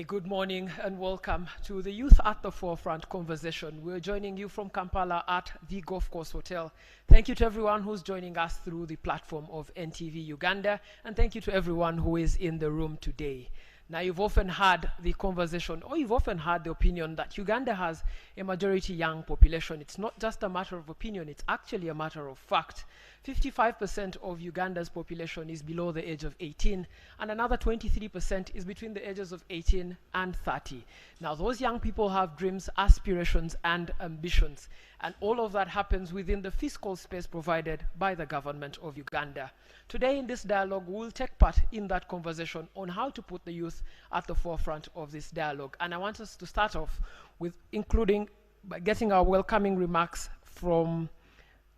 A good morning and welcome to the Youth at the Forefront conversation. We're joining you from Kampala at the Golf Course Hotel. Thank you to everyone who's joining us through the platform of NTV Uganda, and thank you to everyone who is in the room today. Now, you've often heard the conversation, or you've often heard the opinion that Uganda has a majority young population. It's not just a matter of opinion, it's actually a matter of fact. 55% of Uganda's population is below the age of 18, and another 23% is between the ages of 18 and 30. Now, those young people have dreams, aspirations, and ambitions, and all of that happens within the fiscal space provided by the government of Uganda. Today in this dialogue, we'll take part in that conversation on how to put the youth at the forefront of this dialogue. And I want us to start off with by getting our welcoming remarks from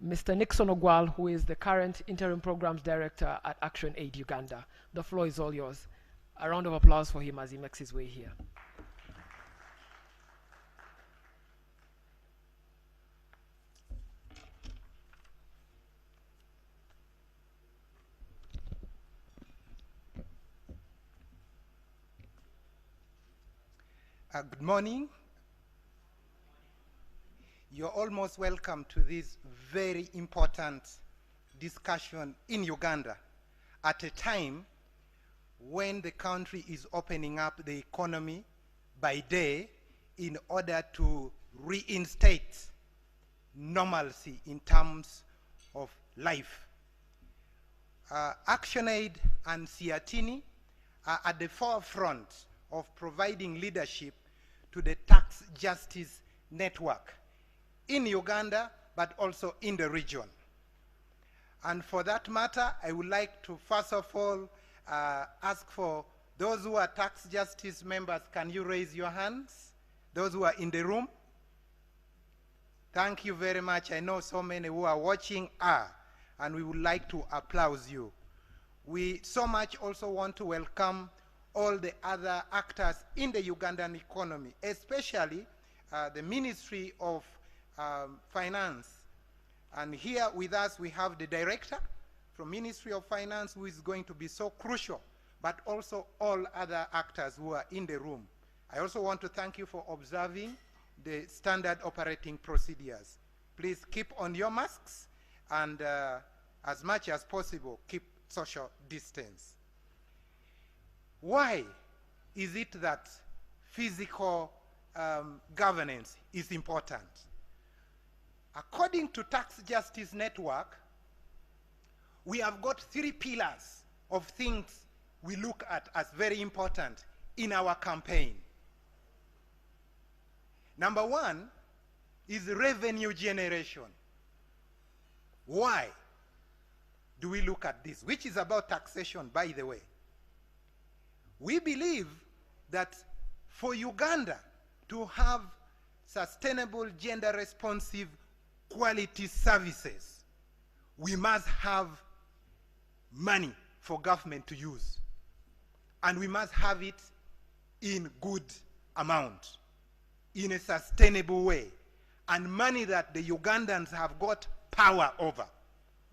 Mr. Nixon Ogwal, who is the current Interim Programs Director at Action Aid Uganda. The floor is all yours. A round of applause for him as he makes his way here. Good morning. You're almost welcome to this very important discussion in Uganda at a time when the country is opening up the economy by day in order to reinstate normalcy in terms of life. ActionAid and SEATINI are at the forefront of providing leadership to the tax justice network in Uganda, but also in the region. And for that matter, I would like to first of all ask for those who are tax justice members, can you raise your hands? Those who are in the room? Thank you very much. I know so many who are watching are, and we would like to applaud you. We so much also want to welcome all the other actors in the Ugandan economy, especially the Ministry of Finance. And here with us we have the director from Ministry of Finance, who is going to be so crucial, but also all other actors who are in the room. I also want to thank you for observing the standard operating procedures. Please keep on your masks and as much as possible, keep social distance. Why is it that physical governance is important? According to Tax Justice Network, we have got 3 pillars of things we look at as very important in our campaign. Number 1 is revenue generation. Why do we look at this? Which is about taxation, by the way. We believe that for Uganda to have sustainable, gender-responsive, quality services, we must have money for government to use. And we must have it in good amount, in a sustainable way, and money that the Ugandans have got power over.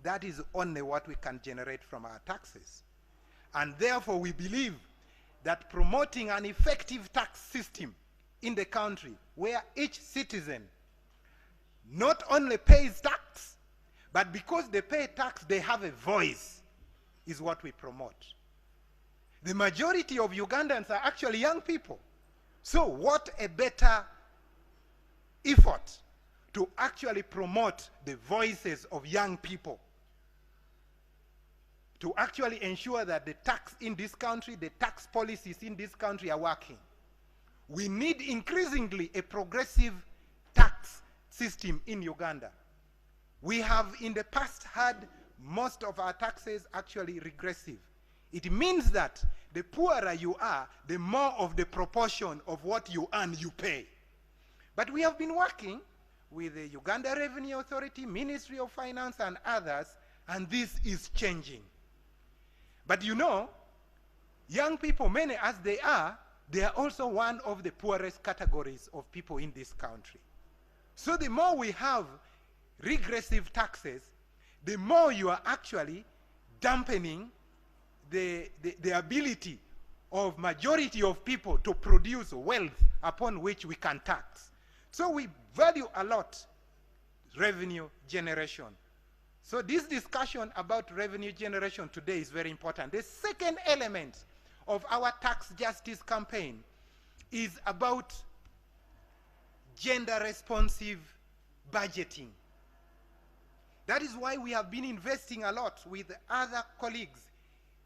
That is only what we can generate from our taxes. And therefore we believe that promoting an effective tax system in the country where each citizen not only pays tax, but because they pay tax, they have a voice, is what we promote. The majority of Ugandans are actually young people. So what a better effort to actually promote the voices of young people, to actually ensure that the tax in this country, the tax policies in this country are working. We need increasingly a progressive tax system in Uganda. We have in the past had most of our taxes actually regressive. It means that the poorer you are, the more of the proportion of what you earn you pay. But we have been working with the Uganda Revenue Authority, Ministry of Finance and others, and this is changing. But you know, young people, many as they are also one of the poorest categories of people in this country. So the more we have regressive taxes, the more you are actually dampening the ability of majority of people to produce wealth upon which we can tax. So we value a lot revenue generation. So this discussion about revenue generation today is very important. The second element of our tax justice campaign is about gender responsive budgeting. That is why we have been investing a lot with other colleagues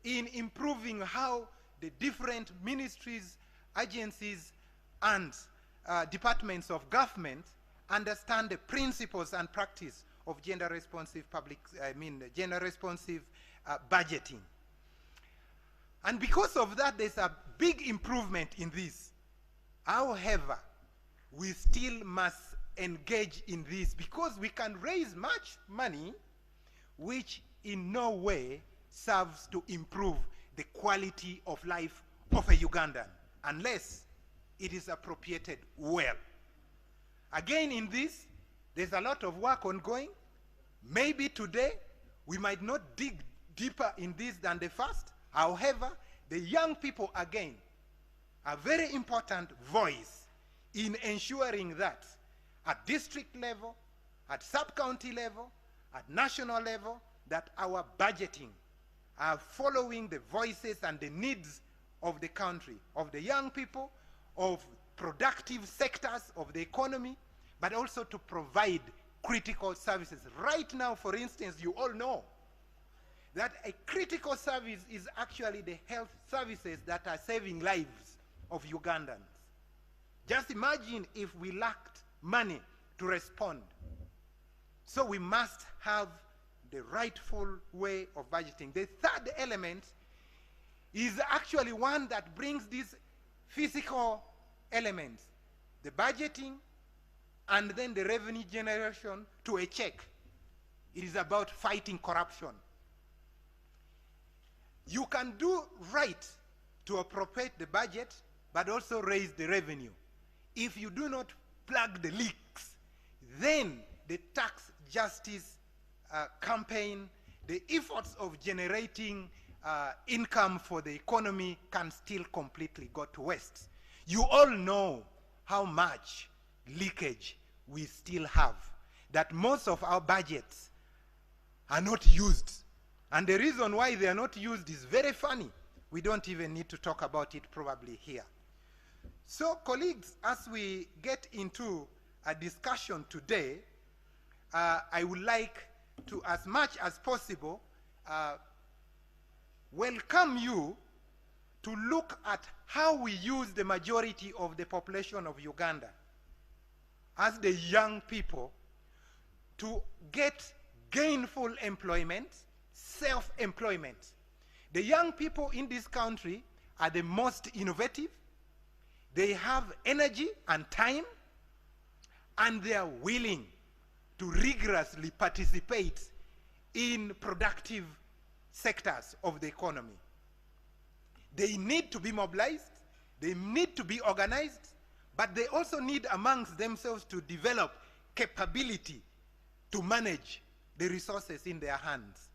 in improving how the different ministries, agencies, and departments of government understand the principles and practice of gender responsive budgeting. And because of that, there's a big improvement in this. However, we still must engage in this because we can raise much money which in no way serves to improve the quality of life of a Ugandan unless it is appropriated well. Again, in this, there's a lot of work ongoing. Maybe today we might not dig deeper in this than the first. However, the young people, again, a very important voice in ensuring that at district level, at sub-county level, at national level, that our budgeting are following the voices and the needs of the country, of the young people, of productive sectors of the economy, but also to provide critical services. Right now, for instance, you all know that a critical service is actually the health services that are saving lives of Ugandans. Just imagine if we lacked money to respond. So we must have the rightful way of budgeting. The third element is actually one that brings these physical elements, the budgeting and then the revenue generation to a check. It is about fighting corruption. You can do right to appropriate the budget, but also raise the revenue. If you do not plug the leaks, then the tax justice campaign, the efforts of generating income for the economy can still completely go to waste. You all know how much leakage we still have, that most of our budgets are not used. And the reason why they are not used is very funny. We don't even need to talk about it probably here. So, colleagues, as we get into a discussion today, I would like to, as much as possible, welcome you to look at how we use the majority of the population of Uganda as the young people to get gainful employment, self-employment. The young people in this country are the most innovative. They have energy and time, and they are willing to rigorously participate in productive sectors of the economy. They need to be mobilized, they need to be organized, but they also need amongst themselves to develop capability to manage the resources in their hands.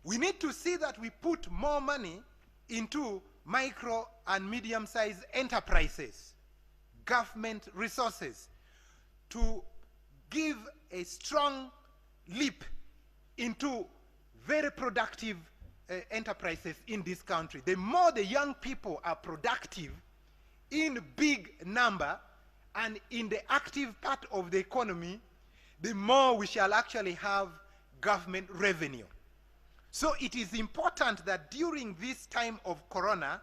We need to see that we put more money into micro and medium-sized enterprises, government resources, to give a strong leap into very productive enterprises in this country. The more the young people are productive in big number and in the active part of the economy, the more we shall actually have government revenue. So it is important that during this time of corona,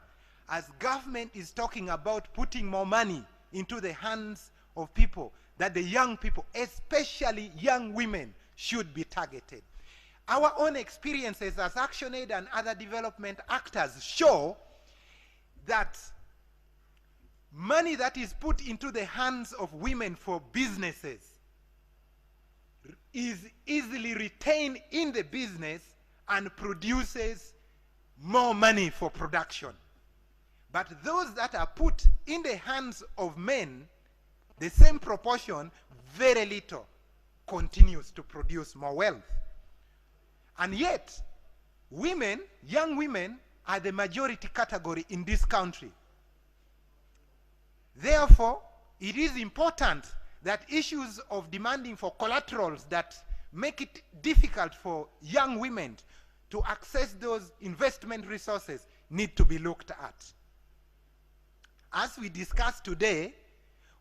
as government is talking about putting more money into the hands of people, that the young people, especially young women, should be targeted. Our own experiences as ActionAid and other development actors show that money that is put into the hands of women for businesses is easily retained in the business and produces more money for production. But those that are put in the hands of men, the same proportion, very little continues to produce more wealth. And yet, women, young women, are the majority category in this country. Therefore, it is important that issues of demanding for collaterals that make it difficult for young women to access those investment resources need to be looked at. As we discussed today,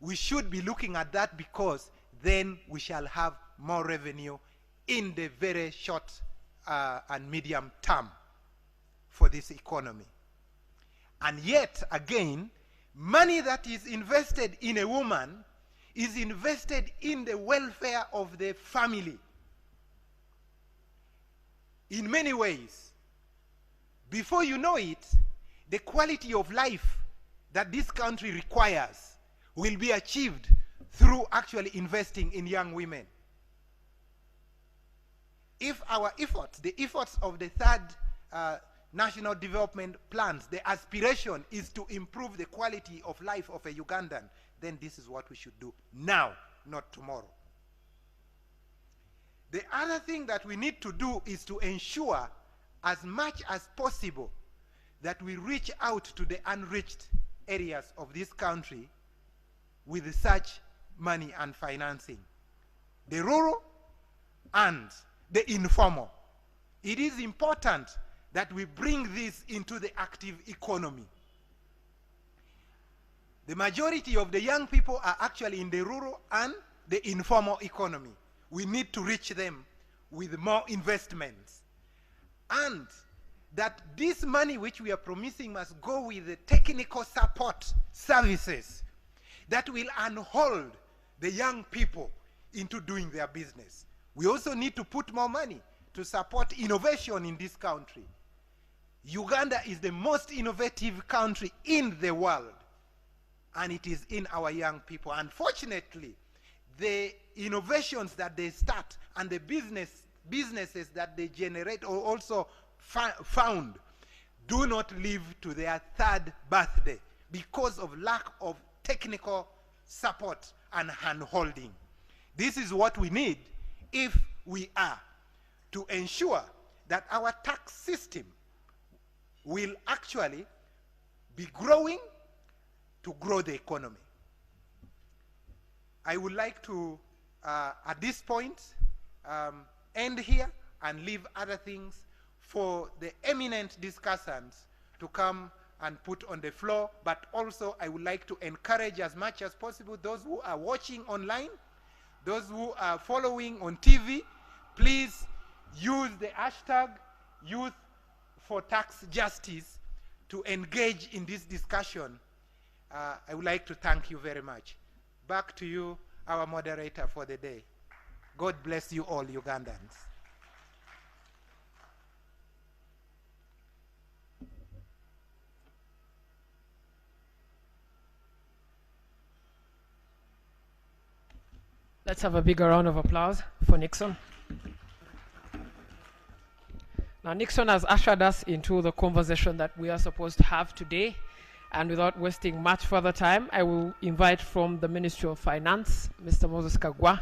we should be looking at that, because then we shall have more revenue in the very short and medium term for this economy. And yet again, money that is invested in a woman is invested in the welfare of the family. In many ways, before you know it, the quality of life that this country requires will be achieved through actually investing in young women. If our efforts, the efforts of the third national development plans, the aspiration is to improve the quality of life of a Ugandan, then this is what we should do now, not tomorrow. The other thing that we need to do is to ensure as much as possible that we reach out to the unreached areas of this country with such money and financing. The rural and the informal. It is important that we bring this into the active economy. The majority of the young people are actually in the rural and the informal economy. We need to reach them with more investments. And that this money which we are promising must go with the technical support services that will unhold the young people into doing their business. We also need to put more money to support innovation in this country. Uganda is the most innovative country in the world, and it is in our young people. Unfortunately, the innovations that they start and the businesses that they generate or also found do not live to their third birthday because of lack of technical support and hand-holding. This is what we need if we are to ensure that our tax system will actually be growing to grow the economy. I would like to, at this point, end here and leave other things for the eminent discussants to come and put on the floor. But also, I would like to encourage as much as possible those who are watching online, those who are following on TV, please use the hashtag Youth for Tax Justice to engage in this discussion. I would like to thank you very much. Back to you, our moderator for the day. God bless you all, Ugandans. Let's have a bigger round of applause for Nixon. Now, Nixon has ushered us into the conversation that we are supposed to have today. And without wasting much further time, I will invite from the Ministry of Finance, Mr. Moses Kagwa,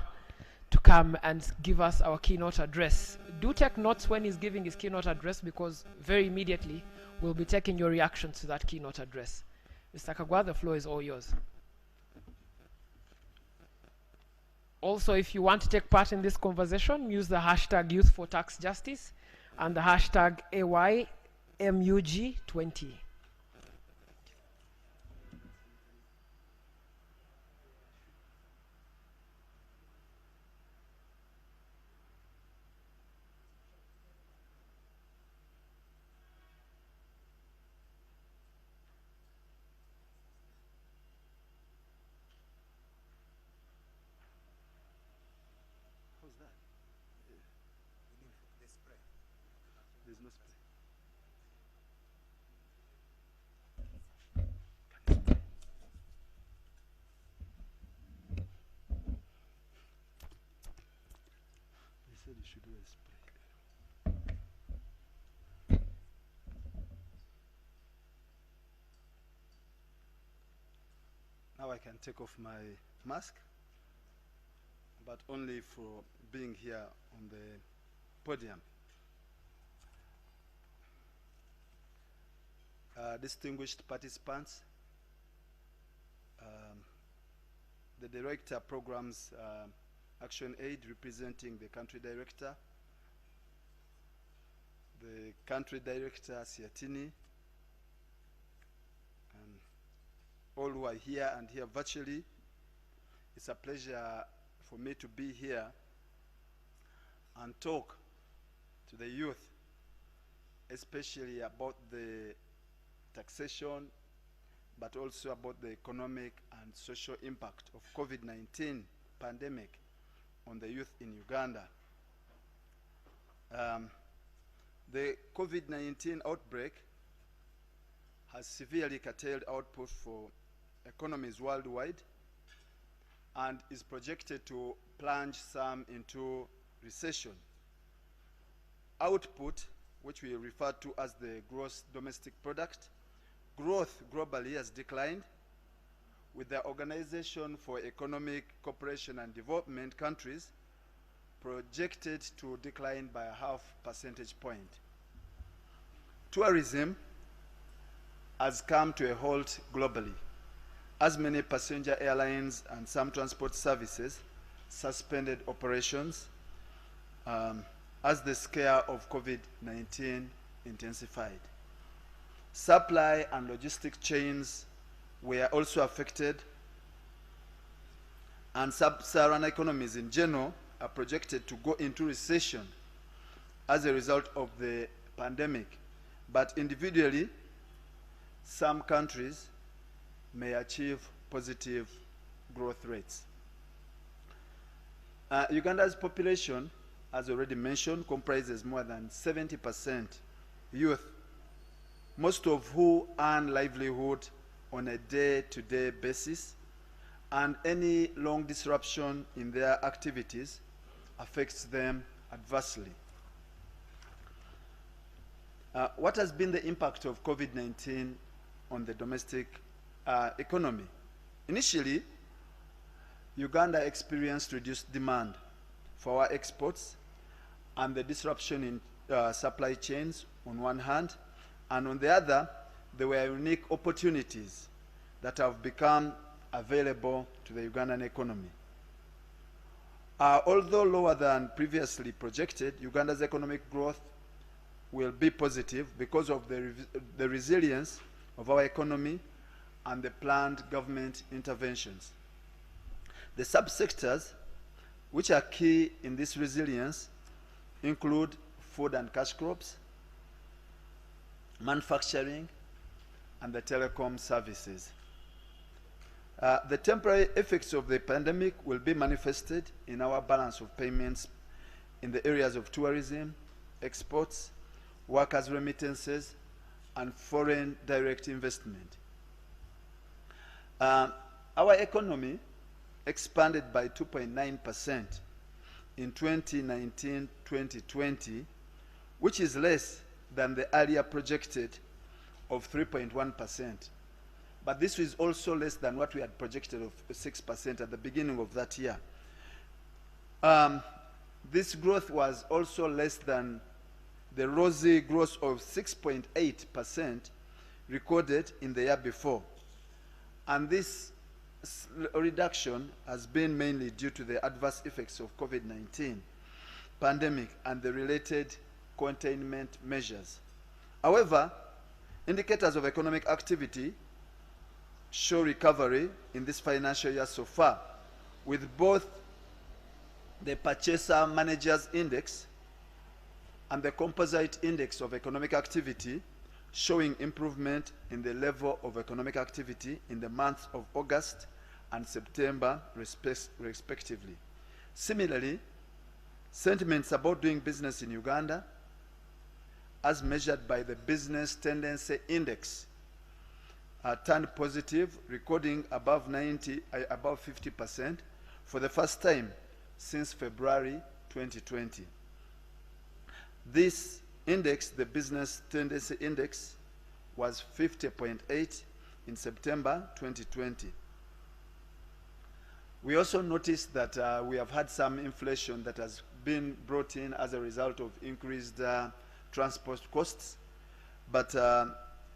to come and give us our keynote address. Do take notes when he's giving his keynote address, because very immediately we'll be taking your reactions to that keynote address. Mr. Kagwa, the floor is all yours. Also, if you want to take part in this conversation, use the hashtag Youth for Tax Justice and the hashtag AYMUG20. There's no spray. They said you should do a spray. Now I can take off my mask, but only for being here on the podium. distinguished participants, the Director Programs Action Aid representing the Country Director, the Country Director SEATINI, and all who are here and here virtually. It's a pleasure for me to be here and talk to the youth, especially about the taxation, but also about the economic and social impact of COVID-19 pandemic on the youth in Uganda. The COVID-19 outbreak has severely curtailed output for economies worldwide and is projected to plunge some into recession. Output, which we refer to as the gross domestic product, growth globally has declined, with the Organization for Economic Cooperation and Development countries projected to decline by a half percentage point. Tourism has come to a halt globally, as many passenger airlines and some transport services suspended operations as the scare of COVID-19 intensified. Supply and logistic chains were also affected, and sub-Saharan economies in general are projected to go into recession as a result of the pandemic. But individually, some countries may achieve positive growth rates. Uganda's population, as already mentioned, comprises more than 70% youth, most of who earn livelihood on a day-to-day basis, and any long disruption in their activities affects them adversely. What has been the impact of COVID-19 on the domestic economy? Initially, Uganda experienced reduced demand for our exports and the disruption in supply chains on one hand, and on the other, there were unique opportunities that have become available to the Ugandan economy. Although lower than previously projected, Uganda's economic growth will be positive because of the resilience of our economy and the planned government interventions. The subsectors which are key in this resilience include food and cash crops, manufacturing, and the telecom services. The temporary effects of the pandemic will be manifested in our balance of payments in the areas of tourism, exports, workers' remittances, and foreign direct investment. Our economy expanded by 2.9% in 2019-2020, which is less than the earlier projected of 3.1%. But this is also less than what we had projected of 6% at the beginning of that year. This growth was also less than the rosy growth of 6.8% recorded in the year before. And this reduction has been mainly due to the adverse effects of COVID-19 pandemic and the related containment measures. However, indicators of economic activity show recovery in this financial year so far, with both the Purchaser Managers Index and the Composite Index of Economic Activity showing improvement in the level of economic activity in the months of August and September, respectively. Similarly, sentiments about doing business in Uganda, as measured by the Business Tendency Index, turned positive, recording above 50% for the first time since February 2020. This index, the Business Tendency Index, was 50.8 in September 2020. We also noticed that we have had some inflation that has been brought in as a result of increased transport costs, but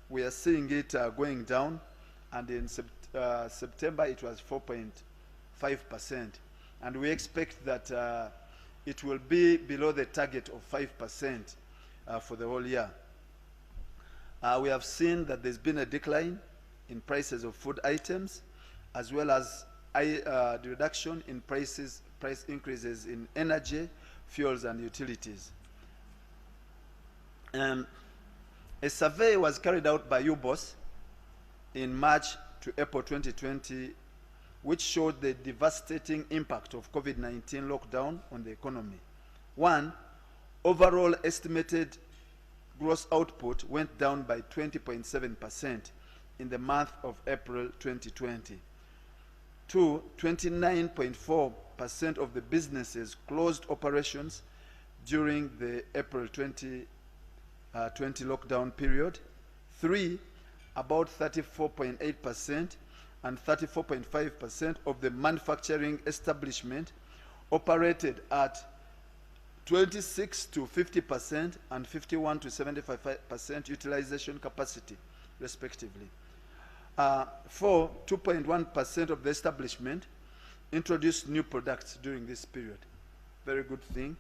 we are seeing it going down, and in September it was 4.5%, and we expect that it will be below the target of 5% for the whole year. We have seen that there's been a decline in prices of food items, as well as the reduction in price increases in energy, fuels, and utilities. A survey was carried out by UBOS in March to April 2020, which showed the devastating impact of COVID-19 lockdown on the economy. One, overall estimated gross output went down by 20.7% in the month of April 2020. Two, 29.4% of the businesses closed operations during the April 2020 lockdown period. Three, about 34.8% and 34.5% of the manufacturing establishment operated at 26 to 50% and 51 to 75% utilization capacity, respectively. Four, 2.1% of the establishment introduced new products during this period. Very good thing.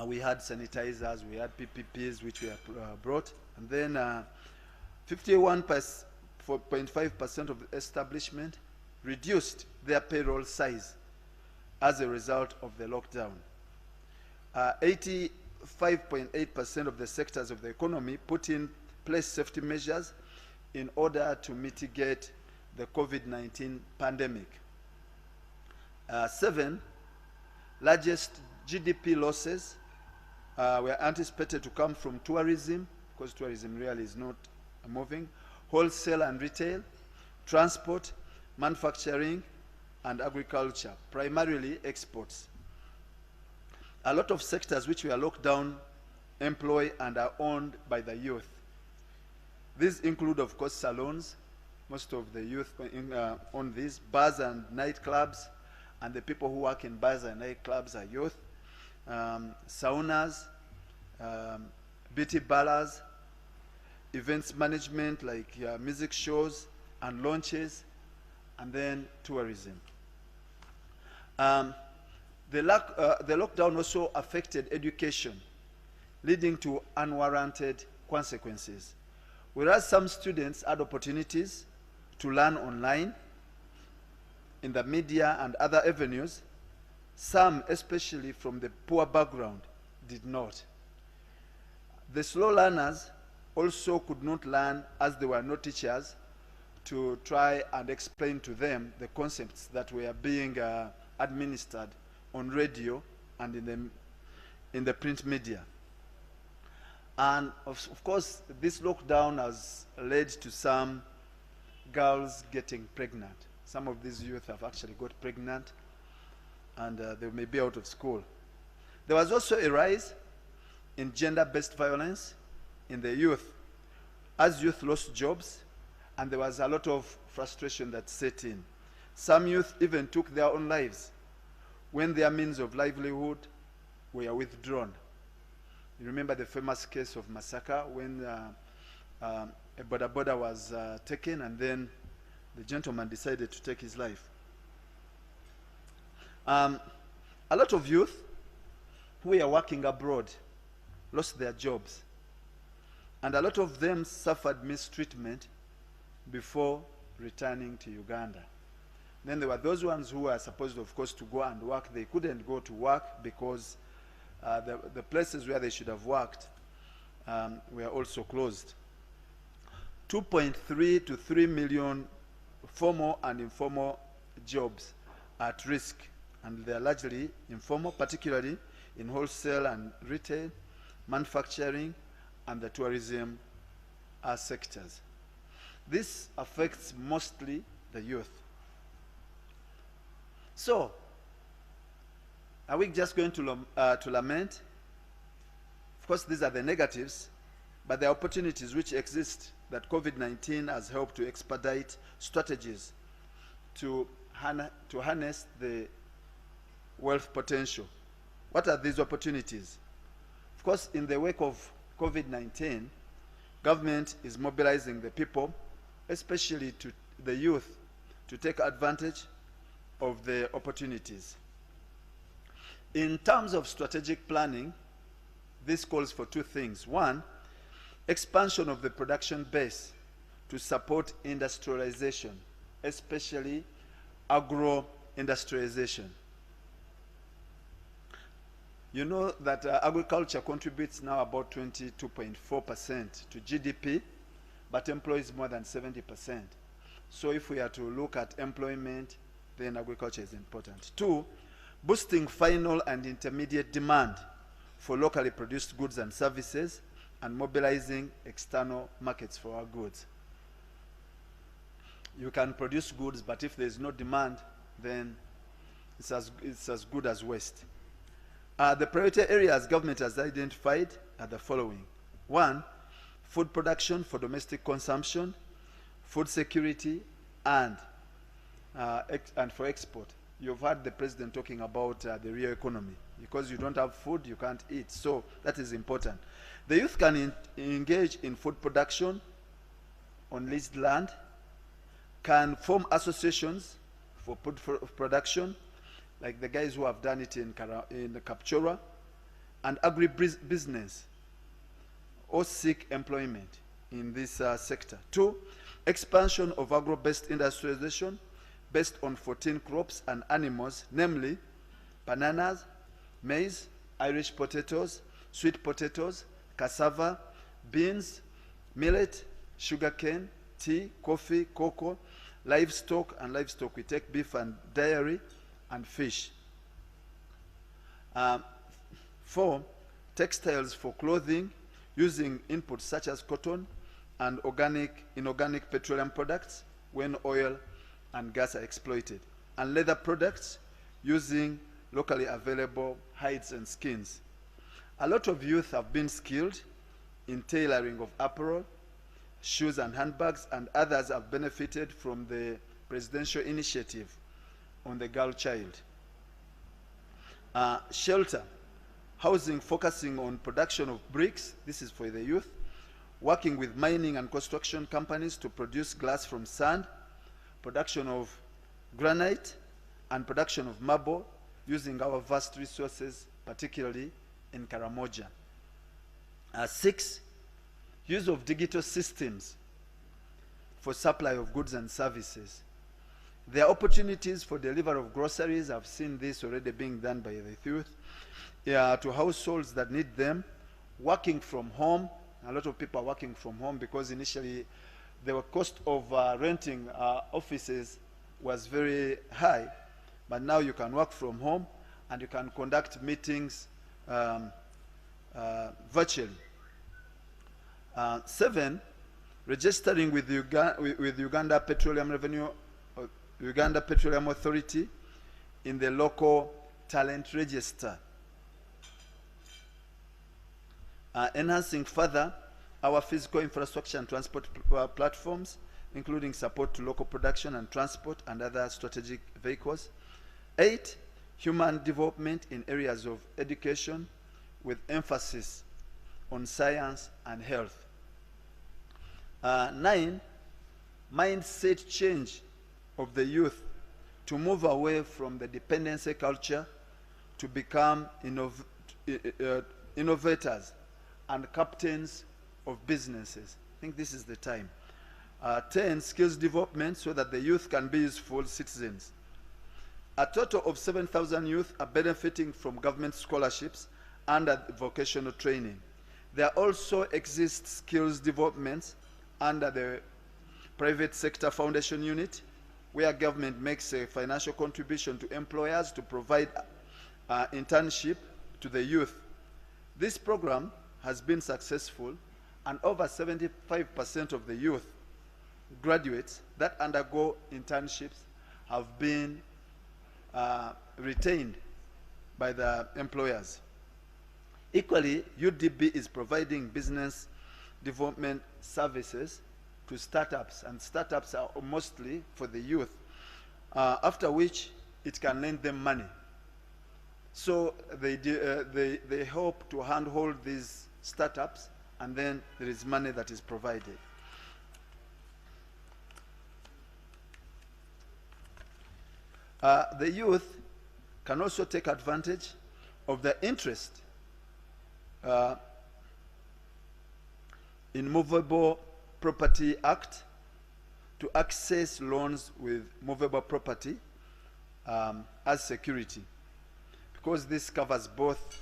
We had sanitizers, we had PPPs, which were brought, and then 51.5% of the establishment reduced their payroll size as a result of the lockdown. 85.8% of the sectors of the economy put in place safety measures in order to mitigate the COVID-19 pandemic. Seven, largest GDP losses were anticipated to come from tourism, because tourism really is not moving, wholesale and retail, transport, manufacturing, and agriculture, primarily exports. A lot of sectors which were locked down employ and are owned by the youth. These include, of course, salons. Most of the youth own these, bars and nightclubs, and the people who work in bars and nightclubs are youth. Saunas, beauty parlors, events management like music shows and launches, and then tourism. The lockdown also affected education, leading to unwarranted consequences. Whereas some students had opportunities to learn online, in the media and other avenues, some, especially from the poor background, did not. The slow learners also could not learn, as there were no teachers to try and explain to them the concepts that were being administered on radio and in the print media. And of course, this lockdown has led to some girls getting pregnant. Some of these youth have actually got pregnant, and they may be out of school. There was also a rise in gender-based violence in the youth, as youth lost jobs, and there was a lot of frustration that set in. Some youth even took their own lives when their means of livelihood were withdrawn. You remember the famous case of Masaka when a boda boda was taken, and then the gentleman decided to take his life. A lot of youth who were working abroad lost their jobs, and a lot of them suffered mistreatment before returning to Uganda. Then there were those ones who were supposed, of course, to go and work. They couldn't go to work because the places where they should have worked were also closed. 2.3 to 3 million formal and informal jobs at risk, and they are largely informal, particularly in wholesale and retail, manufacturing, and the tourism sectors. This affects mostly the youth. So, are we just going to lament? Of course, these are the negatives, but there are opportunities which exist that COVID-19 has helped to expedite strategies to harness the wealth potential. What are these opportunities? Of course, in the wake of COVID-19, government is mobilizing the people, especially to the youth, to take advantage of the opportunities. In terms of strategic planning, this calls for two things. One, expansion of the production base to support industrialization, especially agro-industrialization. You know that agriculture contributes now about 22.4% to GDP, but employs more than 70%. So if we are to look at employment, then agriculture is important. Two, boosting final and intermediate demand for locally produced goods and services and mobilizing external markets for our goods. You can produce goods, but if there is no demand, then it's as good as waste. The priority areas government has identified are the following. One, food production for domestic consumption, food security, and for export. You've heard the president talking about the real economy. Because you don't have food, you can't eat. So that is important. The youth can engage in food production on leased land, can form associations for food production, like the guys who have done it in Kapchora, and agribusiness, or seek employment in this sector. Two, expansion of agro-based industrialization based on 14 crops and animals, namely bananas, maize, Irish potatoes, sweet potatoes, cassava, beans, millet, sugarcane, tea, coffee, cocoa, livestock, and livestock we take beef and dairy, and fish. Four, textiles for clothing using inputs such as cotton and inorganic petroleum products when oil and gas are exploited, and leather products using locally available hides and skins. A lot of youth have been skilled in tailoring of apparel, shoes and handbags, and others have benefited from the presidential initiative on the girl child. Shelter, housing focusing on production of bricks, this is for the youth, working with mining and construction companies to produce glass from sand, production of granite, and production of marble using our vast resources, particularly in Karamoja. 6, use of digital systems for supply of goods and services. There are opportunities for delivery of groceries. I've seen this already being done by the youth, to households that need them, working from home. A lot of people are working from home because initially the cost of renting offices was very high, but now you can work from home and you can conduct meetings virtually. 7, registering with Uganda Petroleum Revenue, Uganda Petroleum Authority in the local talent register. Enhancing further our physical infrastructure and transport platforms, including support to local production and transport and other strategic vehicles. 8, human development in areas of education with emphasis on science and health. 9, mindset change of the youth to move away from the dependency culture to become innovators and captains of businesses. I think this is the time. 10, skills development so that the youth can be useful citizens. A total of 7,000 youth are benefiting from government scholarships under vocational training. There also exist skills developments under the private sector foundation unit, where government makes a financial contribution to employers to provide internship to the youth. This program has been successful, and over 75% of the youth graduates that undergo internships have been retained by the employers. Equally, UDB is providing business development services to startups, and startups are mostly for the youth, after which it can lend them money. So they help to handhold these startups and then there is money that is provided. The youth can also take advantage of the interest in Movable Property Act to access loans with movable property as security, because this covers both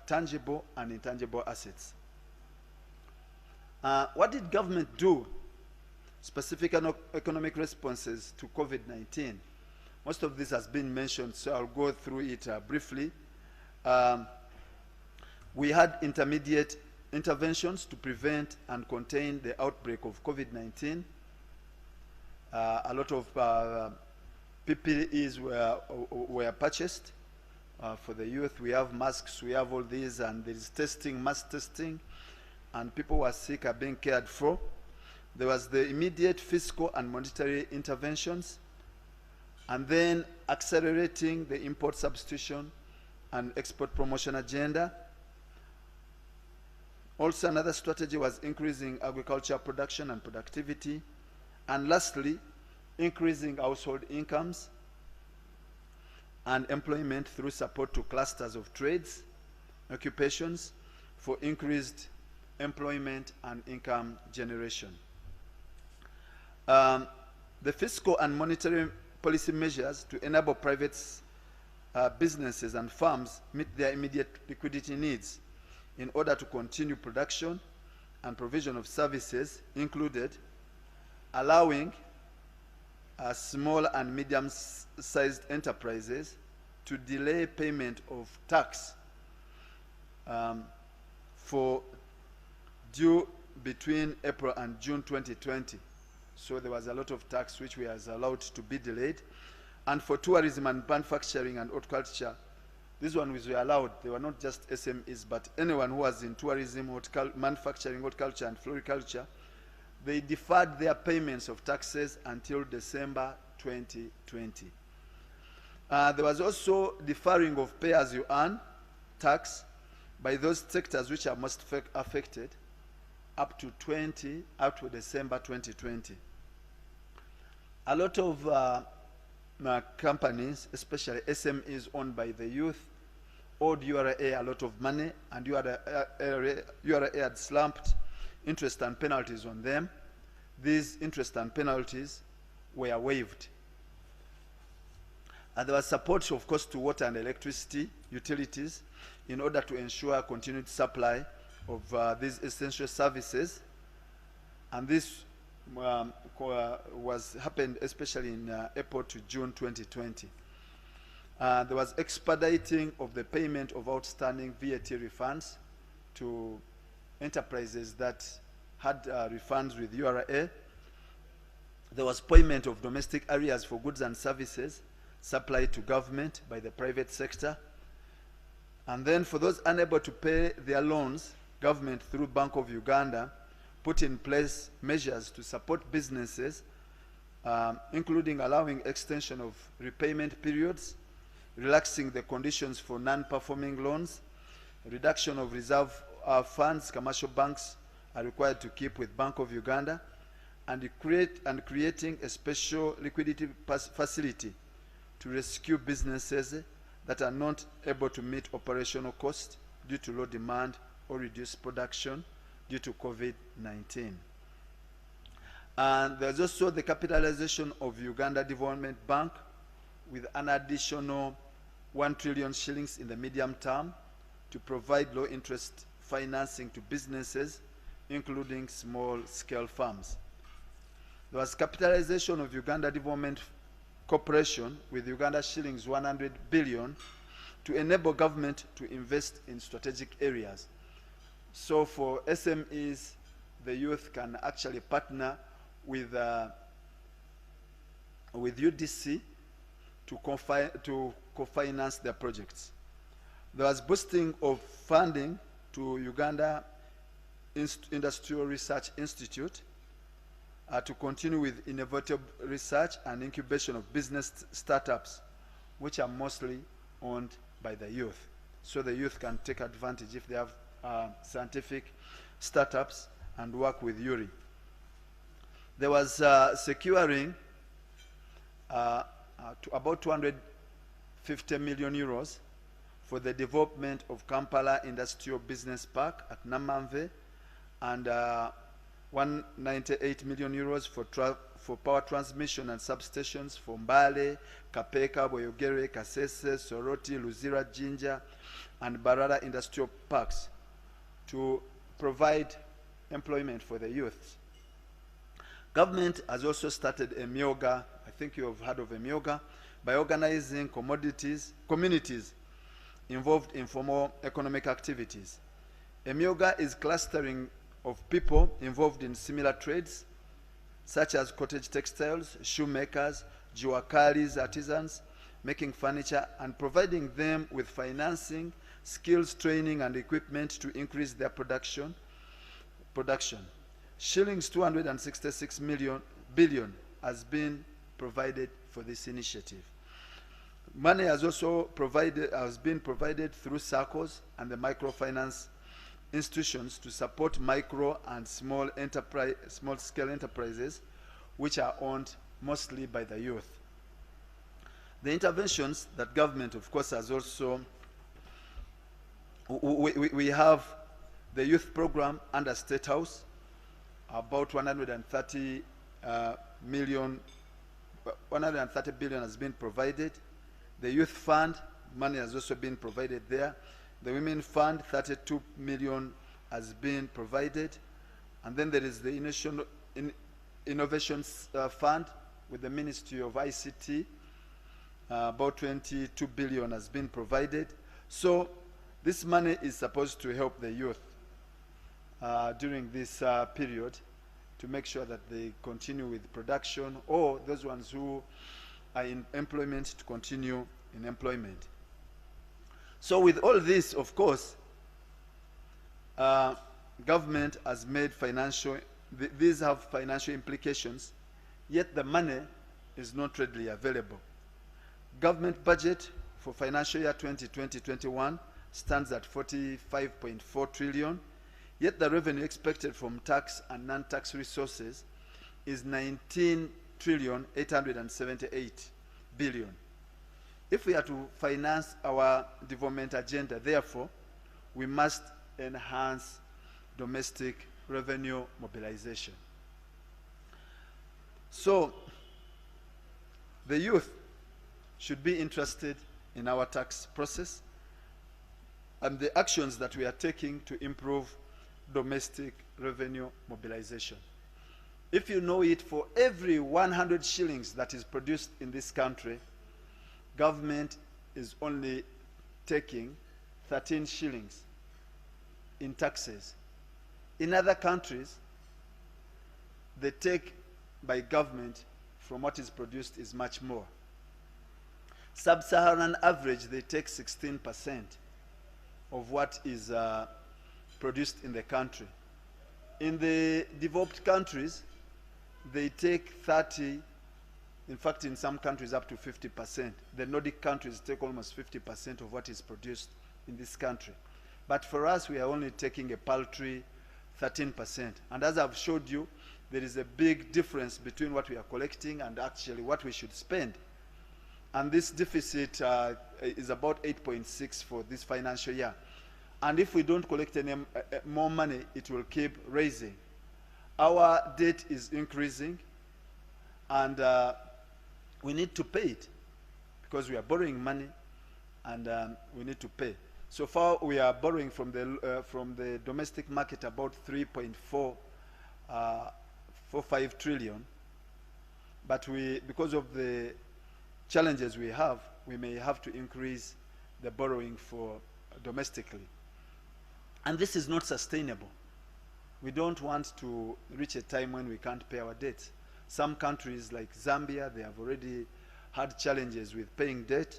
tangible and intangible assets. What did government do? Specific economic responses to COVID-19. Most of this has been mentioned, so I'll go through it briefly. We had intermediate interventions to prevent and contain the outbreak of COVID-19. A lot of PPEs were purchased for the youth. We have masks, we have all these, and there is testing, mass testing, and people who are sick are being cared for. There was the immediate fiscal and monetary interventions, and then accelerating the import substitution and export promotion agenda. Also, another strategy was increasing agriculture production and productivity. And lastly, increasing household incomes and employment through support to clusters of trades, occupations for increased employment and income generation. The fiscal and monetary policy measures to enable private businesses and firms meet their immediate liquidity needs in order to continue production and provision of services included allowing small and medium-sized enterprises to delay payment of tax for due between April and June 2020. So there was a lot of tax which was allowed to be delayed. And for tourism and manufacturing and horticulture, this one was allowed. They were not just SMEs, but anyone who was in tourism, manufacturing, horticulture, and floriculture. They deferred their payments of taxes until December 2020. There was also deferring of pay-as-you-earn tax by those sectors which are most affected up to December 2020. A lot of companies, especially SMEs owned by the youth, owed URA a lot of money, and URA had slumped interest and penalties on them. These interest and penalties were waived. And there was support, of course, to water and electricity utilities in order to ensure continued supply of these essential services. And this happened especially in April to June 2020. There was expediting of the payment of outstanding VAT refunds to enterprises that had refunds with URA. There was payment of domestic areas for goods and services supplied to government by the private sector. And then for those unable to pay their loans, government through Bank of Uganda put in place measures to support businesses, including allowing extension of repayment periods, relaxing the conditions for non-performing loans, reduction of reserve funds commercial banks are required to keep with Bank of Uganda, and creating a special liquidity facility to rescue businesses that are not able to meet operational costs due to low demand or reduced production due to COVID-19. And there's also the capitalization of Uganda Development Bank with an additional 1 trillion shillings in the medium term to provide low interest financing to businesses, including small-scale farms. There was capitalization of Uganda Development Corporation with Uganda shillings 100 billion to enable government to invest in strategic areas. So for SMEs, the youth can actually partner with UDC to co-finance their projects. There was boosting of funding to Uganda Industrial Research Institute to continue with innovative research and incubation of business startups, which are mostly owned by the youth. So the youth can take advantage if they have scientific startups and work with URI. There was securing to about 250 million euros for the development of Kampala Industrial Business Park at Namanve, and 198 million euros for power transmission and substations for Mbale, Kapeka, Boyogere, Kasese, Soroti, Luzira, Jinja, and Barara industrial parks to provide employment for the youth. Government has also started Emyoga, I think you have heard of Emyoga, by organizing communities involved in formal economic activities. Emyoga is clustering of people involved in similar trades, such as cottage textiles, shoemakers, juakalis, artisans, making furniture, and providing them with financing, skills, training, and equipment to increase their production. Shillings 266 billion has been provided for this initiative. Money has also been provided through SACCOs and the microfinance institutions to support micro and small-scale enterprises, which are owned mostly by the youth. The interventions that government, of course, has also, we have the youth program under State House, about 130 billion has been provided. The youth fund, money has also been provided there. The women fund, 32 million has been provided. And then there is the innovation fund with the Ministry of ICT, about 22 billion has been provided. So this money is supposed to help the youth during this period to make sure that they continue with production, or those ones who are in employment to continue in employment. So with all this, of course, government has made these have financial implications, yet the money is not readily available. Government budget for financial year 2020-21 stands at 45.4 trillion, yet the revenue expected from tax and non-tax resources is 19 trillion 878 billion. If we are to finance our development agenda, therefore, we must enhance domestic revenue mobilization. So, the youth should be interested in our tax process and the actions that we are taking to improve domestic revenue mobilization. If you know it, for every 100 shillings that is produced in this country, government is only taking 13 shillings in taxes. In other countries, the take by government from what is produced is much more. Sub-Saharan average, they take 16% of what is produced in the country. In the developed countries, they take 30, in fact in some countries up to 50%. The Nordic countries take almost 50% of what is produced in this country. But for us, we are only taking a paltry 13%. And as I've showed you, there is a big difference between what we are collecting and actually what we should spend. And this deficit is about 8.6 for this financial year. And if we don't collect any more money, it will keep raising. Our debt is increasing, and we need to pay it because we are borrowing money, and we need to pay. So far, we are borrowing from the domestic market about 3.45 trillion. But because of the challenges we have, we may have to increase the borrowing for domestically. And this is not sustainable. We don't want to reach a time when we can't pay our debt. Some countries like Zambia, they have already had challenges with paying debt.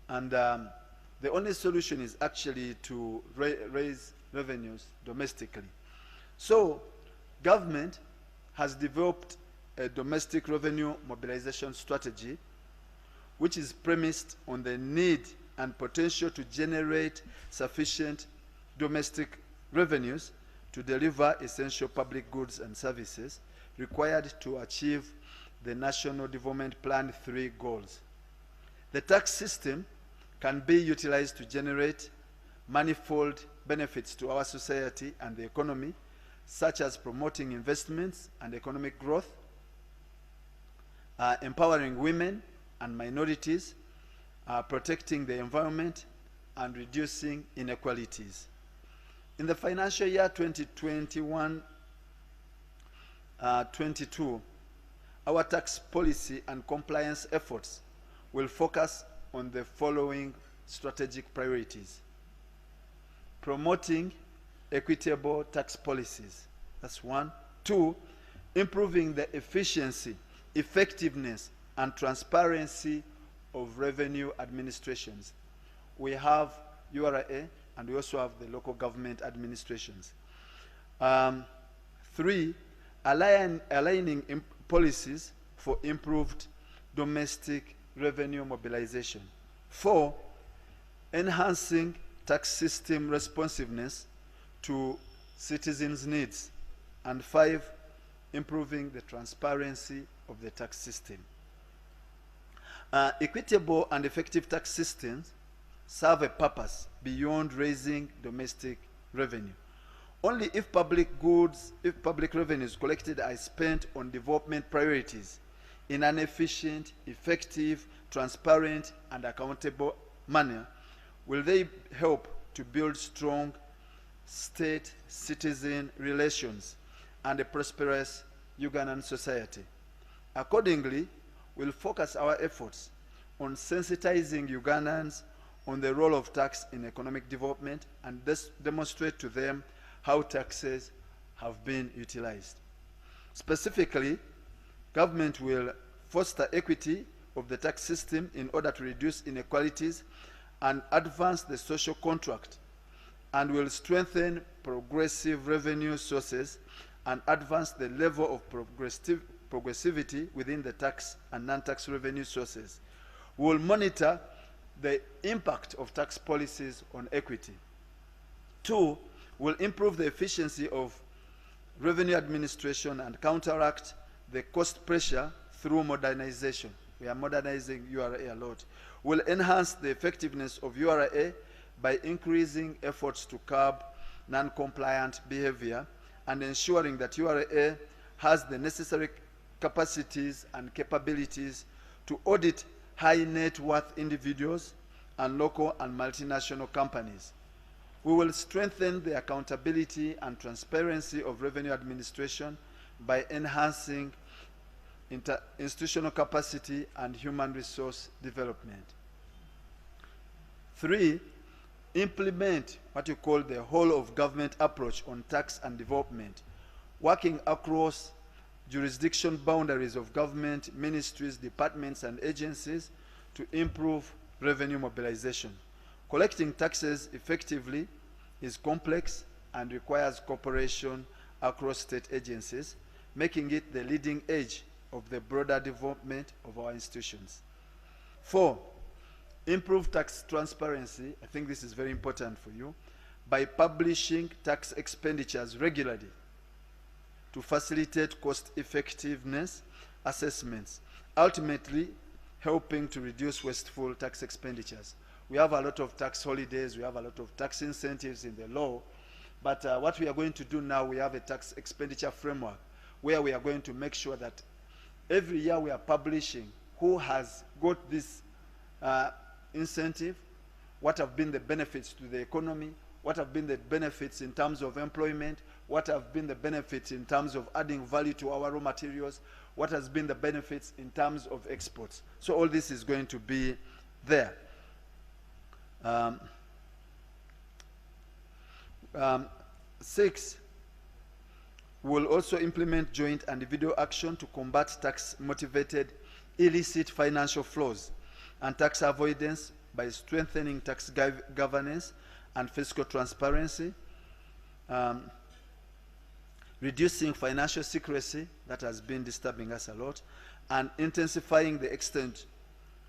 And the only solution is actually to raise revenues domestically. So government has developed a domestic revenue mobilization strategy, which is premised on the need and potential to generate sufficient domestic revenues to deliver essential public goods and services required to achieve the National Development Plan 3 goals. The tax system can be utilized to generate manifold benefits to our society and the economy, such as promoting investments and economic growth, empowering women and minorities, protecting the environment, and reducing inequalities. In the financial year 2021-22, our tax policy and compliance efforts will focus on the following strategic priorities: promoting equitable tax policies. That's one. Two, improving the efficiency, effectiveness, and transparency of revenue administrations. We have URA and we also have the local government administrations. Three, aligning policies for improved domestic revenue mobilization. Four, enhancing tax system responsiveness to citizens' needs. And five, improving the transparency of the tax system. Equitable and effective tax systems serve a purpose beyond raising domestic revenue. Only if public revenues collected are spent on development priorities in an efficient, effective, transparent, and accountable manner will they help to build strong state-citizen relations and a prosperous Ugandan society. Accordingly, we'll focus our efforts on sensitizing Ugandans on the role of tax in economic development and demonstrate to them how taxes have been utilized. Specifically, government will foster equity of the tax system in order to reduce inequalities and advance the social contract, and will strengthen progressive revenue sources and advance the level of progressivity within the tax and non-tax revenue sources. We will monitor the impact of tax policies on equity. Two, will improve the efficiency of revenue administration and counteract the cost pressure through modernization. We are modernizing URA a lot. Will enhance the effectiveness of URA by increasing efforts to curb non-compliant behavior and ensuring that URA has the necessary capacities and capabilities to audit high net worth individuals and local and multinational companies. We will strengthen the accountability and transparency of revenue administration by enhancing institutional capacity and human resource development. Three, implement what you call the whole of government approach on tax and development, working across jurisdiction boundaries of government, ministries, departments, and agencies to improve revenue mobilization. Collecting taxes effectively is complex and requires cooperation across state agencies, making it the leading edge of the broader development of our institutions. Four, improve tax transparency. I think this is very important for you, by publishing tax expenditures regularly to facilitate cost-effectiveness assessments, ultimately helping to reduce wasteful tax expenditures. We have a lot of tax holidays, we have a lot of tax incentives in the law, but what we are going to do now, we have a tax expenditure framework where we are going to make sure that every year we are publishing who has got this incentive, what have been the benefits to the economy, what have been the benefits in terms of employment, what have been the benefits in terms of adding value to our raw materials, what has been the benefits in terms of exports. So all this is going to be there. Six, we'll also implement joint and individual action to combat tax-motivated illicit financial flows and tax avoidance by strengthening tax governance and fiscal transparency, reducing financial secrecy that has been disturbing us a lot, and intensifying the extent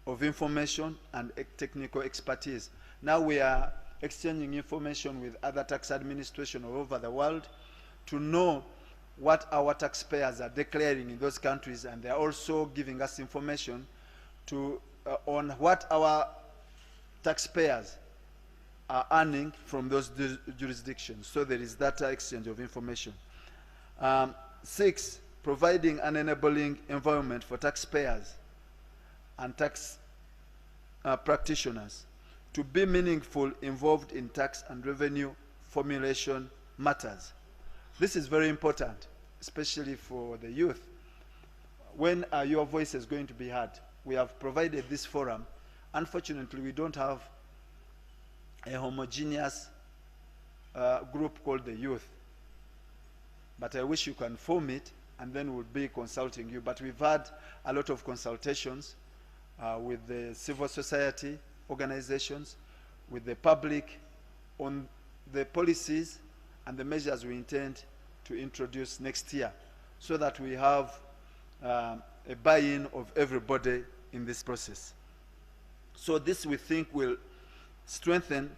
of information and technical expertise. Now we are exchanging information with other tax administration all over the world to know what our taxpayers are declaring in those countries, and they are also giving us information to, on what our taxpayers are earning from those jurisdictions. So there is that exchange of information. 6, providing an enabling environment for taxpayers and tax practitioners to be meaningful involved in tax and revenue formulation matters. This is very important, especially for the youth. When your voice is going to be heard? We have provided this forum. Unfortunately, we don't have a homogeneous group called the youth. But I wish you can form it, and then we'll be consulting you. But we've had a lot of consultations with the civil society organizations, with the public, on the policies and the measures we intend to introduce next year, so that we have a buy-in of everybody in this process. So this, we think, will strengthen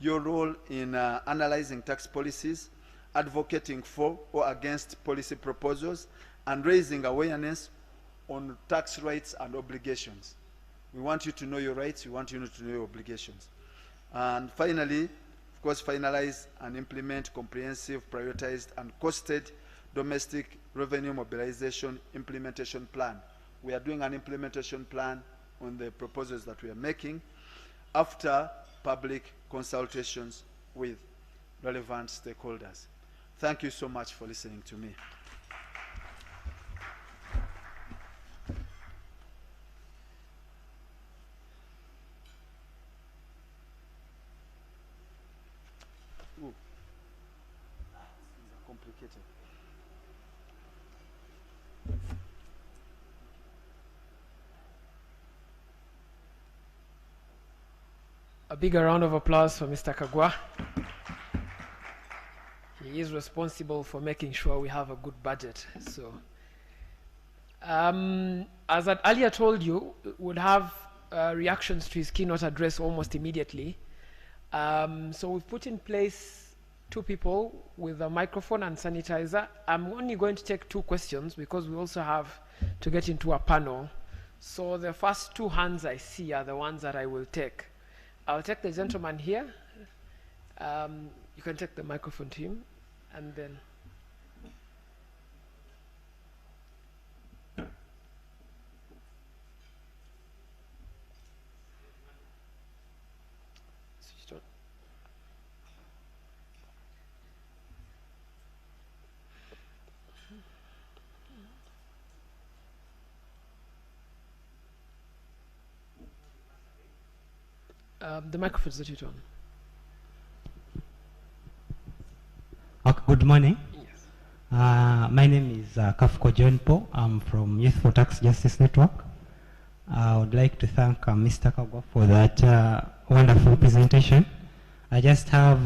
your role in analyzing tax policies, advocating for or against policy proposals, and raising awareness on tax rights and obligations. We want you to know your rights, we want you to know your obligations. And finally, of course, finalize and implement comprehensive, prioritized, and costed domestic revenue mobilization implementation plan. We are doing an implementation plan on the proposals that we are making after public consultations with relevant stakeholders. Thank you so much for listening to me. Ooh. Complicated. A bigger round of applause for Mr. Kagwa. He is responsible for making sure we have a good budget. So, as I earlier told you, we'll have reactions to his keynote address almost immediately. So we've put in place 2 people with a microphone and sanitizer. I'm only going to take 2 questions because we also have to get into a panel. So the first 2 hands I see are the ones that I will take. I'll take the gentleman here. You can take the microphone to him, and then switch on. The microphone is switched on. Okay, good morning. Yes. My name is Kafko John Paul. I'm from Youth for Tax Justice Network. I would like to thank Mr. Kagwa for that wonderful presentation. I just have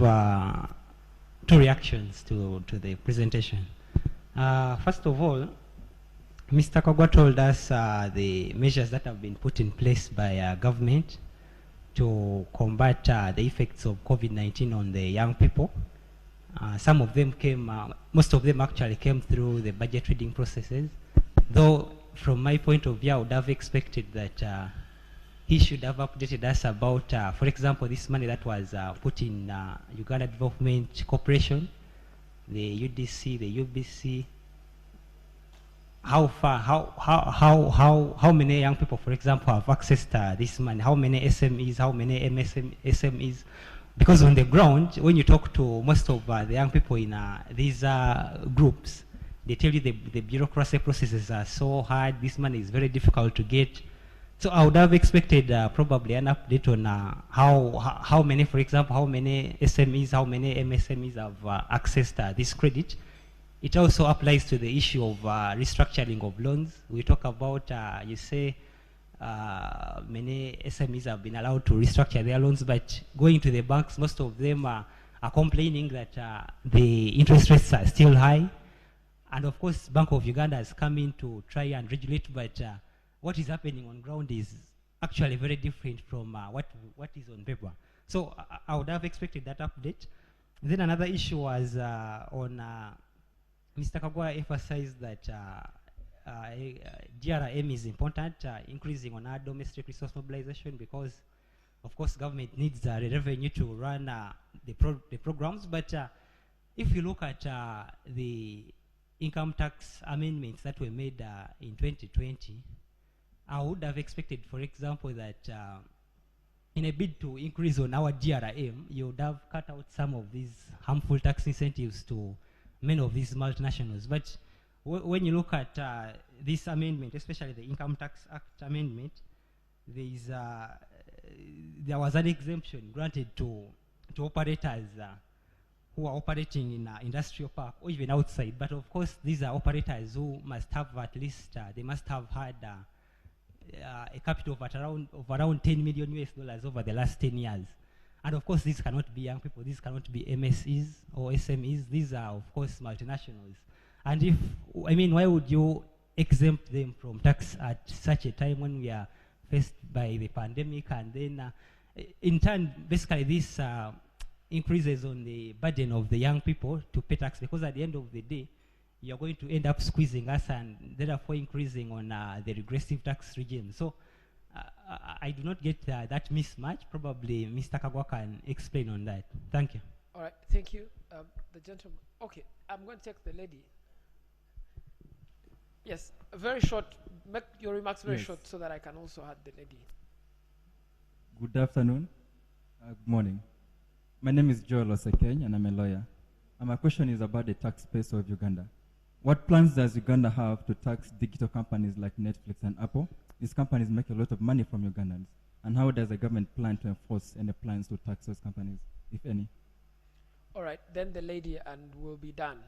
2 reactions to the presentation. First of all, Mr. Kagwa told us the measures that have been put in place by government to combat the effects of COVID-19 on the young people. Some of them came, most of them actually came through the budget reading processes. Though, from my point of view, I would have expected that he should have updated us about, for example, this money that was put in Uganda Development Corporation, the UDC, the UBC. How far, how many young people, for example, have accessed this money? How many SMEs, how many SMEs? Because on the ground, when you talk to most of the young people in these groups, they tell you the bureaucracy processes are so hard, this money is very difficult to get. So I would have expected probably an update on how many, for example, how many SMEs, how many MSMEs have accessed this credit. It also applies to the issue of restructuring of loans. We talk about, you say, many SMEs have been allowed to restructure their loans, but going to the banks, most of them are complaining that the interest rates are still high. And of course, Bank of Uganda has come in to try and regulate, but what is happening on ground is actually very different from what is on paper. So I would have expected that update. Then another issue was on Mr. Kagwa emphasized that GRM is important, increasing on our domestic resource mobilization, because of course government needs the revenue to run the programs. But if you look at the income tax amendments that were made in 2020, I would have expected, for example, that in a bid to increase on our GRM, you would have cut out some of these harmful tax incentives to many of these multinationals. But when you look at this amendment, especially the Income Tax Act amendment, there was an exemption granted to operators who are operating in industrial park or even outside. But of course, these are operators who must have at least, they must have had a capital of around 10 million US dollars over the last 10 years. And of course, these cannot be young people, these cannot be MSEs or SMEs, these are of course multinationals. And if, I mean, why would you exempt them from tax at such a time when we are faced by the pandemic? And then in turn, basically this increases on the burden of the young people to pay tax, because at the end of the day, you're going to end up squeezing us and therefore increasing on the regressive tax regime. So I do not get that mismatch. Probably Mr. Kagwa can explain on that. Thank you. All right, thank you. The gentleman. Okay, I'm going to take the lady. Yes, very short. Make your remarks very short so that I can also add the lady. Good afternoon. Good morning. My name is Joel Osekeny and I'm a lawyer. And my question is about the tax base of Uganda. What plans does Uganda have to tax digital companies like Netflix and Apple? These companies make a lot of money from Ugandans. And how does the government plan to enforce any plans to tax those companies, if any? All right, then the lady, and we'll be done.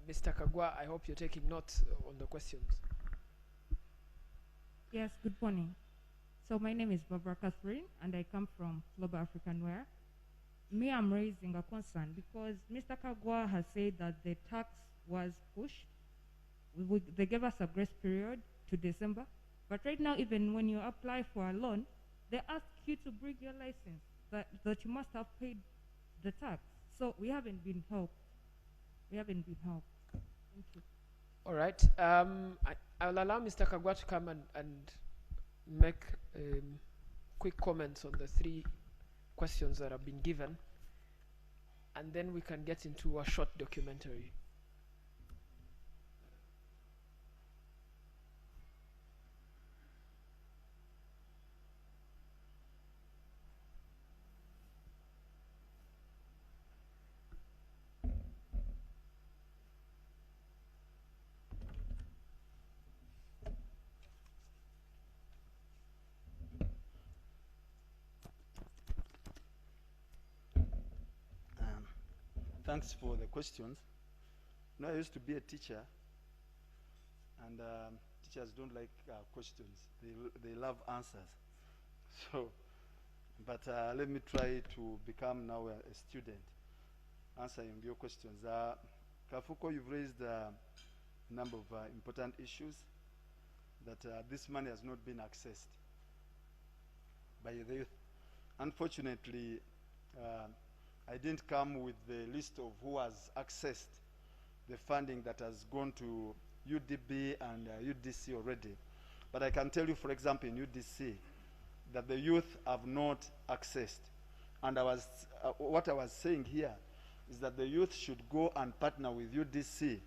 Mr. Kagwa, I hope you're taking notes on the questions. Yes, good morning. So my name is Barbara Catherine, and I come from Global African Wear. Me, I'm raising a concern because Mr. Kagwa has said that the tax was pushed. They gave us a grace period to December. But right now, even when you apply for a loan, they ask you to bring your license, that you must have paid the tax. So we haven't been helped. We haven't been helped. Thank you. All right. I'll allow Mr. Kagwa to come and make quick comments on the three questions that have been given, and then we can get into a short documentary. Thanks for the questions. I used to be a teacher, and teachers don't like questions. They love answers. So, but let me try to become now a student, answering your questions. Kafuko, you've raised a number of important issues that this money has not been accessed by the youth. Unfortunately, I didn't come with the list of who has accessed the funding that has gone to UDB and UDC already. But I can tell you, for example, in UDC, that the youth have not accessed. And what I was saying here is that the youth should go and partner with UDC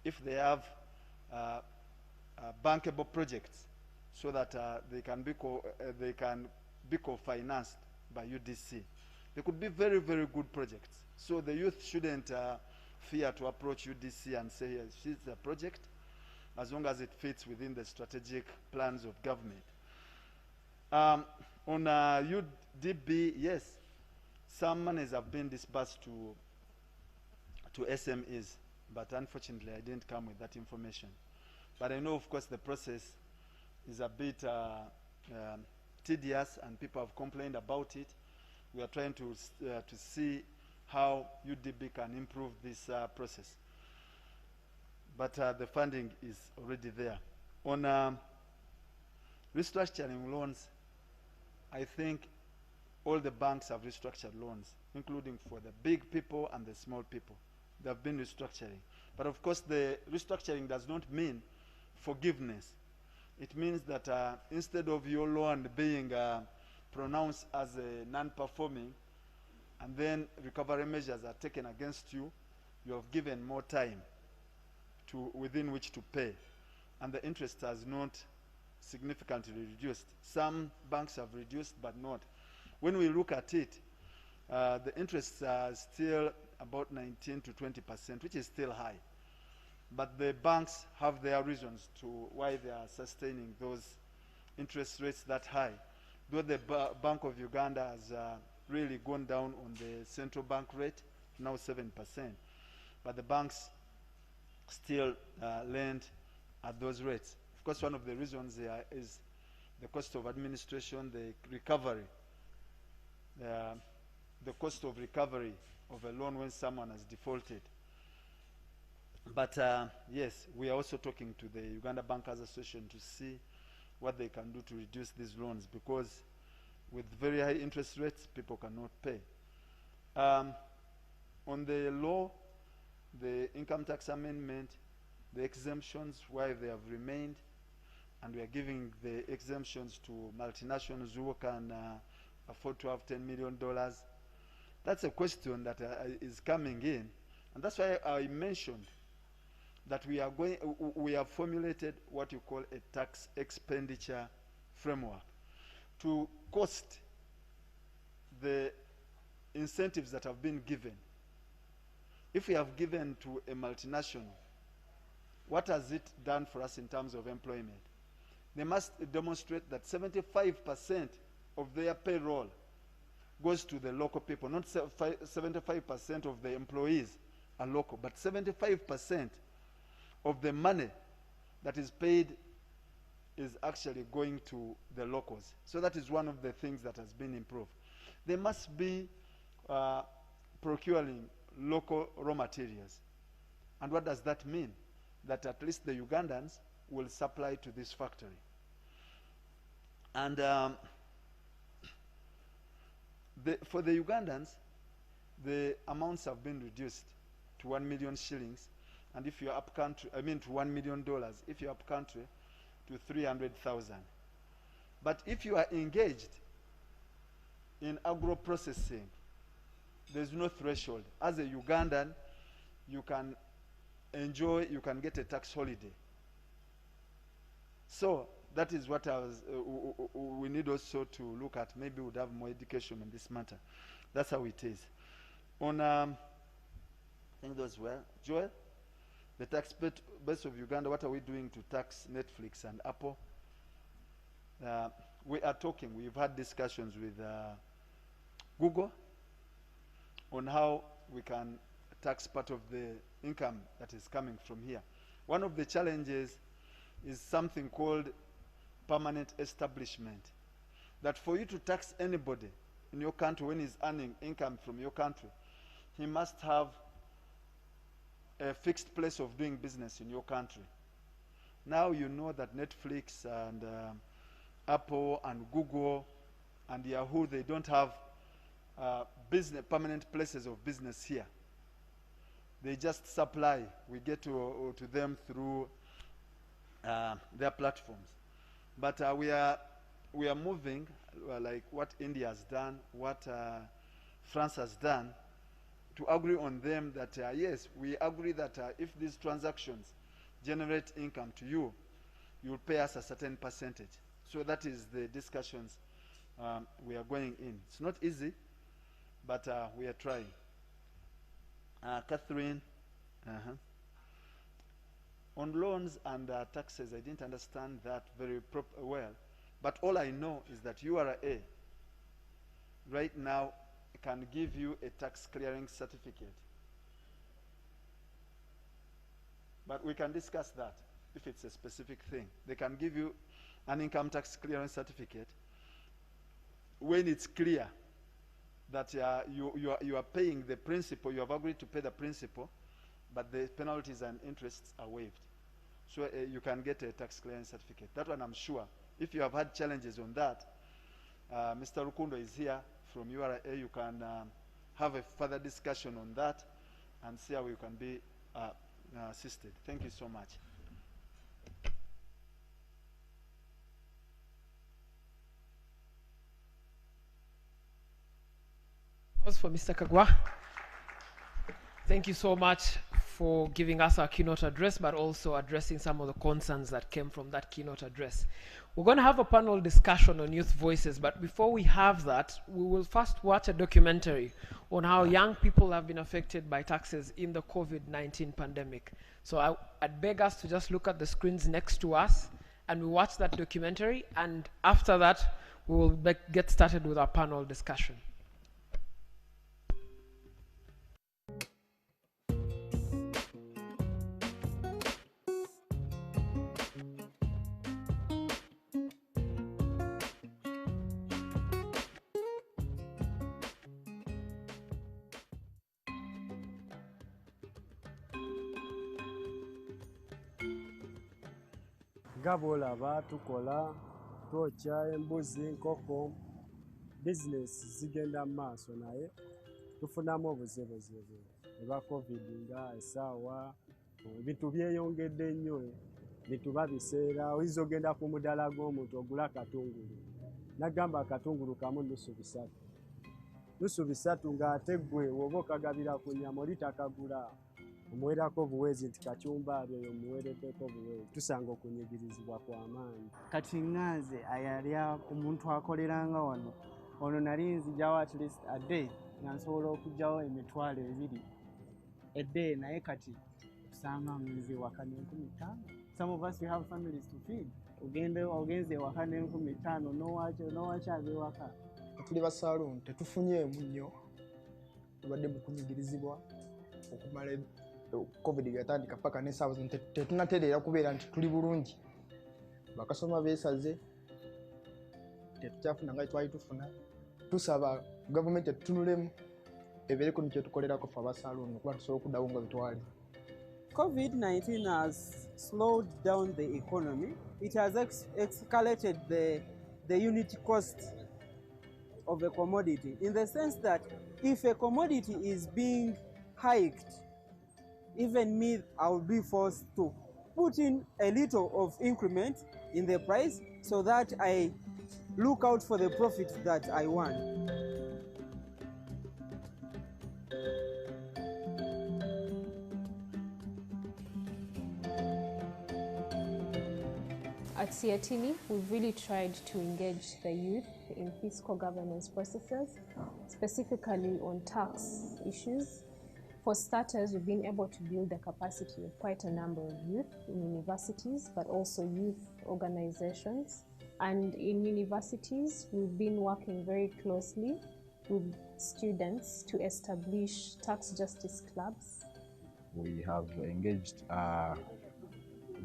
if they have bankable projects, so that they can be co-financed by UDC. They could be very, very good projects. So the youth shouldn't fear to approach UDC and say, yes, it's a project, as long as it fits within the strategic plans of government. On UDB, yes, some monies have been disbursed to SMEs, but unfortunately I didn't come with that information. But I know, of course, the process is a bit tedious and people have complained about it. We are trying to see how UDB can improve this process. But the funding is already there. On Restructuring loans, I think all the banks have restructured loans, including for the big people and the small people. They have been restructuring. But of course, the restructuring does not mean forgiveness. It means that instead of your loan being pronounced as a non-performing, and then recovery measures are taken against you, you have given more time within which to pay. And the interest has not significantly reduced. Some banks have reduced, but not. When we look at it, the interests are still about 19 to 20%, which is still high. But the banks have their reasons to why they are sustaining those interest rates that high. Though the Bank of Uganda has really gone down on the central bank rate, now 7%. But the banks still lend at those rates. Of course, one of the reasons there is the cost of administration, the recovery, the cost of recovery of a loan when someone has defaulted. But yes, we are also talking to the Uganda Bankers Association to see what they can do to reduce these loans, because with very high interest rates, people cannot pay. On the law, the income tax amendment, the exemptions, why they have remained, and we are giving the exemptions to multinationals who can afford to have $10 million. That's a question that is coming in, and that's why I mentioned that we have formulated what you call a tax expenditure framework to cost the incentives that have been given. If we have given to a multinational, what has it done for us in terms of employment? They must demonstrate that 75% of their payroll goes to the local people. Not 75% of the employees are local, but 75% of the money that is paid is actually going to the locals. So that is one of the things that has been improved. They must be procuring local raw materials. And what does that mean? That at least the Ugandans will supply to this factory. And for the Ugandans, the amounts have been reduced to 1 million shillings, and if you're up country, to $1 million, if you're up country, to 300,000. But if you are engaged in agro-processing, there's no threshold. As a Ugandan, you can get a tax holiday. So that is what we need also to look at. Maybe we'd have more education on this matter. That's how it is. On, I think those were, Joel, the tax base of Uganda, what are we doing to tax Netflix and Apple? We are talking, we've had discussions with Google on how we can tax part of the income that is coming from here. One of the challenges is something called permanent establishment. That for you to tax anybody in your country when he's earning income from your country, he must have a fixed place of doing business in your country. Now you know that Netflix and Apple and Google and Yahoo, they don't have permanent places of business here. They just supply. We get to them through their platforms. But we are moving, like what India has done, what France has done, to agree on them that, yes, we agree that if these transactions generate income to you, you'll pay us a certain percentage. So that is the discussions we are going in. It's not easy, but we are trying. Catherine, on loans and taxes, I didn't understand that very well. But all I know is that URA right now can give you a tax clearing certificate. But we can discuss that if it's a specific thing. They can give you an income tax clearance certificate when it's clear that you are paying the principal, you have agreed to pay the principal, but the penalties and interests are waived. So you can get a tax clearance certificate. That one I'm sure if you have had challenges on that, Mr. Rukundo is here from URA. You can have a further discussion on that and see how you can be assisted. Thank you so much. For Mr. Kagwa. Thank you so much for giving us our keynote address, but also addressing some of the concerns that came from that keynote address. We're going to have a panel discussion on youth voices, but before we have that, we will first watch a documentary on how young people have been affected by taxes in the COVID-19 pandemic. So I'd beg us to just look at the screens next to us and we watch that documentary, and after that, we will get started with our panel discussion. Gabolaba tukola twokya embuzi nkoko bizinesi zigenda maaso naye tufunamu obuzebuzebu eba covid nga esaawa ebintu byeyongedde nnyo bituba biseera oyinza ogenda ku mudala gw'omuntu ogula akatungulu nagamba akatungulu kamu nusu bisatu ng'ate ggwe woba okagabira ku nnyama oli takagula omuwerako obuweezi nti kacyumbaabyo yo muwereddeko obuweezi tusanga okunyigirizibwa kw'amaanyi kati ŋŋanze ayalya omuntu akoleranga wano ono nali nzigyawo at least a day nga nsobola okuggyawo emitwalo 2 a day naye kati tusanga ngenze ewaka n'5,000. Some of us we have families to feed. Ogenze ewaka n'5,000 n'owakyava ewaka. Tuli ba saloon tetufunyeemu nnyo tubadde mu kunyigirizibwa okumala covid yatandika paka n'essaawa zino tetunatereera kubeera nti tuli bulungi bakasoma beesaze tetukyafuna nga twali tufuna tusaba gavumenti etutunulemu ebeereko ni kyetukolerako fe abasaloon okuba tusobola okuddawo nga bitwali. COVID-19 has slowed down the economy. It has escalated the unit cost of a commodity, in the sense that if a commodity is being hiked, even me, I will be forced to put in a little of increment in the price so that I look out for the profit that I want. At SEATINI, we've really tried to engage the youth in fiscal governance processes, specifically on tax issues. For starters, we've been able to build the capacity of quite a number of youth in universities, but also youth organizations. And in universities, we've been working very closely with students to establish tax justice clubs. We have engaged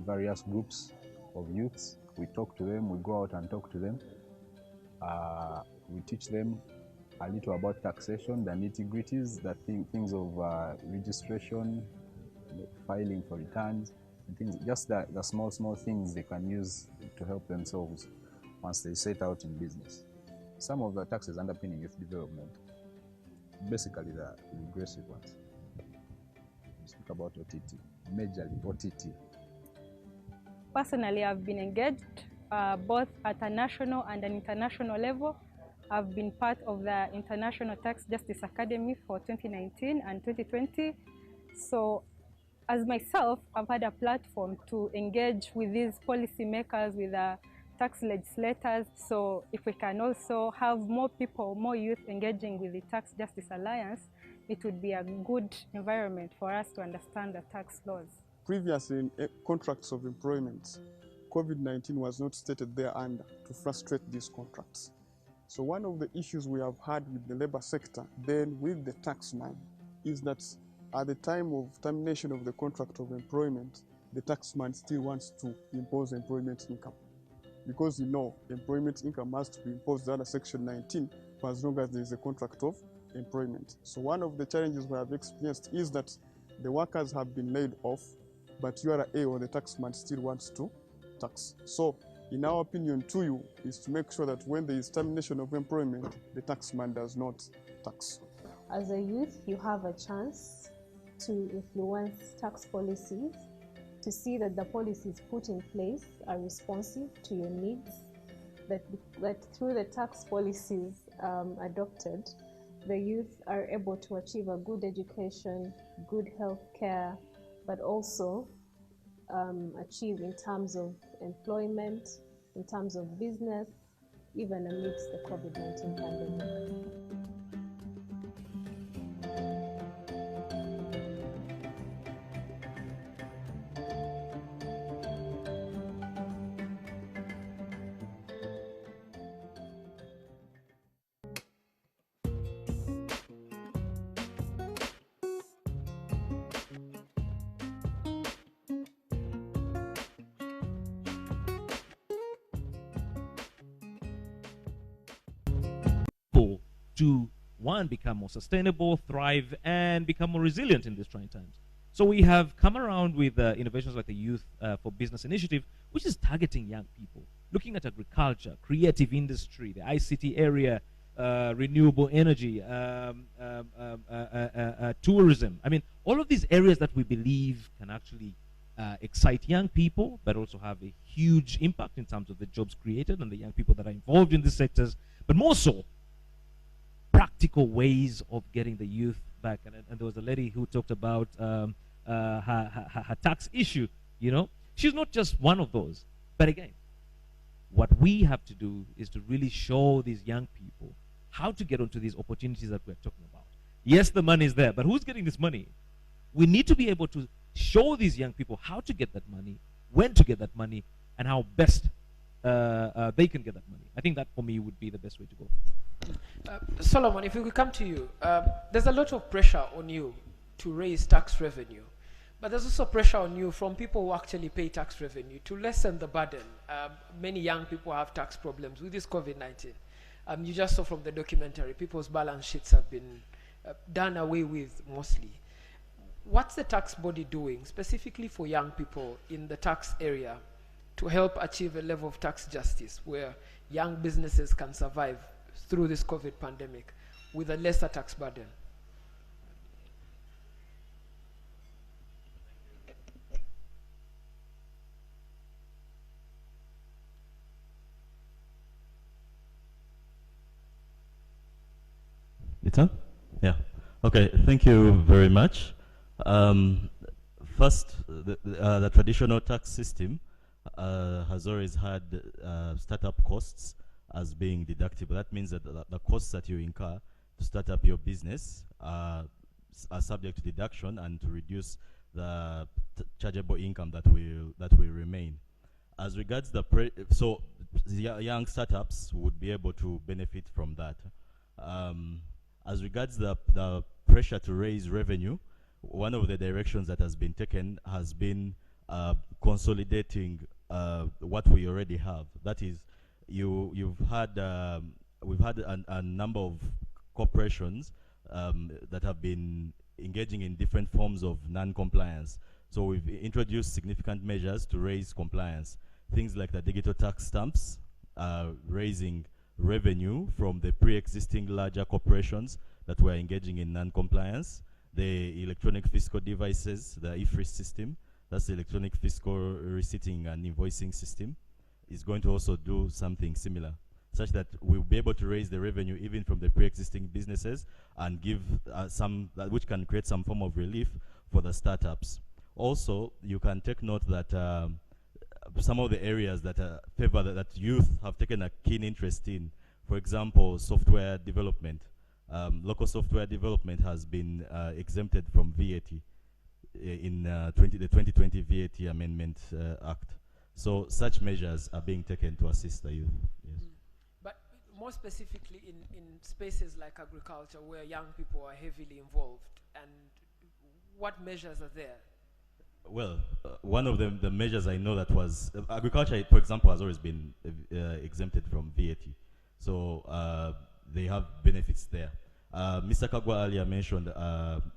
various groups of youths. We talk to them, we go out and talk to them. We teach them a little about taxation, the nitty-gritties, the things of registration, filing for returns, and things, just the small things they can use to help themselves once they set out in business. Some of the taxes underpinning youth development, basically the regressive ones. We speak about OTT, majorly OTT. Personally, I've been engaged both at a national and an international level. I've been part of the International Tax Justice Academy for 2019 and 2020. So as myself, I've had a platform to engage with these policymakers, with the tax legislators. So if we can also have more people, more youth engaging with the Tax Justice Alliance, it would be a good environment for us to understand the tax laws. Previously, in contracts of employment, COVID-19 was not stated there under to frustrate these contracts. So one of the issues we have had with the labor sector, then with the taxman, is that at the time of termination of the contract of employment, the taxman still wants to impose employment income. Because you know, employment income must be imposed under Section 19 for as long as there is a contract of employment. So one of the challenges we have experienced is that the workers have been laid off, but URA or the taxman still wants to tax. So in our opinion to you, is to make sure that when there is termination of employment, the taxman does not tax. As a youth, you have a chance to influence tax policies, to see that the policies put in place are responsive to your needs, that through the tax policies adopted, the youth are able to achieve a good education, good health care, but also achieve in terms of employment, in terms of business, even amidst the COVID-19 pandemic. To one, become more sustainable, thrive, and become more resilient in these trying times. So we have come around with innovations like the Youth for Business Initiative, which is targeting young people, looking at agriculture, creative industry, the ICT area, renewable energy, tourism. I mean, all of these areas that we believe can actually excite young people, but also have a huge impact in terms of the jobs created and the young people that are involved in these sectors, but more so, practical ways of getting the youth back. And there was a lady who talked about her tax issue, you know. She's not just one of those. But again, what we have to do is to really show these young people how to get onto these opportunities that we're talking about. Yes, the money is there, but who's getting this money? We need to be able to show these young people how to get that money, when to get that money, and how best they can get that money. I think that, for me, would be the best way to go. Solomon, if we could come to you, there's a lot of pressure on you to raise tax revenue, but there's also pressure on you from people who actually pay tax revenue to lessen the burden. Many young people have tax problems with this COVID-19. You just saw from the documentary, people's balance sheets have been done away with mostly. What's the tax body doing specifically for young people in the tax area to help achieve a level of tax justice where young businesses can survive through this COVID pandemic with a lesser tax burden? It's on? Yeah. Okay, thank you very much. First, the traditional tax system has always had startup costs as being deductible. That means that the costs that you incur to start up your business are subject to deduction and to reduce the chargeable income that will remain. As regards the so the young startups would be able to benefit from that. As regards the pressure to raise revenue, one of the directions that has been taken has been consolidating what we already have. That is, we've had a number of corporations that have been engaging in different forms of non-compliance. So we've introduced significant measures to raise compliance. Things like the digital tax stamps, raising revenue from the pre-existing larger corporations that were engaging in non-compliance. The electronic fiscal devices, the IFRIS system, that's the electronic fiscal receipting and invoicing system, is going to also do something similar, such that we'll be able to raise the revenue even from the pre-existing businesses and give which can create some form of relief for the startups. Also, you can take note that some of the areas that that youth have taken a keen interest in, for example, software development. Local software development has been exempted from VAT in the 2020 VAT Amendment Act. So such measures are being taken to assist the youth. Yes. But more specifically in spaces like agriculture where young people are heavily involved, and what measures are there? Well, one of the measures I know that was, agriculture, for example, has always been exempted from VAT. So they have benefits there. Mr. Kagwa earlier mentioned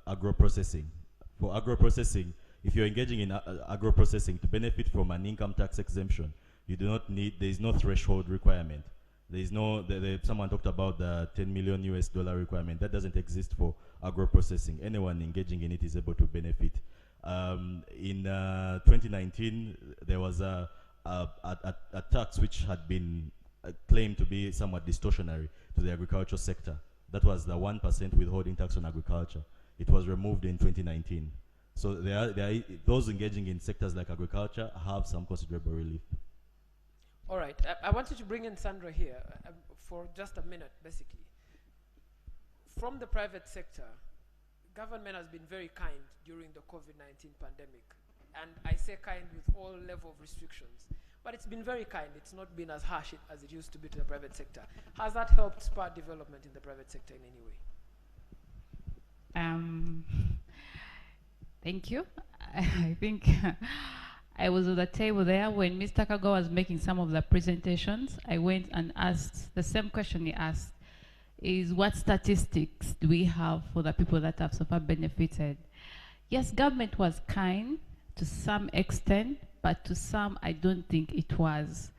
agro-processing. For agro-processing, if you're engaging in agro-processing to benefit from an income tax exemption, You do not need, there is no threshold requirement. There is no, someone talked about the 10 million US dollar requirement. That doesn't exist for agro-processing. Anyone engaging in it is able to benefit. In 2019, there was a tax which had been claimed to be somewhat distortionary to the agricultural sector. That was the 1% withholding tax on agriculture. It was removed in 2019. So those engaging in sectors like agriculture have some considerable relief. All right, I wanted to bring in Sandra here for just a minute, basically. From the private sector, government has been very kind during the COVID-19 pandemic. And I say kind with all level of restrictions. But it's been very kind. It's not been as harsh as it used to be to the private sector. Has that helped spur development in the private sector in any way? Thank you. I think I was at the table there when Mr. Kagwa was making some of the presentations. I went and asked the same question he asked, is what statistics do we have for the people that have so far benefited? Yes, government was kind to some extent, but to some I don't think it was.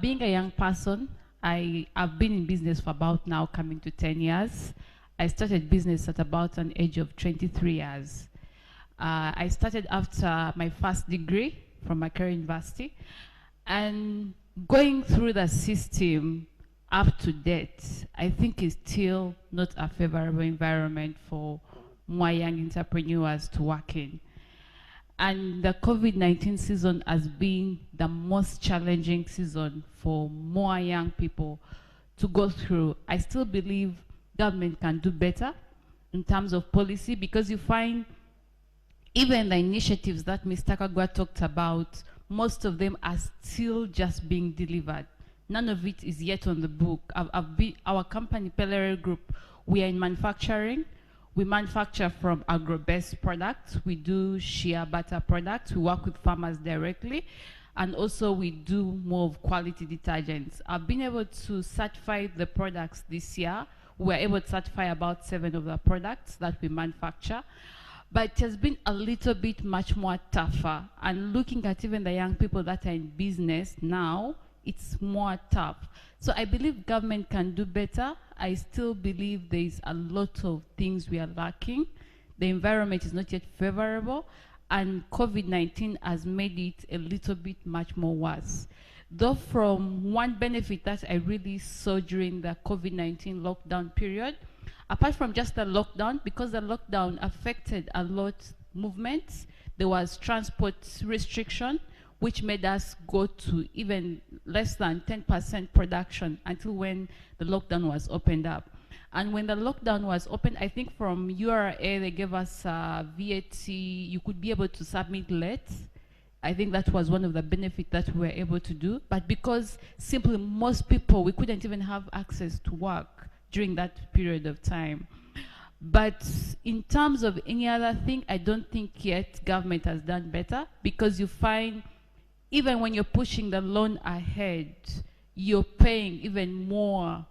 Being a young person, I've been in business for about now coming to 10 years. I started business at about an age of 23 years. I started after my first degree from Macquarie University, and going through the system up to date, I think it's still not a favorable environment for more young entrepreneurs to work in. And the COVID-19 season has been the most challenging season for more young people to go through. I still believe government can do better in terms of policy, because you find even the initiatives that Mr. Kagwa talked about, most of them are still just being delivered. None of it is yet on the book. Our company, Pelere Group, we are in manufacturing. We manufacture from agro-based products. We do shea butter products. We work with farmers directly. And also we do more of quality detergents. I've been able to certify the products this year. We're able to certify about 7 of the products that we manufacture. But it has been a little bit much more tougher. And looking at even the young people that are in business now, it's more tough. So I believe government can do better. I still believe there is a lot of things we are lacking. The environment is not yet favorable, and COVID-19 has made it a little bit much more worse. Though from one benefit that I really saw during the COVID-19 lockdown period, apart from just the lockdown, because the lockdown affected a lot movements, there was transport restriction, which made us go to even less than 10% production until when the lockdown was opened up. And when the lockdown was opened, I think from URA, they gave us VAT, you could be able to submit late. I think that was one of the benefits that we were able to do. But because simply most people, we couldn't even have access to work during that period of time. But in terms of any other thing, I don't think yet government has done better, because you find even when you're pushing the loan ahead, you're paying even more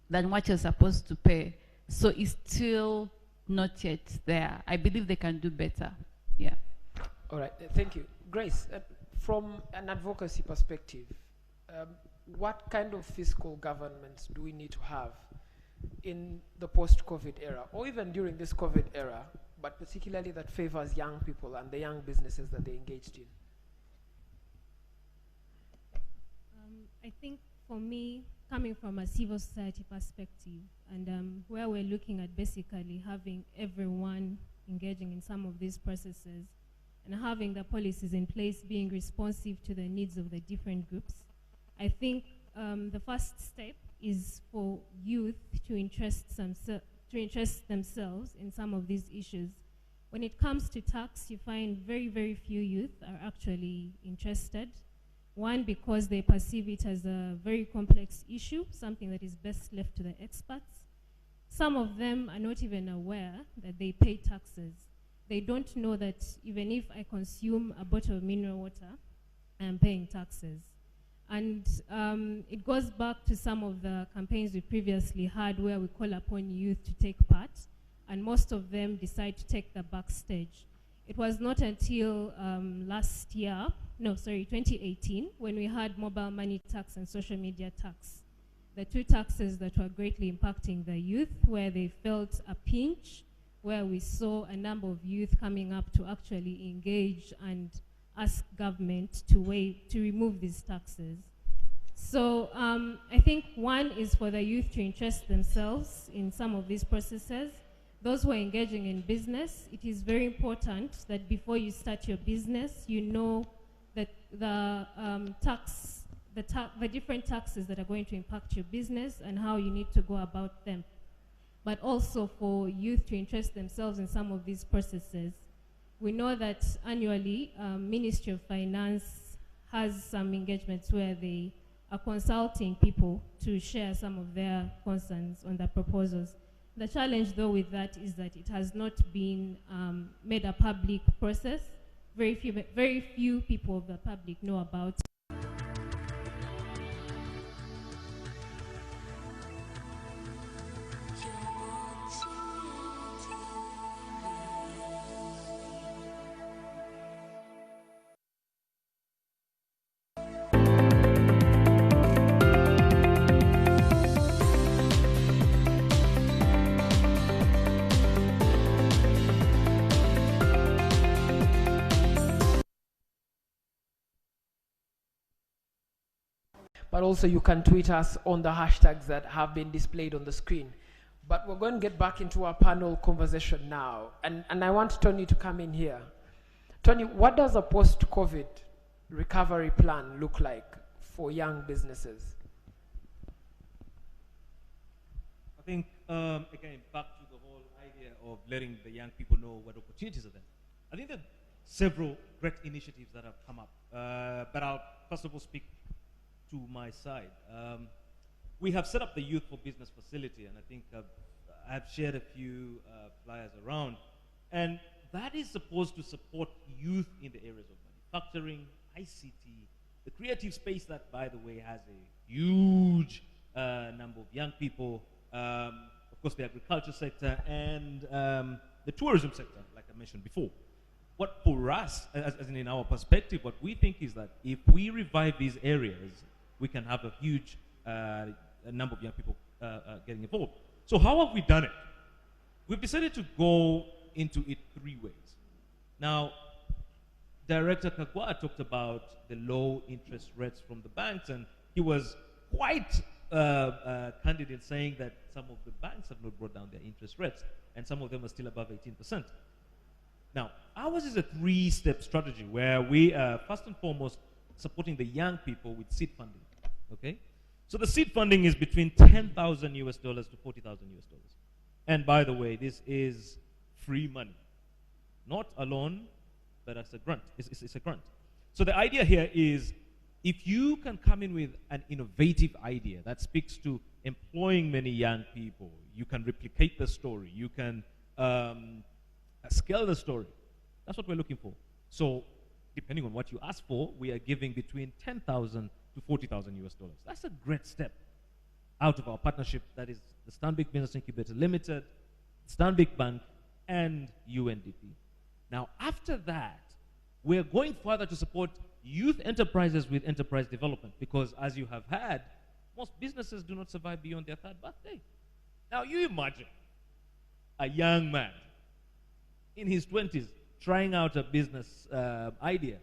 than what you're supposed to pay. So it's still not yet there. I believe they can do better. Yeah. All right, thank you. Grace, from an advocacy perspective, what kind of fiscal governance do we need to have in the post-COVID era, or even during this COVID era, but particularly that favors young people and the young businesses that they engaged in? I think for me, coming from a civil society perspective, and where we're looking at basically having everyone engaging in some of these processes and having the policies in place being responsive to the needs of the different groups, I think the first step is for youth to interest themselves in some of these issues. When it comes to tax, you find very, very few youth are actually interested. One, because they perceive it as a very complex issue, something that is best left to the experts. Some of them are not even aware that they pay taxes. They don't know that even if I consume a bottle of mineral water, I'm paying taxes. And it goes back to some of the campaigns we previously had where we call upon youth to take part, and most of them decide to take the backstage. It was not until last year no, sorry, 2018, when we had mobile money tax and social media tax. The two taxes that were greatly impacting the youth, where they felt a pinch, where we saw a number of youth coming up to actually engage and ask government to remove these taxes. So I think one is for the youth to interest themselves in some of these processes. Those who are engaging in business, it is very important that before you start your business, you know that the different taxes that are going to impact your business and how you need to go about them. But also for youth to interest themselves in some of these processes. We know that annually, Ministry of Finance has some engagements where they are consulting people to share some of their concerns on the proposals. The challenge, though, with that is that it has not been made a public process. Very few people of the public know about. But also you can tweet us on the hashtags that have been displayed on the screen. But we're going to get back into our panel conversation now. And I want Tony to come in here. Tony, what does a post-COVID recovery plan look like for young businesses? I think, again, back to the whole idea of letting the young people know what opportunities are there. I think there are several great initiatives that have come up. But I'll first of all speak to my side. We have set up the Youth for Business facility, and I think I've shared a few flyers around. And that is supposed to support youth in the areas of manufacturing, ICT, the creative space that, by the way, has a huge number of young people, of course, the agriculture sector, and the tourism sector, like I mentioned before. What for us, as in our perspective, what we think is that if we revive these areas, we can have a huge number of young people getting involved. So how have we done it? We've decided to go into it three ways. Now, Director Kagwa talked about the low interest rates from the banks, and he was quite candid in saying that some of the banks have not brought down their interest rates, and some of them are still above 18%. Now, ours is a three-step strategy where we are first and foremost supporting the young people with seed funding. Okay, so the seed funding is between $10,000 US to $40,000 US. And by the way, this is free money, not a loan, but as a grant. It's a grant. So the idea here is, if you can come in with an innovative idea that speaks to employing many young people, you can replicate the story, you can scale the story. That's what we're looking for. So depending on what you ask for, we are giving between $10,000 to $40,000 US. That's a great step out of our partnership, that is the Stanbic Business Incubator Limited, Stanbic Bank, and UNDP. Now, after that, we're going further to support youth enterprises with enterprise development, because as you have had, most businesses do not survive beyond their third birthday. Now, you imagine a young man in his 20s trying out a business idea.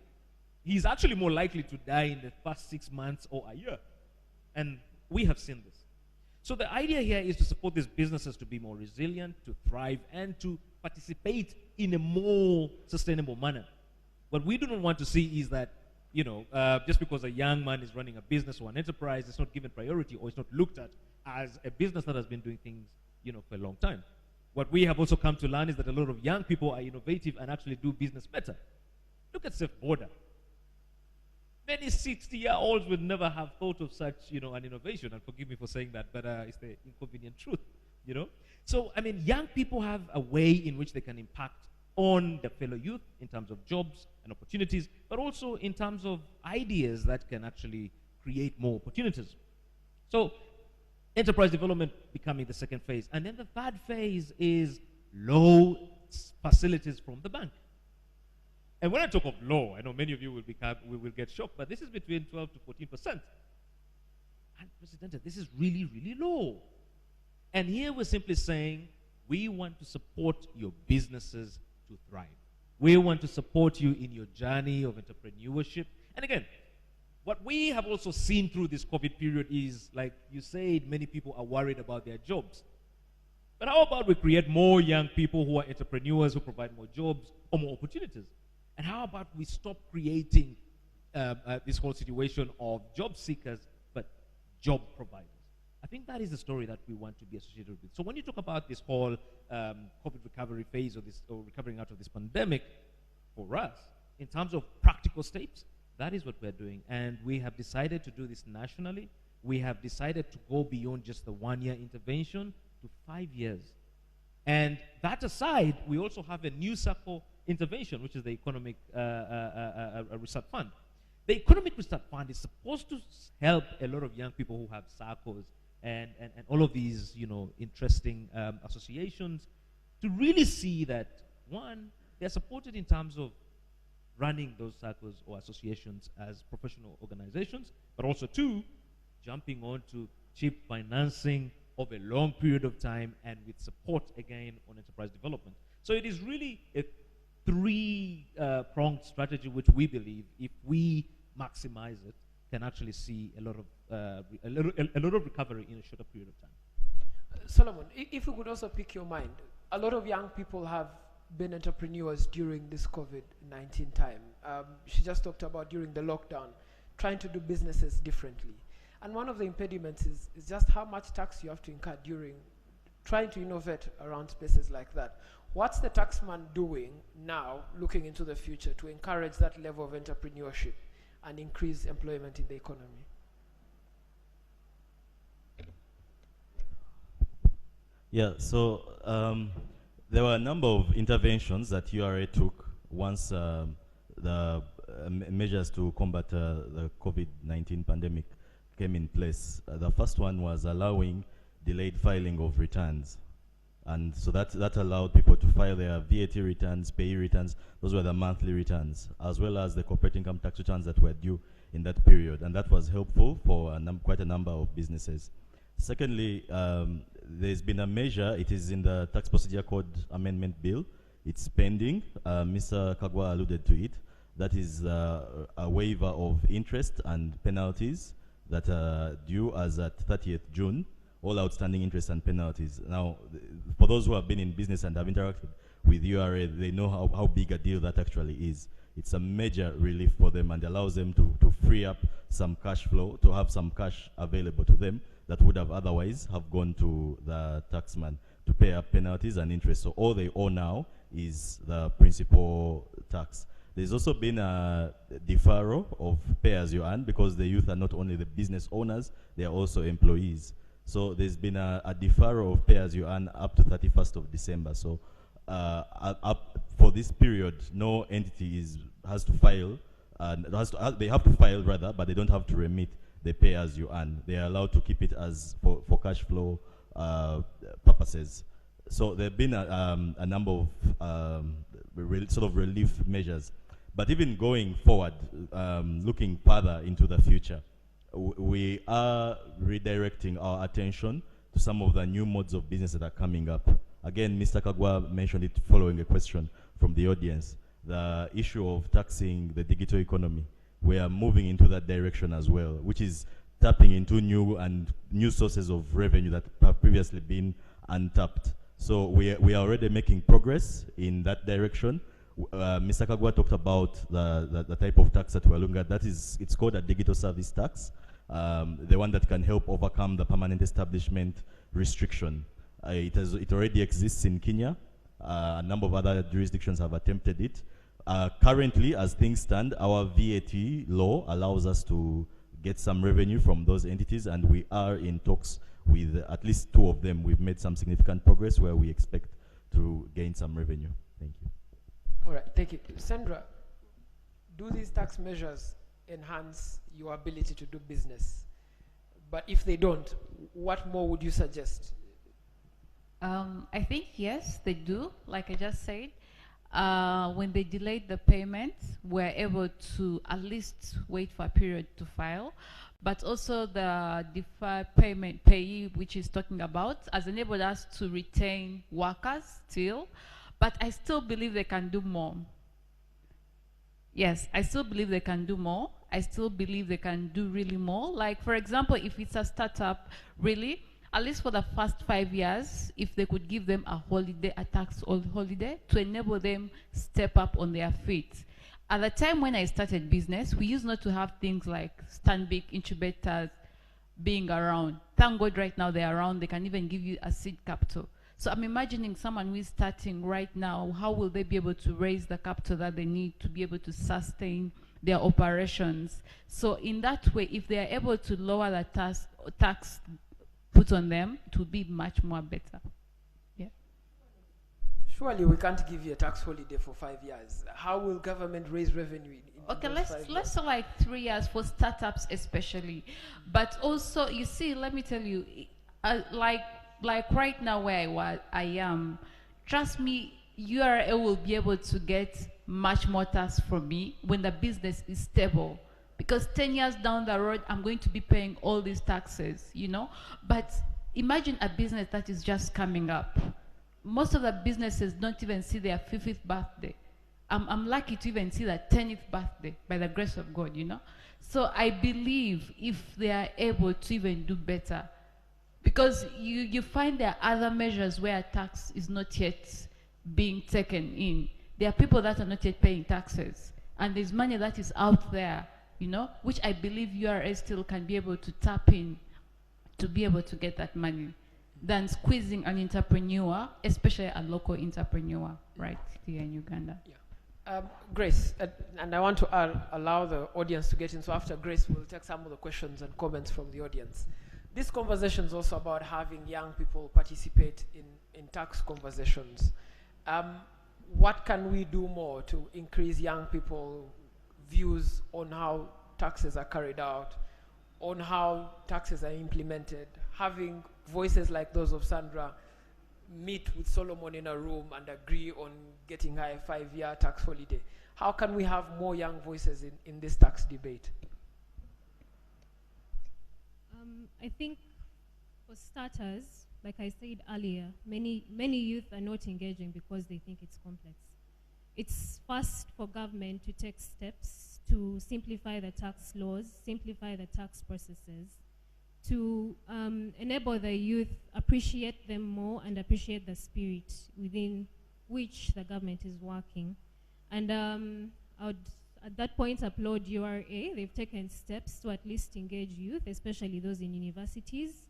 He's actually more likely to die in the first 6 months or a year. And we have seen this. So the idea here is to support these businesses to be more resilient, to thrive, and to participate in a more sustainable manner. What we do not want to see is that, just because a young man is running a business or an enterprise, it's not given priority, or it's not looked at as a business that has been doing things, for a long time. What we have also come to learn is that a lot of young people are innovative and actually do business better. Look at Safe Border. Many 60-year-olds would never have thought of such, an innovation. And forgive me for saying that, but it's the inconvenient truth, So, young people have a way in which they can impact on their fellow youth in terms of jobs and opportunities, but also in terms of ideas that can actually create more opportunities. So, enterprise development becoming the second phase. And then the third phase is loan facilities from the bank. And when I talk of low, I know many of you will get shocked, but this is between 12 to 14%. Unprecedented. This is really, really low. And here we're simply saying, we want to support your businesses to thrive. We want to support you in your journey of entrepreneurship. And again, what we have also seen through this COVID period is, like you said, many people are worried about their jobs. But how about we create more young people who are entrepreneurs, who provide more jobs or more opportunities? And how about we stop creating this whole situation of job seekers, but job providers? I think that is the story that we want to be associated with. So when you talk about this whole COVID recovery phase or recovering out of this pandemic, for us, in terms of practical steps, that is what we're doing. And we have decided to do this nationally. We have decided to go beyond just the 1-year intervention to 5 years. And that aside, we also have a new circle intervention, which is the Economic Restart Fund. The Economic Restart Fund is supposed to help a lot of young people who have circles and all of these, interesting associations to really see that, one, they're supported in terms of running those circles or associations as professional organizations, but also, two, jumping on to cheap financing of a long period of time and with support, again, on enterprise development. So it is really a three-pronged strategy which we believe, if we maximize it, can actually see a lot of recovery in a shorter period of time. Solomon, if we could also pick your mind, a lot of young people have been entrepreneurs during this COVID-19 time. She just talked about during the lockdown, trying to do businesses differently. And one of the impediments is just how much tax you have to incur during trying to innovate around spaces like that. What's the taxman doing now, looking into the future, to encourage that level of entrepreneurship and increase employment in the economy? Yeah, so there were a number of interventions that URA took once the measures to combat the COVID-19 pandemic came in place. The first one was allowing delayed filing of returns. And so that allowed people to file their VAT returns, payee returns, those were the monthly returns, as well as the corporate income tax returns that were due in that period. And that was helpful for quite a number of businesses. Secondly, there's been a measure, it is in the Tax Procedure Code Amendment Bill. It's pending. Mr. Kagwa alluded to it. That is a waiver of interest and penalties that are due as at 30th June, all outstanding interest and penalties. Now, for those who have been in business and have interacted with URA, they know how big a deal that actually is. It's a major relief for them and allows them to free up some cash flow, to have some cash available to them that would have otherwise have gone to the taxman to pay up penalties and interest. So all they owe now is the principal tax. There's also been a deferral of pay as you earn, because the youth are not only the business owners, they are also employees. So there's been a deferral of pay as you earn up to 31st of December. So for this period, no entity has to file, they have to file rather, but they don't have to remit the pay as you earn. They are allowed to keep it as for cash flow purposes. So there have been a number of sort of relief measures. But even going forward, looking further into the future, we are redirecting our attention to some of the new modes of business that are coming up. Again, Mr. Kagwa mentioned it following a question from the audience, the issue of taxing the digital economy. We are moving into that direction as well, which is tapping into new sources of revenue that have previously been untapped. So we are already making progress in that direction. Mr. Kagwa talked about the type of tax that we're looking at. It's called a digital service tax, the one that can help overcome the permanent establishment restriction. It already exists in Kenya. A number of other jurisdictions have attempted it. Currently, as things stand, our VAT law allows us to get some revenue from those entities, and we are in talks with at least 2 of them. We've made some significant progress where we expect to gain some revenue. Thank you. All right, thank you. Sandra, do these tax measures enhance your ability to do business? But if they don't, what more would you suggest? I think yes, they do, like I just said. when they delayed the payment, we're able to at least wait for a period to file. But also the deferred payment payee, which is talking about, has enabled us to retain workers still. But I still believe they can do more. Yes, I still believe they can do more. I still believe they can do really more. Like, for example, if it's a startup, really, at least for the first 5 years, if they could give them a holiday, a tax holiday, to enable them step up on their feet. At the time when I started business, we used not to have things like Stanbic incubators being around. Thank God right now they're around. They can even give you a seed capital. So I'm imagining someone who is starting right now, how will they be able to raise the capital that they need to be able to sustain their operations? So in that way, if they are able to lower the tax put on them, it will be much more better. Yeah. Surely we can't give you a tax holiday for 5 years. How will government raise revenue? Okay, let's say like 3 years for startups especially. But also, you see, let me tell you, like right now where I am, trust me, URA will be able to get much more tax from me when the business is stable. Because 10 years down the road, I'm going to be paying all these taxes, you know? But imagine a business that is just coming up. Most of the businesses don't even see their 50th birthday. I'm lucky to even see that 10th birthday by the grace of God, you know? So I believe if they are able to even do better, because you find there are other measures where tax is not yet being taken in. There are people that are not yet paying taxes, and there's money that is out there, you know, which I believe URA still can be able to tap in to be able to get that money, than squeezing an entrepreneur, especially a local entrepreneur, right here in Uganda. Yeah. Grace, and I want to allow the audience to get in, so after Grace, we'll take some of the questions and comments from the audience. This conversation is also about having young people participate in tax conversations. What can we do more to increase young people's views on how taxes are carried out, on how taxes are implemented? Having voices like those of Sandra meet with Solomon in a room and agree on getting her a 5-year tax holiday. How can we have more young voices in this tax debate? I think for starters, like I said earlier, many youth are not engaging because they think it's complex. It's first for government to take steps to simplify the tax laws, simplify the tax processes, to enable the youth appreciate them more and appreciate the spirit within which the government is working. And I would at that point applaud URA. They've taken steps to at least engage youth, especially those in universities.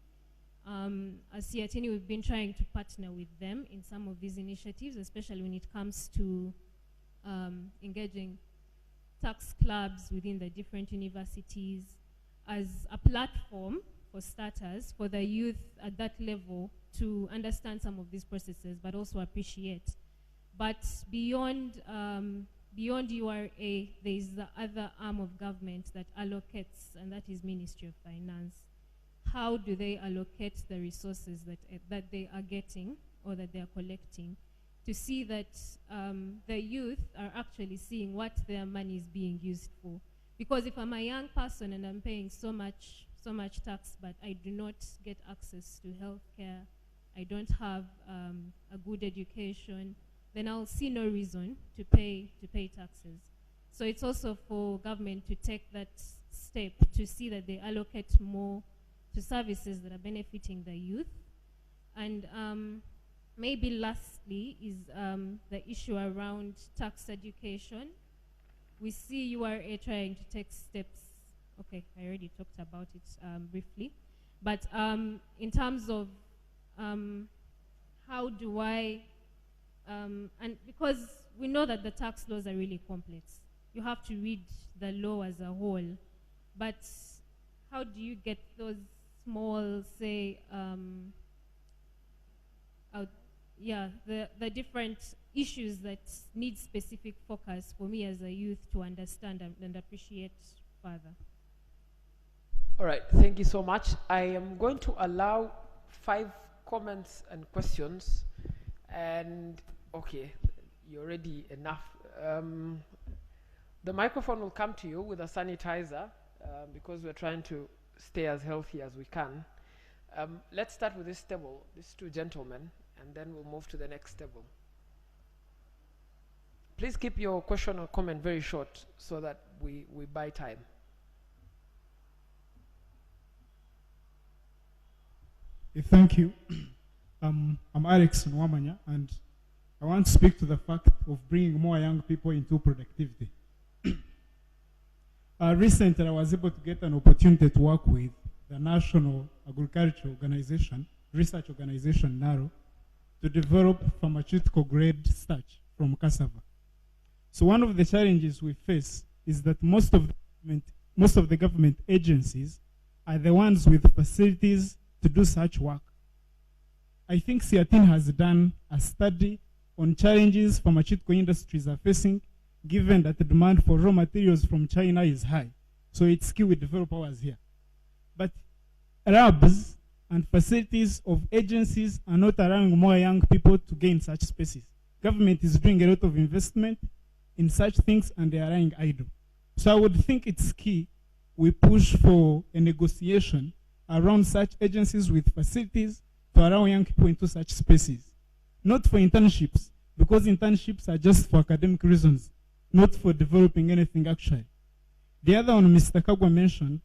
As SEATINI, we've been trying to partner with them in some of these initiatives, especially when it comes to engaging tax clubs within the different universities as a platform for starters, for the youth at that level to understand some of these processes, but also appreciate. But beyond URA, there is the other arm of government that allocates, and that is Ministry of Finance. How do they allocate the resources that they are getting or that they are collecting to see that the youth are actually seeing what their money is being used for? Because if I'm a young person and I'm paying so much tax, but I do not get access to healthcare, I don't have a good education, then I'll see no reason to pay taxes. So it's also for government to take that step to see that they allocate more to services that are benefiting the youth. And maybe lastly is the issue around tax education. We see URA trying to take steps. Okay, I already talked about it briefly. But in terms of how do I, and because we know that the tax laws are really complex. You have to read the law as a whole. But how do you get those small, say, the different issues that need specific focus for me as a youth to understand and appreciate further? All right, thank you so much. I am going to allow 5 comments and questions. And okay, you're already enough. The microphone will come to you with a sanitizer because we're trying to stay as healthy as we can. Let's start with this table, these two gentlemen, and then we'll move to the next table. Please keep your question or comment very short so that we buy time. Thank you. I'm Alex Nwamanya, and I want to speak to the fact of bringing more young people into productivity. Recently, I was able to get an opportunity to work with the National Agriculture Organization, Research Organization, NARO, to develop pharmaceutical grade starch from cassava. So one of the challenges we face is that most of the government agencies are the ones with facilities to do such work. I think SEATINI has done a study on challenges pharmaceutical industries are facing, given that the demand for raw materials from China is high. So it's key we develop ours here. But labs and facilities of agencies are not allowing more young people to gain such spaces. Government is doing a lot of investment in such things and they are lying idle. So I would think it's key we push for a negotiation around such agencies with facilities to allow young people into such spaces. Not for internships, because internships are just for academic reasons, not for developing anything actually. The other one Mr. Kagwa mentioned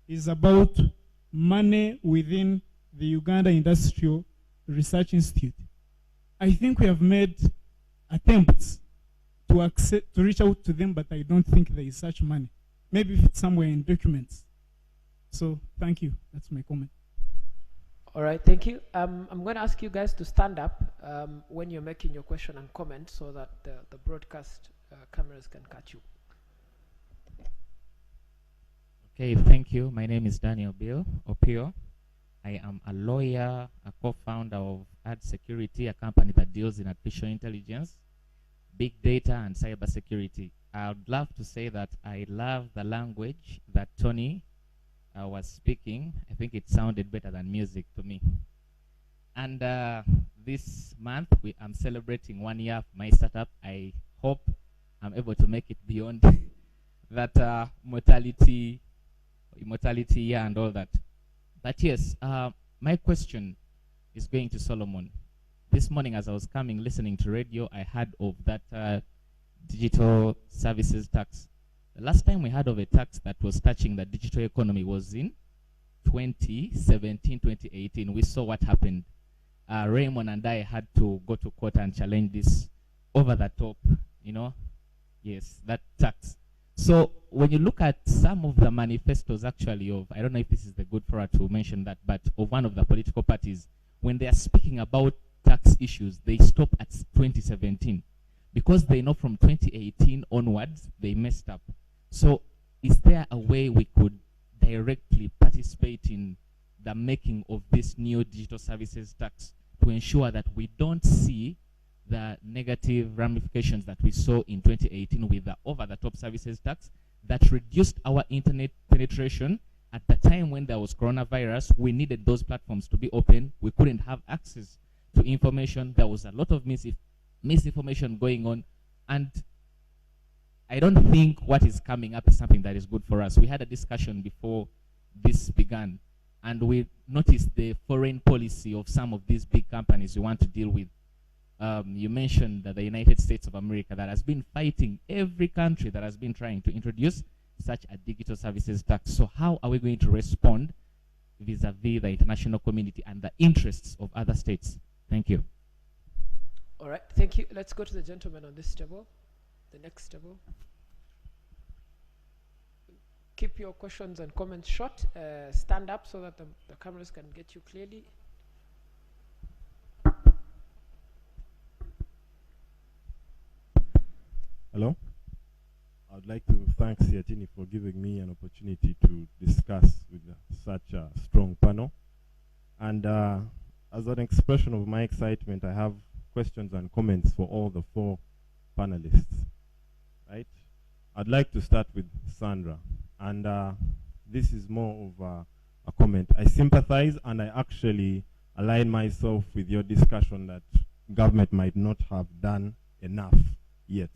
is about money within the Uganda Industrial Research Institute. I think we have made attempts to reach out to them, but I don't think there is such money. Maybe if it's somewhere in documents. So thank you. That's my comment. All right, thank you. I'm going to ask you guys to stand up when you're making your question and comment so that the broadcast cameras can catch you. Okay, thank you. My name is Daniel Bill Opio. I am a lawyer, a co-founder of Ad Security, a company that deals in artificial intelligence, big data, and cybersecurity. I would love to say that I love the language that Tony was speaking. I think it sounded better than music to me. And this month, I'm celebrating 1 year of my startup. I hope I'm able to make it beyond that immortality year and all that. But yes, my question is going to Solomon. This morning as I was coming, listening to radio, I heard of that digital services tax. The last time we heard of a tax that was touching the digital economy was in 2017, 2018. We saw what happened. Raymond and I had to go to court and challenge this over the top, you know. Yes, that tax. So when you look at some of the manifestos actually of, I don't know if this is the good for her to mention that, but of one of the political parties, when they are speaking about tax issues, they stop at 2017. Because they know from 2018 onwards, they messed up. So is there a way we could directly participate in the making of this new digital services tax to ensure that we don't see the negative ramifications that we saw in 2018 with the over-the-top services tax that reduced our internet penetration? At the time when there was coronavirus, we needed those platforms to be open. We couldn't have access to information. There was a lot of misinformation going on, and I don't think what is coming up is something that is good for us. We had a discussion before this began, and we noticed the foreign policy of some of these big companies we want to deal with. You mentioned that the United States of America that has been fighting every country that has been trying to introduce such a digital services tax. So how are we going to respond vis-a-vis the international community and the interests of other states? Thank you. All right, thank you. Let's go to the gentleman on this table, the next table. Keep your questions and comments short. Stand up so that the cameras can get you clearly. Hello. I would like to thank SEATINI for giving me an opportunity to discuss with such a strong panel. And as an expression of my excitement, I have questions and comments for all the 4 panelists. Right? I'd like to start with Sandra. And this is more of a comment. I sympathize and I actually align myself with your discussion that government might not have done enough yet,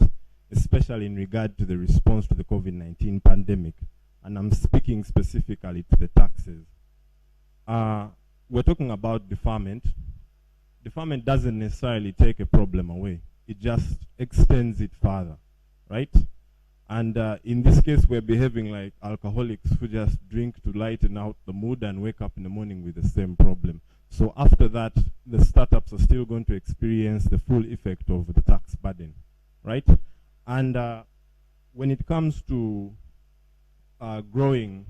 especially in regard to the response to the COVID-19 pandemic. And I'm speaking specifically to the taxes. We're talking about deferment. Deferment doesn't necessarily take a problem away. It just extends it further, right? And in this case, we're behaving like alcoholics who just drink to lighten out the mood and wake up in the morning with the same problem. So after that, the startups are still going to experience the full effect of the tax burden, right? And when it comes to growing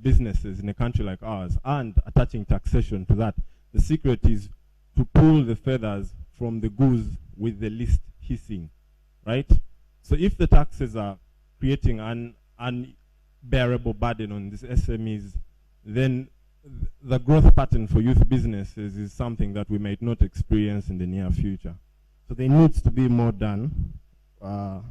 businesses in a country like ours and attaching taxation to that, the secret is to pull the feathers from the goose with the least hissing, right? So if the taxes are creating an unbearable burden on these SMEs, then the growth pattern for youth businesses is something that we might not experience in the near future. So there needs to be more done for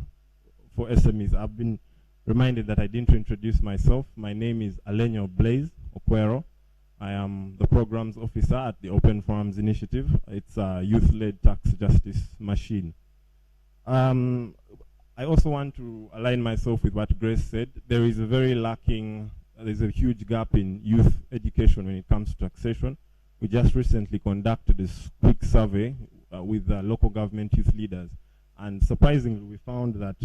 SMEs. I've been reminded that I didn't introduce myself. My name is Alenyo Blaze Okwero. I am the programs officer at the Open Forums Initiative. It's a youth-led tax justice machine. I also want to align myself with what Grace said. There is a very lacking, there's a huge gap in youth education when it comes to taxation. We just recently conducted a quick survey with local government youth leaders. And surprisingly, we found that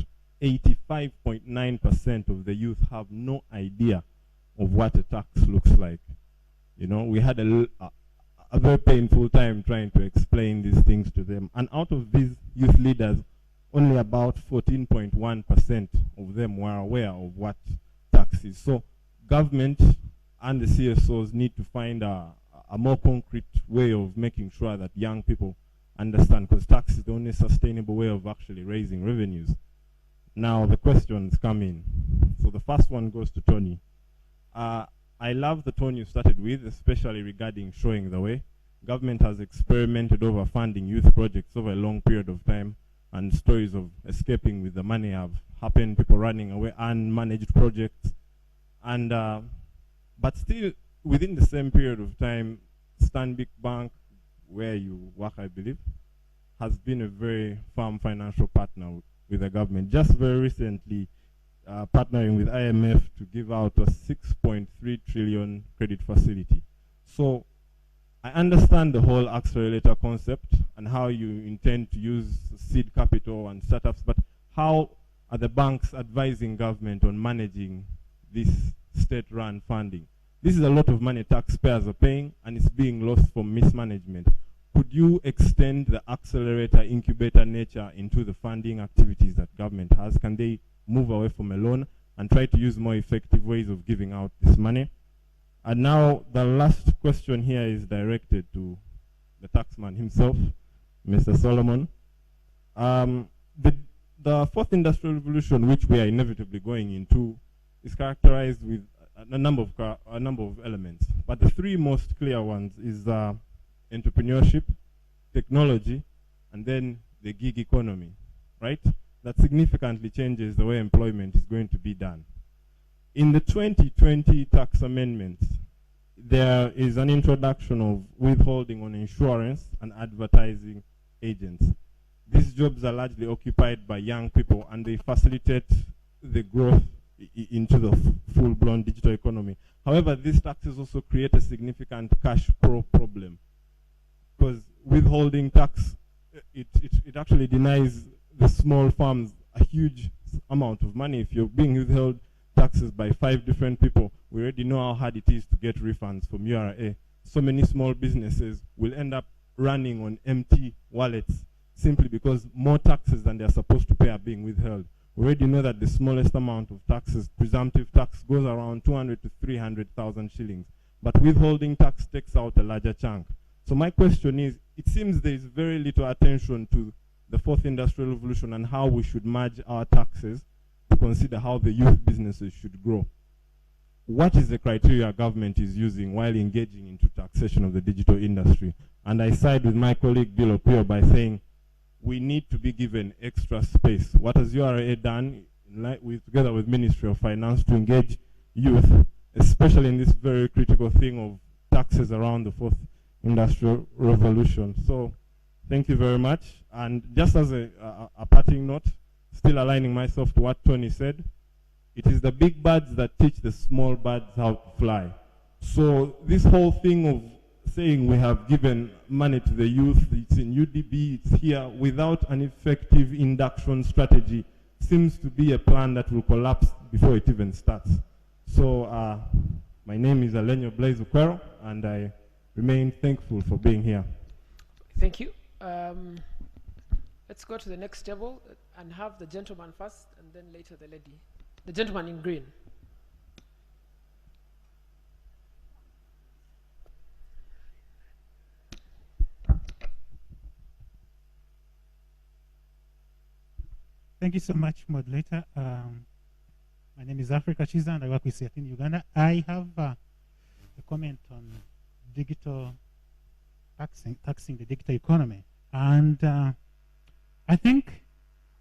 85.9% of the youth have no idea of what a tax looks like. You know, we had a very painful time trying to explain these things to them. And out of these youth leaders, only about 14.1% of them were aware of what tax is. So government and the CSOs need to find a more concrete way of making sure that young people understand, because tax is the only sustainable way of actually raising revenues. Now the questions come in. So the first one goes to Tony. I love the tone you started with, especially regarding showing the way. Government has experimented over funding youth projects over a long period of time, and stories of escaping with the money have happened, people running away, unmanaged projects. And, but still, within the same period of time, Stanbic Bank, where you work, I believe, has been a very firm financial partner with the government. Just very recently, partnering with IMF to give out a 6.3 trillion credit facility. So I understand the whole accelerator concept and how you intend to use seed capital and startups, but how are the banks advising government on managing this state-run funding? This is a lot of money taxpayers are paying, and it's being lost from mismanagement. Could you extend the accelerator incubator nature into the funding activities that government has? Can they move away from a loan and try to use more effective ways of giving out this money? And now the last question here is directed to the taxman himself, Mr. Solomon. The fourth industrial revolution, which we are inevitably going into, is characterized with a number of elements. But the three most clear ones is entrepreneurship, technology, and then the gig economy, right? That significantly changes the way employment is going to be done. In the 2020 tax amendments, there is an introduction of withholding on insurance and advertising agents. These jobs are largely occupied by young people, and they facilitate the growth into the full-blown digital economy. However, these taxes also create a significant cash flow problem, because withholding tax, it actually denies the small farms a huge amount of money. If you're being withheld taxes by 5 different people, we already know how hard it is to get refunds from URA. So many small businesses will end up running on empty wallets simply because more taxes than they're supposed to pay are being withheld. We already know that the smallest amount of taxes, presumptive tax, goes around 200 to 300,000 shillings. But withholding tax takes out a larger chunk. So my question is, it seems there is very little attention to the fourth industrial revolution and how we should merge our taxes to consider how the youth businesses should grow. What is the criteria government is using while engaging into taxation of the digital industry? And I side with my colleague Bill Opio by saying we need to be given extra space. What has URA done together with Ministry of Finance to engage youth, especially in this very critical thing of taxes around the fourth industrial revolution? So Thank you very much. And just as a parting note, still aligning myself to what Tony said, it is the big birds that teach the small birds how to fly. So this whole thing of saying we have given money to the youth, it's in UDB, it's here, without an effective induction strategy, seems to be a plan that will collapse before it even starts. So my name is Alenyo Blaise Ukwero, and I remain thankful for being here. Thank you. Let's go to the next table and have the gentleman first, and then later the lady. The gentleman in green. Thank you so much, moderator. My name is Africa Chiza, and I work with SEATINI Uganda. I have a comment on digital taxing the digital economy. And I think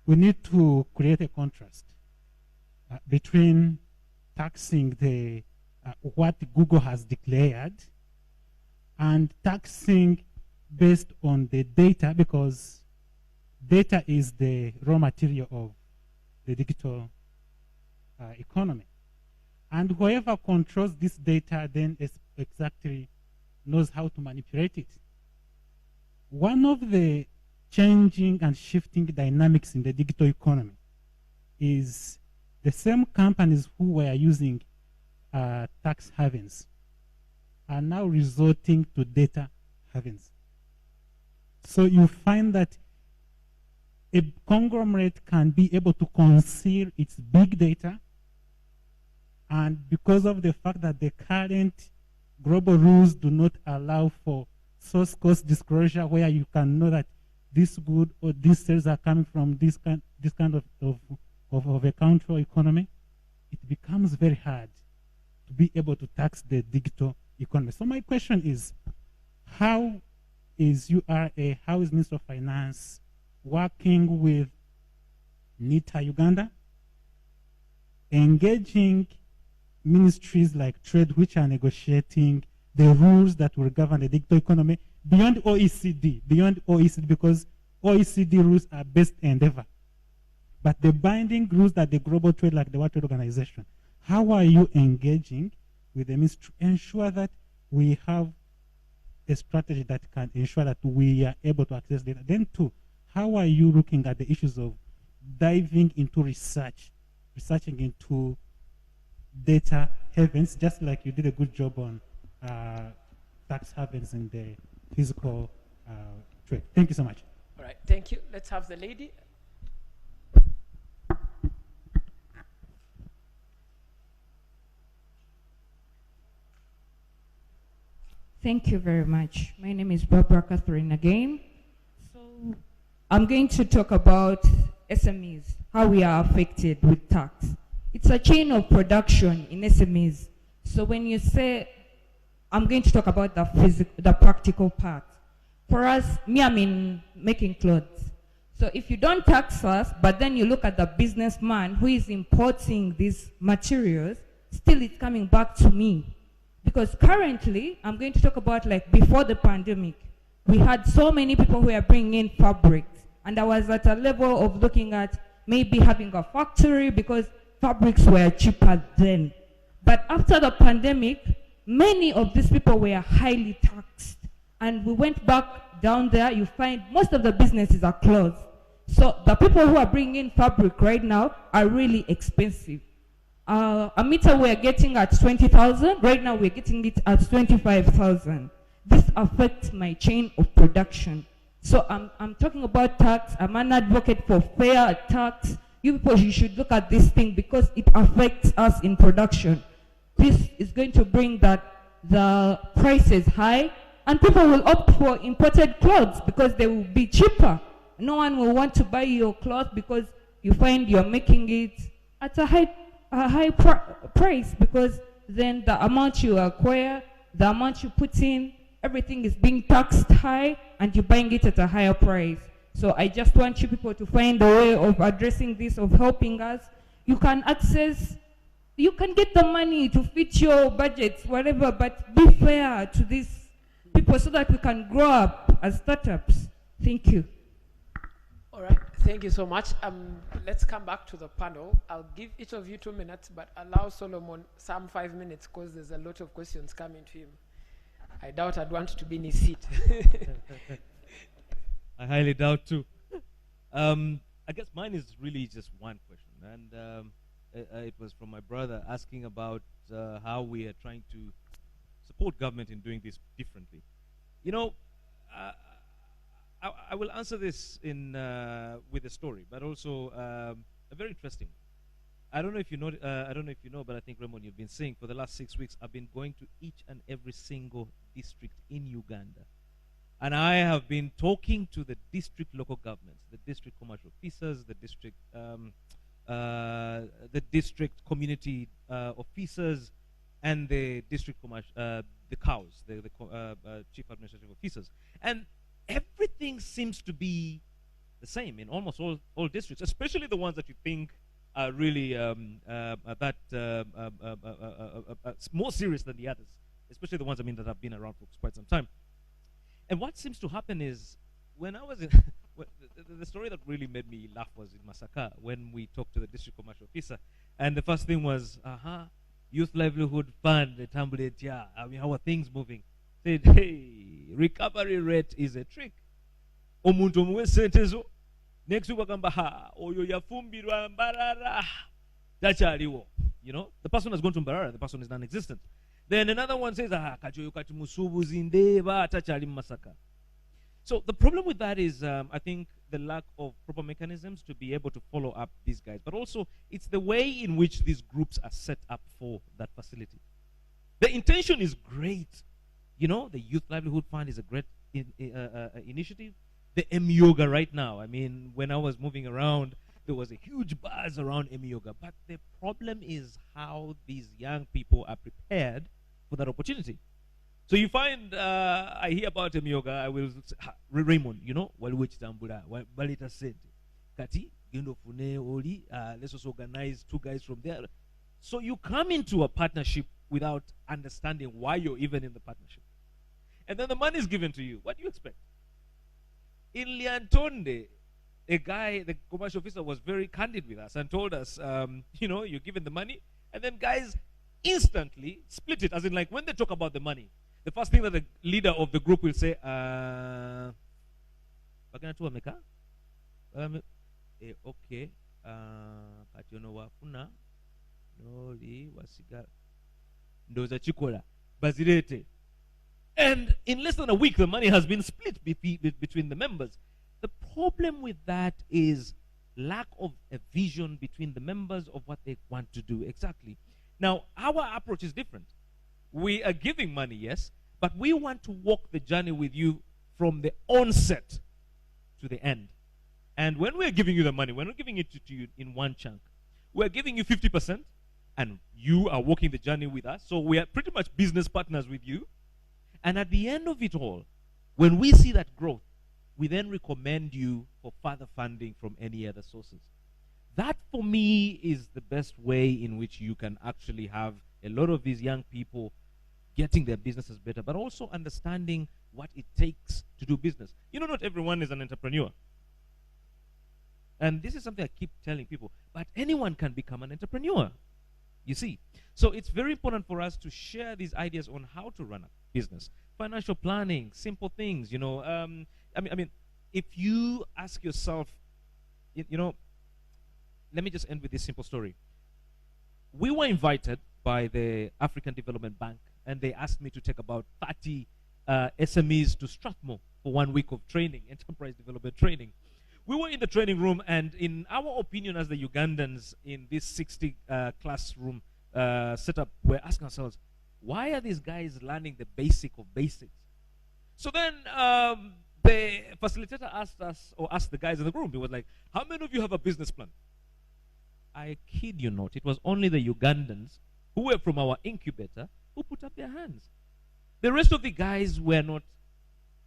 we need to create a contrast between taxing the what Google has declared and taxing based on the data, because data is the raw material of the digital economy. And whoever controls this data then exactly knows how to manipulate it. One of the changing and shifting dynamics in the digital economy is the same companies who were using tax havens are now resorting to data havens. So you find that a conglomerate can be able to conceal its big data, and because of the fact that the current global rules do not allow for source cost disclosure, where you can know that this good or these sales are coming from this kind of a country or economy, it becomes very hard to be able to tax the digital economy. So my question is, how is URA, how is Minister of Finance working with NITA Uganda, engaging ministries like trade, which are negotiating the rules that will govern the digital economy beyond OECD, because OECD rules are best endeavor. But the binding rules that the global trade, like the World Trade Organization, how are you engaging with the ministry to ensure that we have a strategy that can ensure that we are able to access data? Then two, how are you looking at the issues of diving into researching into data havens, just like you did a good job on tax havens in the physical trade? Thank you so much. All right, thank you. Let's have the lady. Thank you very much. My name is Barbara Catherine again. So I'm going to talk about SMEs, how we are affected with tax. It's a chain of production in SMEs. So when you say, I'm going to talk about the practical part. For us, I'm in making clothes. So if you don't tax us, but then you look at the businessman who is importing these materials, still it's coming back to me. Because currently, I'm going to talk about like before the pandemic, we had so many people who are bringing in fabrics. And I was at a level of looking at maybe having a factory because fabrics were cheaper then. But after the pandemic, many of these people were highly taxed. And we went back down there, you find most of the businesses are closed. So the people who are bringing in fabric right now are really expensive. A meter we're getting at 20,000, right now we're getting it at 25,000. This affects my chain of production. So I'm talking about tax. I'm an advocate for fair tax. You people, you should look at this thing because it affects us in production. This is going to bring the prices high, and people will opt for imported clothes because they will be cheaper. No one will want to buy your cloth because you find you're making it at a high price, because then the amount you acquire, the amount you put in, everything is being taxed high, and you're buying it at a higher price. So I just want you people to find a way of addressing this, of helping us. You can access, you can get the money to fit your budgets, whatever, but be fair to these people so that we can grow up as startups. Thank you. All right, thank you so much. Let's come back to the panel. I'll give each of you 2 minutes, but allow Solomon some 5 minutes because there's a lot of questions coming to him. I doubt I'd want to be in his seat. I highly doubt too. I guess mine is really just one question, and it was from my brother asking about how we are trying to support government in doing this differently. You know, I will answer this in with a story, but also a very interesting one. I don't know if you know. I don't know if you know, but I think Raymond, you've been saying for the last 6 weeks, I've been going to each and every single district in Uganda, and I have been talking to the district local governments, the district commercial officers, the district community officers, and the district the cows, the chief administrative officers, and everything seems to be the same in almost all districts, especially the ones that you think are really more serious than the others, especially the ones that have been around for quite some time. And what seems to happen is, when I was in the story that really made me laugh was in Masaka, when we talked to the district commercial officer, and the first thing was, youth livelihood fund, the template, yeah, I mean, how are things moving? Said, hey, recovery rate is a trick. Omuntu omuwe sente zo, next week wakamba, oyo yafumbirwa Mbarara, tachaliwo. You know, the person has gone to Mbarara, the person is non-existent. Then another one says, kajoyo kati musubuzi ndeba, tachali Masaka. So the problem with that is, I think, the lack of proper mechanisms to be able to follow up these guys. But also, it's the way in which these groups are set up for that facility. The intention is great. You know, the Youth Livelihood Fund is a great initiative. The M-Yoga right now, I mean, when I was moving around, there was a huge buzz around M-Yoga. But the problem is how these young people are prepared for that opportunity. So you find, I hear about M-Yoga, I will say, Raymond, you know, waliwe chitambula, balita sente. Kati, gendo fune oli, let's also organize 2 guys from there. So you come into a partnership without understanding why you're even in the partnership. And then the money is given to you. What do you expect? In Liantonde, a guy, the commercial officer, was very candid with us and told us, you know, you're given the money, and then guys instantly split it. As in, like, when they talk about the money, the first thing that the leader of the group will say, okay, and in less than a week, the money has been split between the members. The problem with that is lack of a vision between the members of what they want to do exactly. Now, our approach is different. We are giving money, yes, but we want to walk the journey with you from the onset to the end. And when we're giving you the money, we're not giving it to you in one chunk. We're giving you 50%, and you are walking the journey with us. So we are pretty much business partners with you. And at the end of it all, when we see that growth, we then recommend you for further funding from any other sources. That, for me, is the best way in which you can actually have a lot of these young people getting their businesses better, but also understanding what it takes to do business. You know, not everyone is an entrepreneur. And this is something I keep telling people, but anyone can become an entrepreneur, you see. So it's very important for us to share these ideas on how to run a business. Financial planning, simple things, you know. I mean, if you ask yourself, you know, let me just end with this simple story. We were invited by the African Development Bank, and they asked me to take about 30 SMEs to Strathmore for 1 week of training, enterprise development training. We were in the training room, and in our opinion as the Ugandans in this 60 classroom setup, we're asking ourselves, why are these guys learning the basic of basics? So then the facilitator asked us, or asked the guys in the room, he was like, how many of you have a business plan? I kid you not, it was only the Ugandans who were from our incubator who put up their hands. The rest of the guys were not,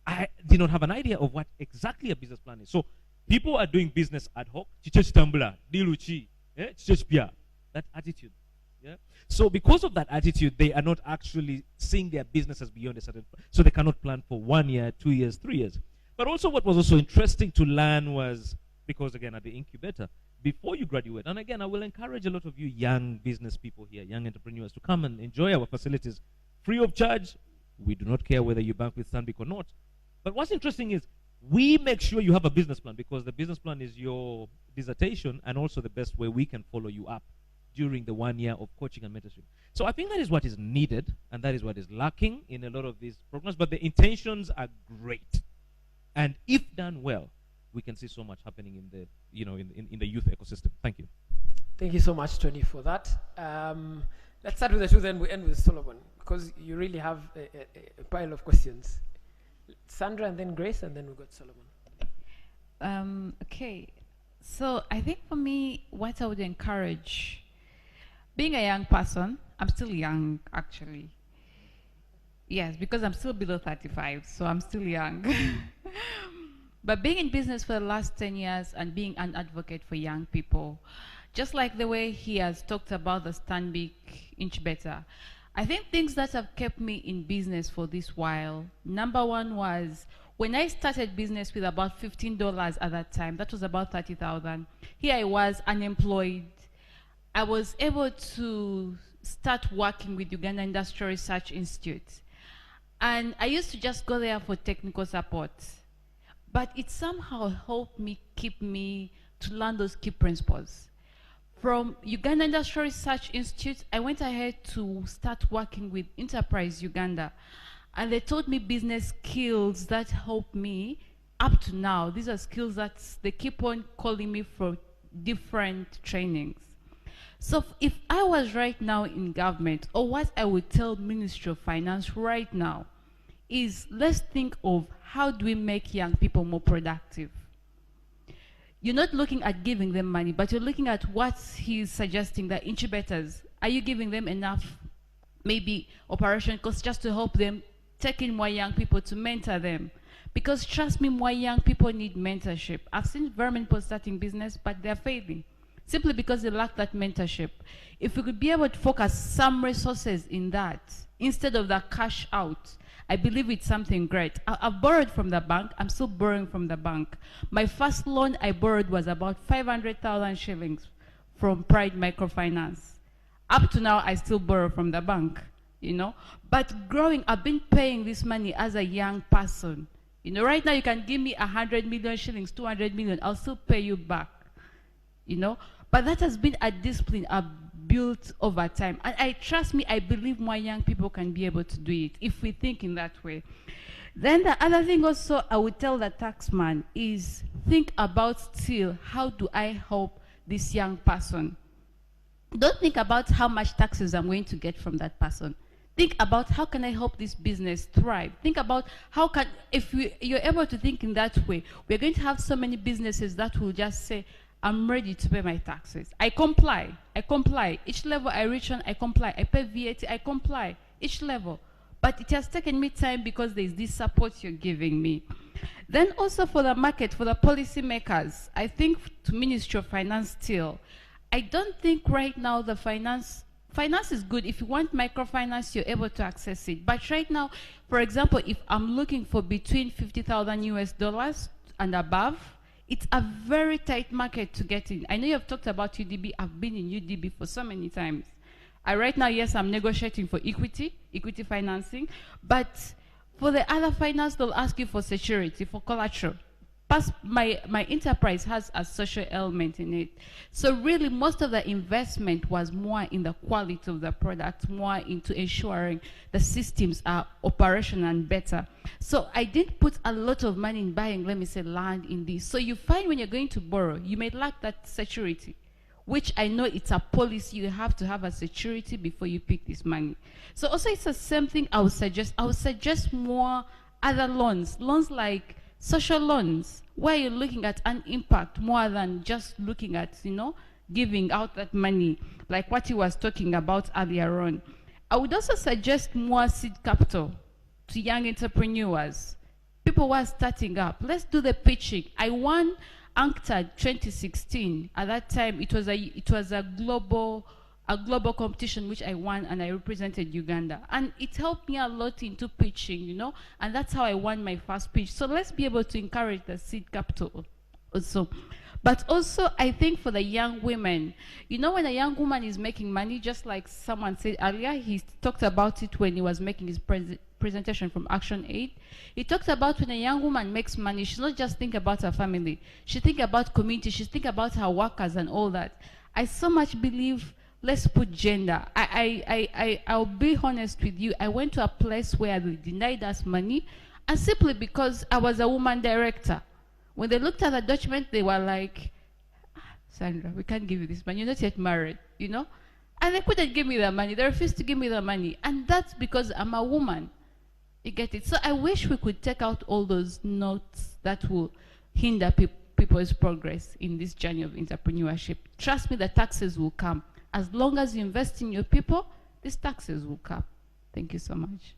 I did not have an idea of what exactly a business plan is. So people are doing business ad hoc, that attitude. Yeah? So because of that attitude, they are not actually seeing their businesses beyond a certain point. So they cannot plan for 1 year, 2 years, 3 years. But also what was also interesting to learn was, because again, at the incubator, before you graduate, and again, I will encourage a lot of you young business people here, young entrepreneurs, to come and enjoy our facilities free of charge. We do not care whether you bank with Stanbic or not. But what's interesting is we make sure you have a business plan, because the business plan is your dissertation and also the best way we can follow you up during the 1 year of coaching and mentorship. So I think that is what is needed, and that is what is lacking in a lot of these programs, but the intentions are great. And if done well, we can see so much happening in the, in the youth ecosystem. Thank you. Thank you so much, Tony, for that. Let's start with the two, then we end with Solomon, because you really have a pile of questions. Sandra, and then Grace, and then we got Solomon. Okay. So I think for me, what I would encourage, being a young person, I'm still young, actually. Yes, because I'm still below 35, so I'm still young. But being in business for the last 10 years and being an advocate for young people, just like the way he has talked about the Stanbic Incubator, I think things that have kept me in business for this while, number one was when I started business with about $15 at that time, that was about 30,000. Here I was unemployed. I was able to start working with Uganda Industrial Research Institute. And I used to just go there for technical support. But it somehow helped me to learn those key principles. From Uganda Industrial Research Institute, I went ahead to start working with Enterprise Uganda. And they taught me business skills that helped me up to now. These are skills that they keep on calling me for different trainings. So if I was right now in government, or what I would tell Ministry of Finance right now, is let's think of how do we make young people more productive. You're not looking at giving them money, but you're looking at what he's suggesting, that incubators, are you giving them enough, maybe operation costs just to help them take in more young people to mentor them? Because trust me, more young people need mentorship. I've seen very many people starting business, but they're failing simply because they lack that mentorship. If we could be able to focus some resources in that, instead of the cash out, I believe it's something great. I've borrowed from the bank. I'm still borrowing from the bank. My first loan I borrowed was about 500,000 shillings from Pride Microfinance. Up to now, I still borrow from the bank, But growing, I've been paying this money as a young person. Right now you can give me 100 million shillings, 200 million, I'll still pay you back, But that has been a discipline I've built over time. And trust me, I believe more young people can be able to do it if we think in that way. Then the other thing also I would tell the taxman is think about still, how do I help this young person? Don't think about how much taxes I'm going to get from that person. Think about how can I help this business thrive? Think about how can, if you're able to think in that way, we're going to have so many businesses that will just say, I'm ready to pay my taxes. I comply. I comply. Each level I reach on, I comply. I pay VAT, I comply. Each level. But it has taken me time because there's this support you're giving me. Then also for the market, for the policy makers, I think to Ministry of Finance still, I don't think right now the finance is good. If you want microfinance, you're able to access it. But right now, for example, if I'm looking for between $50,000 and above, it's a very tight market to get in. I know you've talked about UDB. I've been in UDB for so many times. Right now, yes, I'm negotiating for equity financing. But for the other finance, they'll ask you for security, for collateral. Plus, my enterprise has a social element in it. So really, most of the investment was more in the quality of the product, more into ensuring the systems are operational and better. So I did put a lot of money in buying, let me say, land in this. So you find when you're going to borrow, you may lack that security, which I know it's a policy. You have to have a security before you pick this money. So also it's the same thing I would suggest. I would suggest more other loans like social loans, where you're looking at an impact more than just looking at, giving out that money, like what he was talking about earlier on. I would also suggest more seed capital to young entrepreneurs, people who are starting up. Let's do the pitching. I won UNCTAD 2016. At that time, it was a global a global competition which I won, and I represented Uganda. And it helped me a lot into pitching, you know, and that's how I won my first pitch. So let's be able to encourage the seed capital also. But also, I think for the young women, you know, when a young woman is making money, just like someone said earlier, he talked about it when he was making his presentation from Action Aid. He talked about when a young woman makes money, she's not just thinking about her family. She thinks about community. She thinks about her workers and all that. I so much believe, let's put gender. I'll be honest with you. I went to a place where they denied us money, and simply because I was a woman director. When they looked at the document, they were like, Sandra, we can't give you this money. You're not yet married, you know? And they couldn't give me the money. They refused to give me the money. And that's because I'm a woman. You get it? So I wish we could take out all those notes that will hinder people's progress in this journey of entrepreneurship. Trust me, the taxes will come. As long as you invest in your people, these taxes will come. Thank you so much.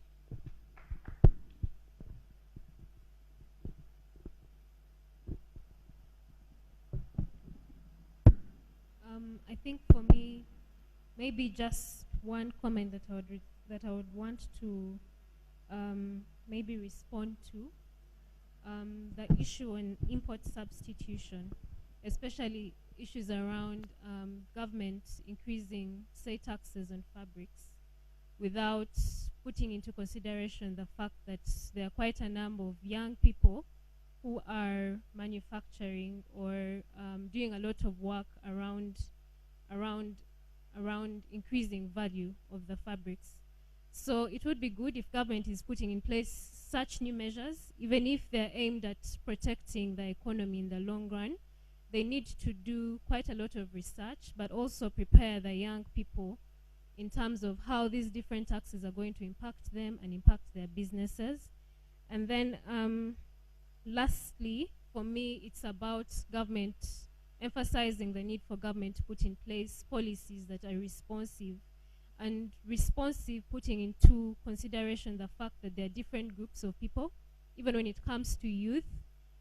I think for me, maybe just one comment that I would want to maybe respond to, the issue on import substitution, especially issues around government increasing, say, taxes on fabrics without putting into consideration the fact that there are quite a number of young people who are manufacturing or doing a lot of work around increasing value of the fabrics. So it would be good if government is putting in place such new measures, even if they're aimed at protecting the economy in the long run. They need to do quite a lot of research, but also prepare the young people in terms of how these different taxes are going to impact them and impact their businesses. And then lastly, for me, it's about government emphasizing the need for government to put in place policies that are responsive, and responsive putting into consideration the fact that there are different groups of people. Even when it comes to youth,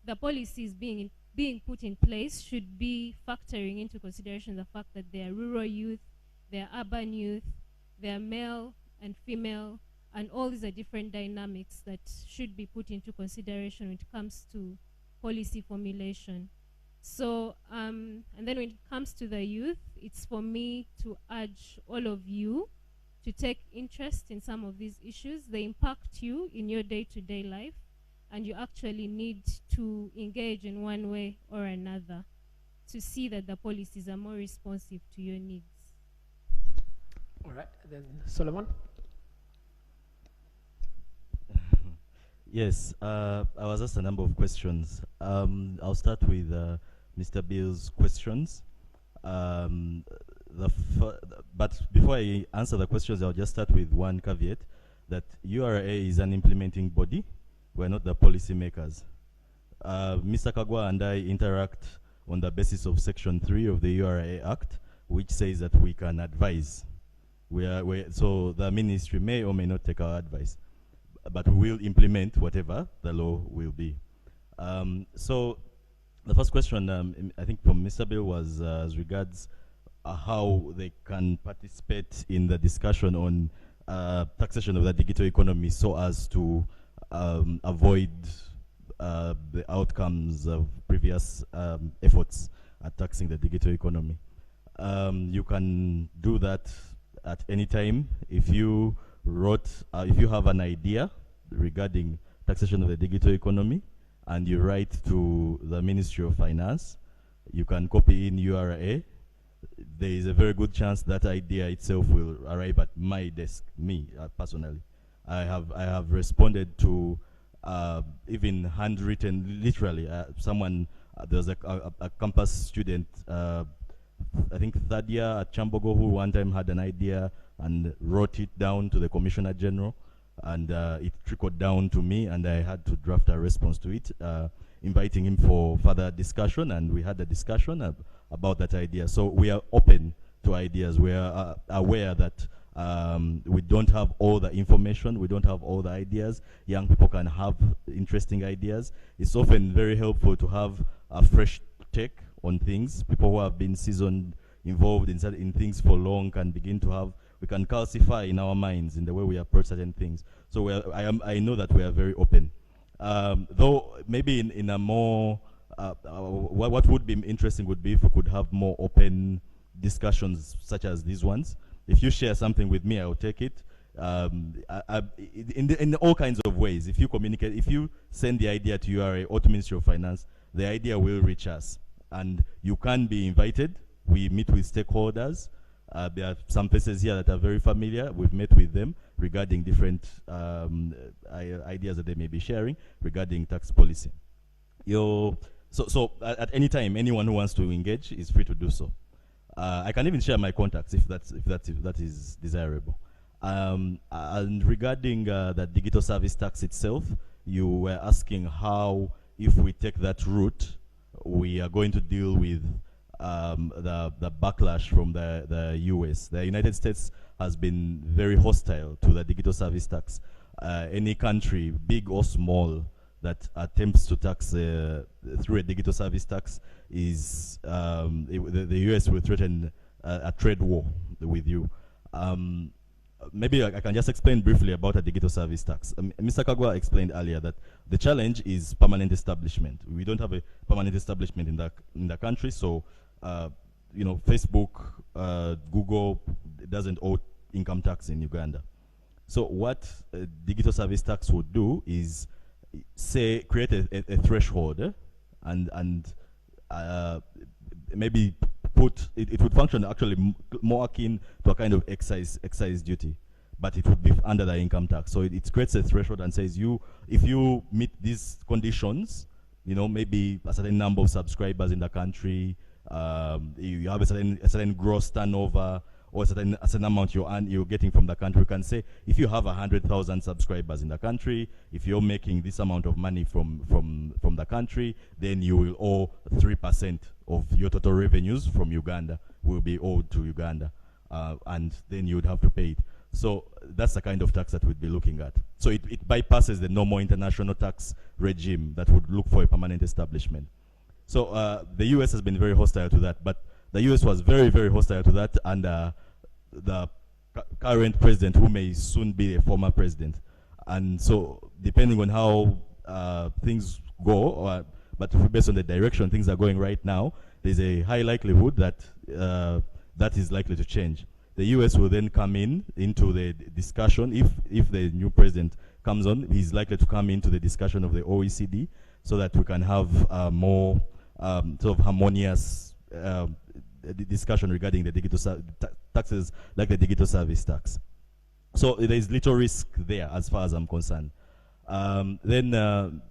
the policies being put in place should be factoring into consideration the fact that there are rural youth, there are urban youth, there are male and female, and all these are different dynamics that should be put into consideration when it comes to policy formulation. So, and then when it comes to the youth, it's for me to urge all of you to take interest in some of these issues. They impact you in your day-to-day life, and you actually need to engage in one way or another to see that the policies are more responsive to your needs. All right, then Solomon. Yes, I was asked a number of questions. I'll start with Mr. Bill's questions. But before I answer the questions, I'll just start with one caveat, that URA is an implementing body. We're not the policy makers. Mr. Kagwa and I interact on the basis of Section 3 of the URA Act, which says that we can advise. So the ministry may or may not take our advice, but we will implement whatever the law will be. So the first question, I think from Mr. Bill, was as regards how they can participate in the discussion on taxation of the digital economy so as to avoid the outcomes of previous efforts at taxing the digital economy. You can do that at any time. If you if you have an idea regarding taxation of the digital economy and you write to the Ministry of Finance, you can copy in URA. There is a very good chance that idea itself will arrive at my desk, me personally. I have responded to even handwritten, literally, someone, there was a campus student, I think third year at Chambogo, who one time had an idea and wrote it down to the Commissioner General, and it trickled down to me, and I had to draft a response to it, inviting him for further discussion, and we had a discussion about that idea. So we are open to ideas. We are aware that we don't have all the information, we don't have all the ideas. Young people can have interesting ideas. It's often very helpful to have a fresh take on things. People who have been seasoned involved in things for long can begin to have, we can calcify in our minds in the way we approach certain things. So I know that we are very open. Though maybe in a more, what would be interesting would be if we could have more open discussions such as these ones. If you share something with me, I'll take it. In all kinds of ways. If you communicate, if you send the idea to URA or to Ministry of Finance, the idea will reach us. And you can be invited. We meet with stakeholders. There are some faces here that are very familiar. We've met with them regarding different ideas that they may be sharing regarding tax policy. So at any time, anyone who wants to engage is free to do so. I can even share my contacts if that is desirable. And regarding the digital service tax itself, you were asking how, if we take that route, we are going to deal with the backlash from the US. The United States has been very hostile to the digital service tax. Any country, big or small, that attempts to tax through a digital service tax is, the US will threaten a trade war with you. Maybe I can just explain briefly about a digital service tax. Mr. Kagwa explained earlier that the challenge is permanent establishment. We don't have a permanent establishment in the country, so you know, Facebook, Google doesn't owe income tax in Uganda. So what a digital service tax would do is, say, create a threshold, and maybe it would function actually more akin to a kind of excise duty, but it would be under the income tax. So it creates a threshold and says, if you meet these conditions, you know, maybe a certain number of subscribers in the country, you have a certain gross turnover, or a certain amount you're getting from the country. You can say, if you have 100,000 subscribers in the country, if you're making this amount of money from the country, then you will owe 3% of your total revenues from Uganda will be owed to Uganda, and then you would have to pay it. So that's the kind of tax that we'd be looking at. So it bypasses the normal international tax regime that would look for a permanent establishment. So the US has been very hostile to that, but the US was very, very hostile to that under the current president, who may soon be a former president. And so depending on how things go, but based on the direction things are going right now, there's a high likelihood that that is likely to change. The US will then come into the discussion. If the new president comes on, he's likely to come into the discussion of the OECD, so that we can have more sort of harmonious discussion regarding the digital taxes, like the digital service tax. So there is little risk there as far as I'm concerned. Then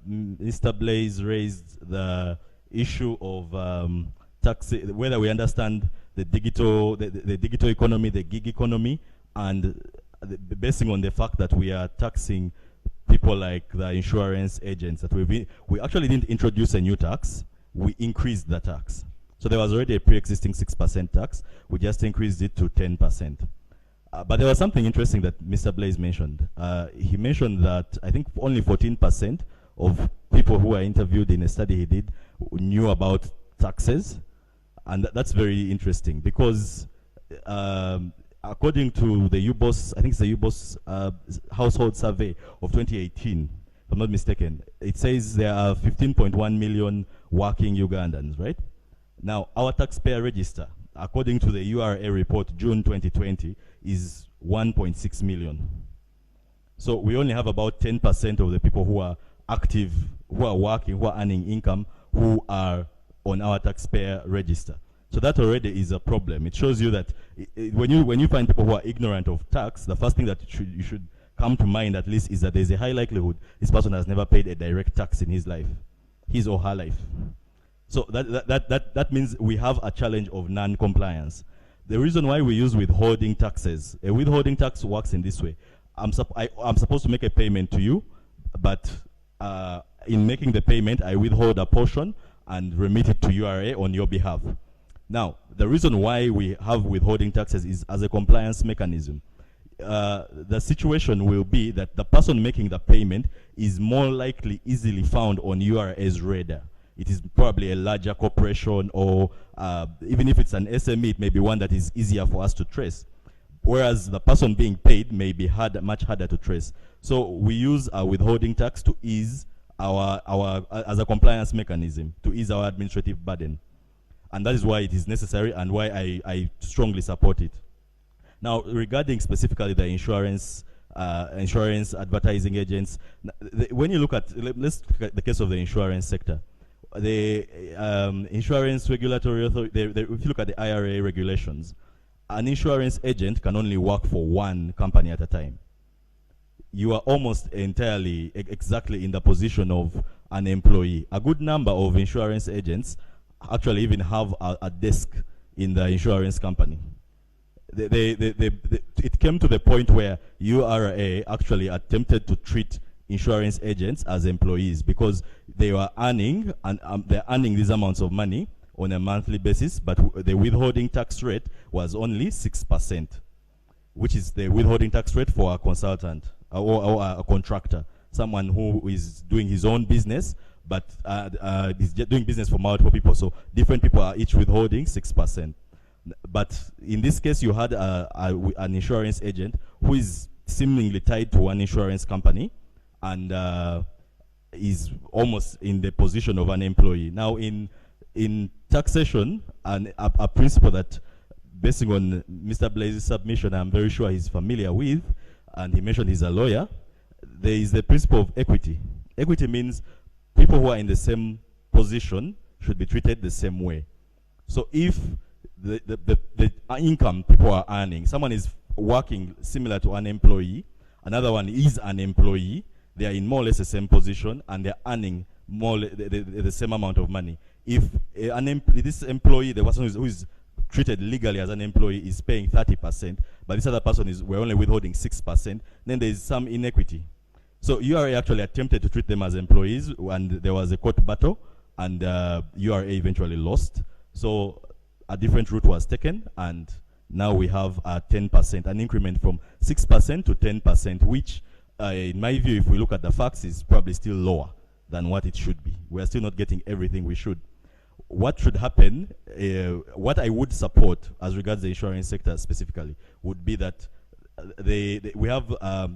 Mr. Blaze raised the issue of tax, whether we understand the digital economy, the gig economy, and basing on the fact that we are taxing people like the insurance agents, that we actually didn't introduce a new tax, we increased the tax. So there was already a pre-existing 6% tax, we just increased it to 10%. But there was something interesting that Mr. Blaze mentioned. He mentioned that I think only 14% of people who were interviewed in a study he did knew about taxes. And that's very interesting, because according to the UBOS, I think it's the UBOS household survey of 2018, if I'm not mistaken, it says there are 15.1 million working Ugandans, right? Now, our taxpayer register, according to the URA report, June 2020, is 1.6 million. So we only have about 10% of the people who are active, who are working, who are earning income, who are on our taxpayer register. So that already is a problem. It shows you that when you find people who are ignorant of tax, the first thing that you should come to mind at least is that there's a high likelihood this person has never paid a direct tax in his life, his or her life. So that means we have a challenge of non-compliance. The reason why we use withholding taxes, a withholding tax works in this way. I'm supposed to make a payment to you, but in making the payment, I withhold a portion and remit it to URA on your behalf. Now, the reason why we have withholding taxes is as a compliance mechanism. The situation will be that the person making the payment is more likely easily found on URA's radar, it is probably a larger corporation, or even if it's an SME, it may be one that is easier for us to trace. Whereas the person being paid may be much harder to trace. So we use our withholding tax to ease as a compliance mechanism, to ease our administrative burden. And that is why it is necessary and why I strongly support it. Now, regarding specifically the insurance advertising agents, when you look at, let's look at the case of the insurance sector. The insurance regulatory authority, if you look at the IRA regulations, an insurance agent can only work for one company at a time. You are almost entirely exactly in the position of an employee. A good number of insurance agents actually even have a desk in the insurance company. It came to the point where URA actually attempted to treat insurance agents as employees because they were earning, and they're earning these amounts of money on a monthly basis, but the withholding tax rate was only 6%, which is the withholding tax rate for a consultant or a contractor, someone who is doing his own business, but is doing business for multiple people. So different people are each withholding 6%. But in this case, you had an insurance agent who is seemingly tied to one insurance company and is almost in the position of an employee. Now, in taxation, a principle that, basing on Mr. Blaze's submission, I'm very sure he's familiar with, and he mentioned he's a lawyer, there is the principle of equity. Equity means people who are in the same position should be treated the same way. So if the income people are earning, someone is working similar to an employee, another one is an employee, they are in more or less the same position, and they're earning more the same amount of money. If this employee, the person who is treated legally as an employee, is paying 30%, but this other person we're only withholding 6%, then there is some inequity. So URA actually attempted to treat them as employees, and there was a court battle, and URA eventually lost. So a different route was taken, and now we have 10%, an increment from 6% to 10%, which in my view, if we look at the facts, is probably still lower than what it should be. We're still not getting everything we should. What should happen, what I would support as regards the insurance sector specifically, would be that we have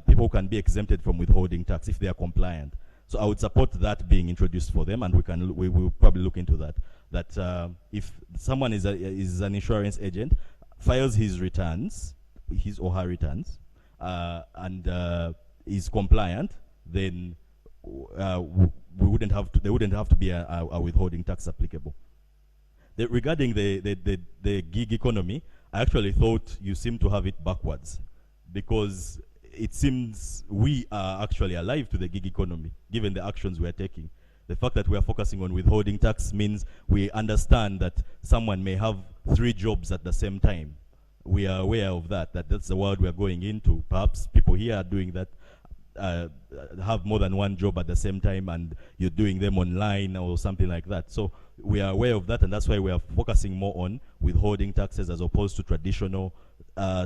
people who can be exempted from withholding tax if they are compliant. So I would support that being introduced for them, and we will probably look into that. That if someone is an insurance agent, files his returns, his or her returns, and is compliant, then they wouldn't have to be a withholding tax applicable. Regarding the gig economy, I actually thought you seem to have it backwards, because it seems we are actually alive to the gig economy, given the actions we are taking. The fact that we are focusing on withholding tax means we understand that someone may have 3 jobs at the same time. We are aware of that, that's the world we are going into. Perhaps people here are doing that, have more than 1 job at the same time, and you're doing them online or something like that. So we are aware of that, and that's why we are focusing more on withholding taxes as opposed to traditional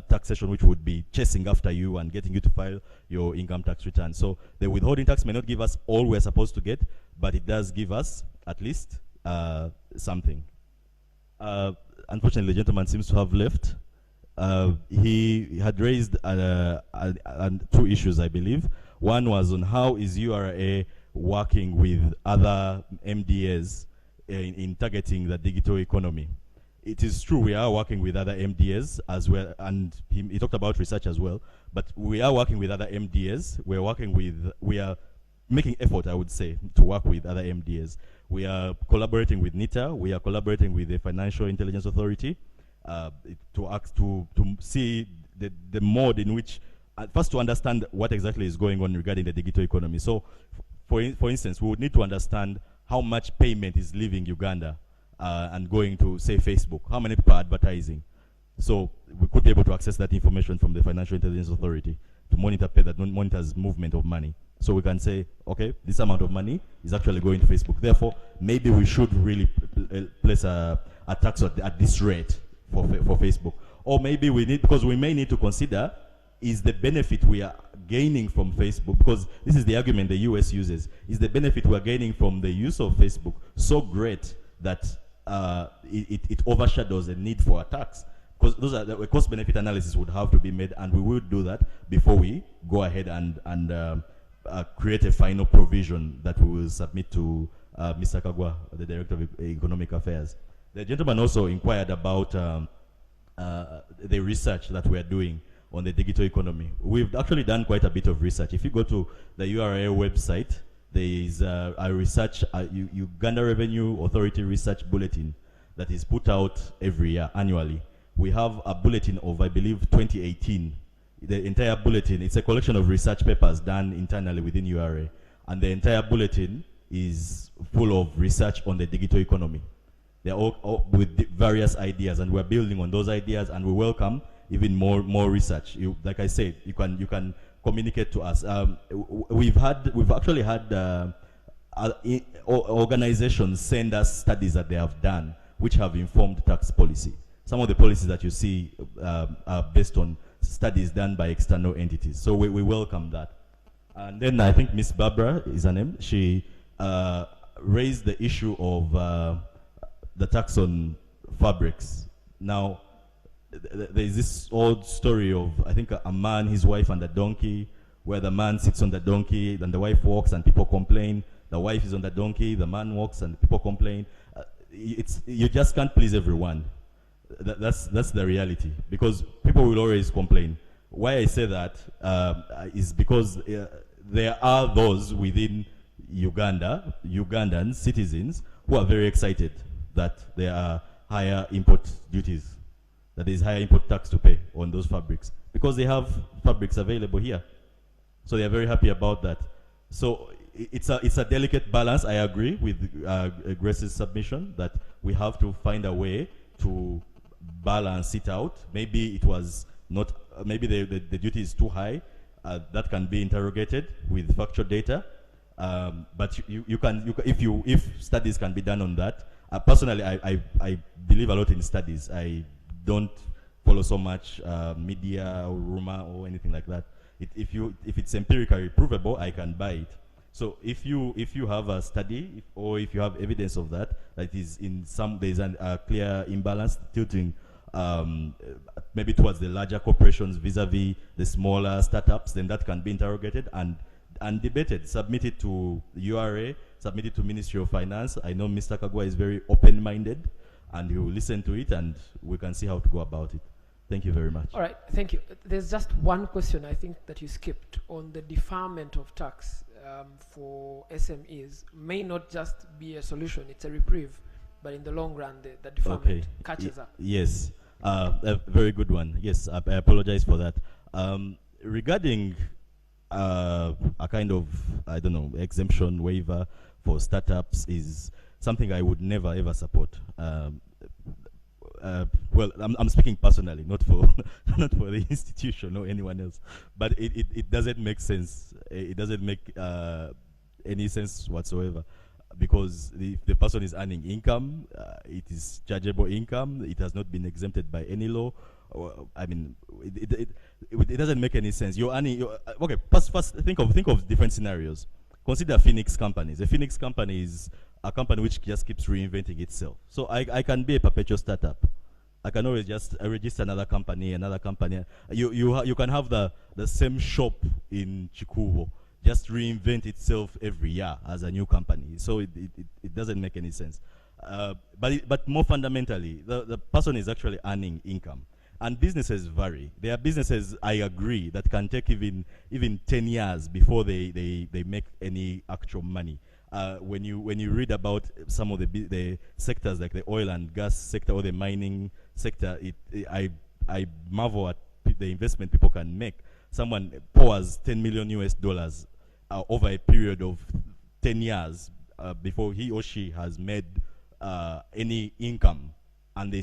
taxation, which would be chasing after you and getting you to file your income tax return. So the withholding tax may not give us all we're supposed to get, but it does give us at least something. Unfortunately, the gentleman seems to have left. He had raised 2 issues, I believe. One was on how is URA working with other MDAs in targeting the digital economy. It is true we are working with other MDAs as well, and he talked about research as well, but we are working with other MDAs. We are making effort, I would say, to work with other MDAs. We are collaborating with NITA, we are collaborating with the Financial Intelligence Authority, to see the mode in which, first to understand what exactly is going on regarding the digital economy. So, for instance, we would need to understand how much payment is leaving Uganda and going to, say, Facebook. How many people are advertising? So we could be able to access that information from the Financial Intelligence Authority to monitor that monitors movement of money. So we can say, okay, this amount of money is actually going to Facebook. Therefore, maybe we should really place a tax at this rate for Facebook. Or maybe we need, because we may need to consider is the benefit we are gaining from Facebook, because this is the argument the US uses, is the benefit we are gaining from the use of Facebook so great that it overshadows the need for a tax? Because those are the cost-benefit analysis would have to be made, and we will do that before we go ahead and create a final provision that we will submit to Mr. Kagwa, the Director of Economic Affairs. The gentleman also inquired about the research that we are doing on the digital economy. We've actually done quite a bit of research. If you go to the URA website, there is a research, Uganda Revenue Authority Research Bulletin that is put out every year, annually. We have a bulletin of, I believe, 2018. The entire bulletin, it's a collection of research papers done internally within URA. And the entire bulletin is full of research on the digital economy. They're all with various ideas, and we're building on those ideas, and we welcome even more research. Like I said, you can communicate to us. We've actually had organizations send us studies that they have done, which have informed tax policy. Some of the policies that you see are based on studies done by external entities. So we welcome that. And then I think Miss Barbara is her name. She raised the issue of the tax on fabrics. Now, there's this old story of, I think, a man, his wife, and a donkey, where the man sits on the donkey, then the wife walks and people complain. The wife is on the donkey, the man walks and people complain. You just can't please everyone. That's the reality, because people will always complain. Why I say that is because there are those within Uganda, Ugandan citizens, who are very excited that there are higher import duties, that there is higher import tax to pay on those fabrics, because they have fabrics available here. So they are very happy about that. So it's a delicate balance. I agree with Grace's submission that we have to find a way to balance it out. Maybe it was not, maybe the duty is too high. That can be interrogated with factual data. But if studies can be done on that. Personally, I believe a lot in studies. I don't follow so much media or rumor or anything like that. If it's empirically provable, I can buy it. So if you have a study, or if you have evidence of that is in some, there's a clear imbalance tilting maybe towards the larger corporations vis-a-vis the smaller startups, then that can be interrogated and debated, submitted to URA, submitted to Ministry of Finance. I know Mr. Kagwa is very open-minded, and he will listen to it, and we can see how to go about it. Thank you very much. All right, thank you. There's just one question I think that you skipped on the deferment of tax for SMEs. May not just be a solution, it's a reprieve, but in the long run, the deferment catches up. Yes, a very good one. Yes, I apologize for that. Regarding a kind of, I don't know, exemption waiver for startups is something I would never ever support. Well, I'm speaking personally, not for not for the institution or anyone else, but it doesn't make sense. It doesn't make any sense whatsoever, because if the person is earning income, it is chargeable income. It has not been exempted by any law. I mean, it doesn't make any sense. You're earning. Okay, first think of different scenarios. Consider Phoenix companies. A Phoenix company is a company which just keeps reinventing itself. So I can be a perpetual startup. I can always just register another company. You can have the same shop in Chikuvo just reinvent itself every year as a new company. So it doesn't make any sense. But more fundamentally, the person is actually earning income. And businesses vary. There are businesses, I agree, that can take even 10 years before they make any actual money. When you read about some of the sectors like the oil and gas sector or the mining sector, I marvel at the investment people can make. Someone pours $10 million over a period of 10 years before he or she has made any income, and they're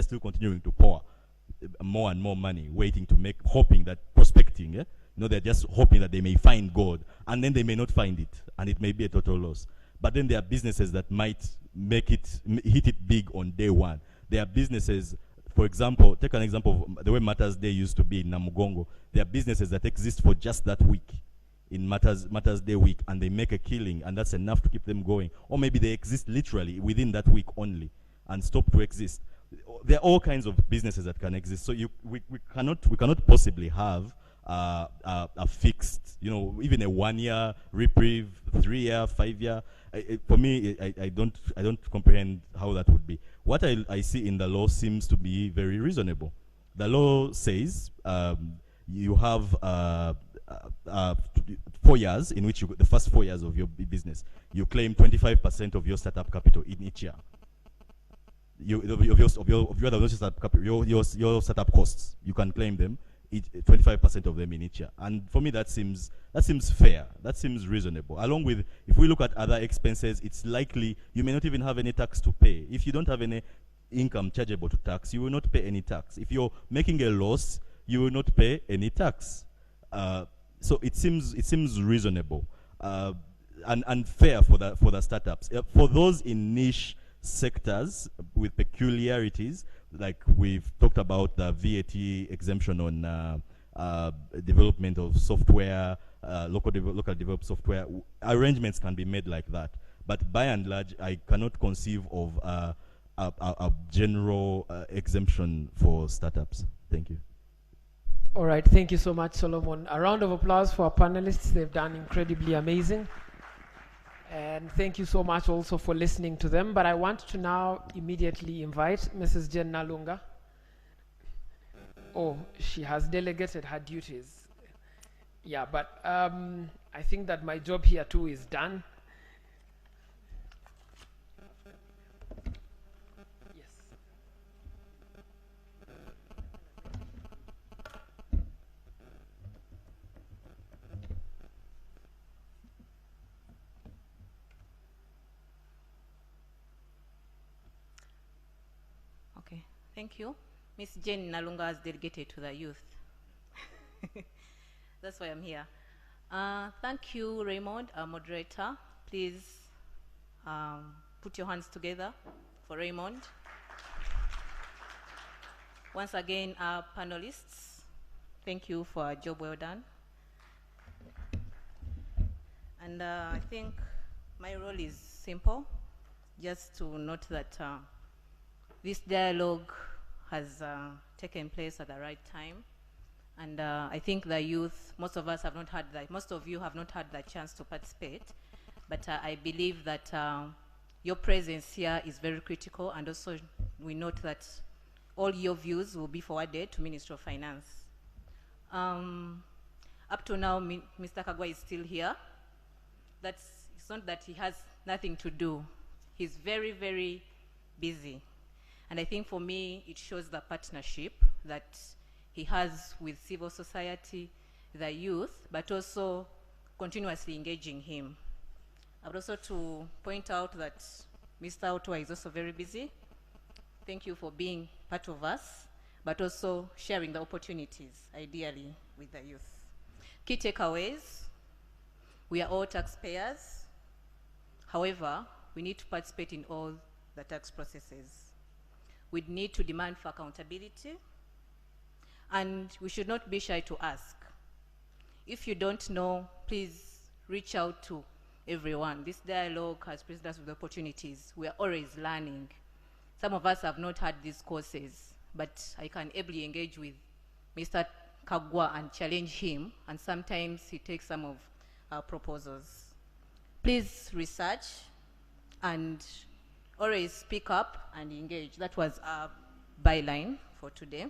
still continuing to pour more and more money, waiting to make, hoping that, prospecting, yeah? They're just hoping that they may find gold, and then they may not find it, and it may be a total loss. But then there are businesses that might hit it big on day one. There are businesses, For example, take an example of the way Matters Day used to be in Namugongo. There are businesses that exist for just that week, in Matters Day week, and they make a killing, and that's enough to keep them going. Or maybe they exist literally within that week only and stop to exist. There are all kinds of businesses that can exist. So we cannot possibly have a fixed, even a 1 year reprieve, 3 year, 5 year. For me, I don't comprehend how that would be. What I see in the law seems to be very reasonable. The law says you have 4 years in which the first 4 years of your business, you claim 25% of your startup capital in each year. Your startup costs, you can claim them, 25% of them in each year. And for me, that seems fair. That seems reasonable. Along with, if we look at other expenses, it's likely you may not even have any tax to pay. If you don't have any income chargeable to tax, you will not pay any tax. If you're making a loss, you will not pay any tax. So it seems reasonable and fair for the startups. For those in niche sectors with peculiarities, like we've talked about the VAT exemption on development of software, local developed software, arrangements can be made like that. But by and large, I cannot conceive of a general exemption for startups. Thank you. All right, thank you so much, Solomon. A round of applause for our panelists. They've done incredibly amazing. And thank you so much also for listening to them. But I want to now immediately invite Mrs. Jen Nalunga. Oh, she has delegated her duties. Yeah, but I think that my job here too is done. Okay, thank you. Miss Jane Nalunga is delegated to the youth. That's why I'm here. Thank you, Raymond, our moderator. Please put your hands together for Raymond. Once again, our panelists, thank you for a job well done. And I think my role is simple, just to note that this dialogue has taken place at the right time. And I think the youth, most of you have not had the chance to participate, but I believe that your presence here is very critical, and also we note that all your views will be forwarded to Ministry of Finance. Up to now, Mr. Kagwa is still here. It's not that he has nothing to do. He's very, very busy. And I think for me, it shows the partnership that he has with civil society, the youth, but also continuously engaging him. I would also to point out that Mr. Otoa is also very busy. Thank you for being part of us, but also sharing the opportunities, ideally, with the youth. Key takeaways: we are all taxpayers. However, we need to participate in all the tax processes. We need to demand for accountability, and we should not be shy to ask. If you don't know, please reach out to everyone. This dialogue has presented us with opportunities. We are always learning. Some of us have not had these courses, but I can ably engage with Mr. Kagwa and challenge him, and sometimes he takes some of our proposals. Please research and always speak up and engage. That was our byline for today.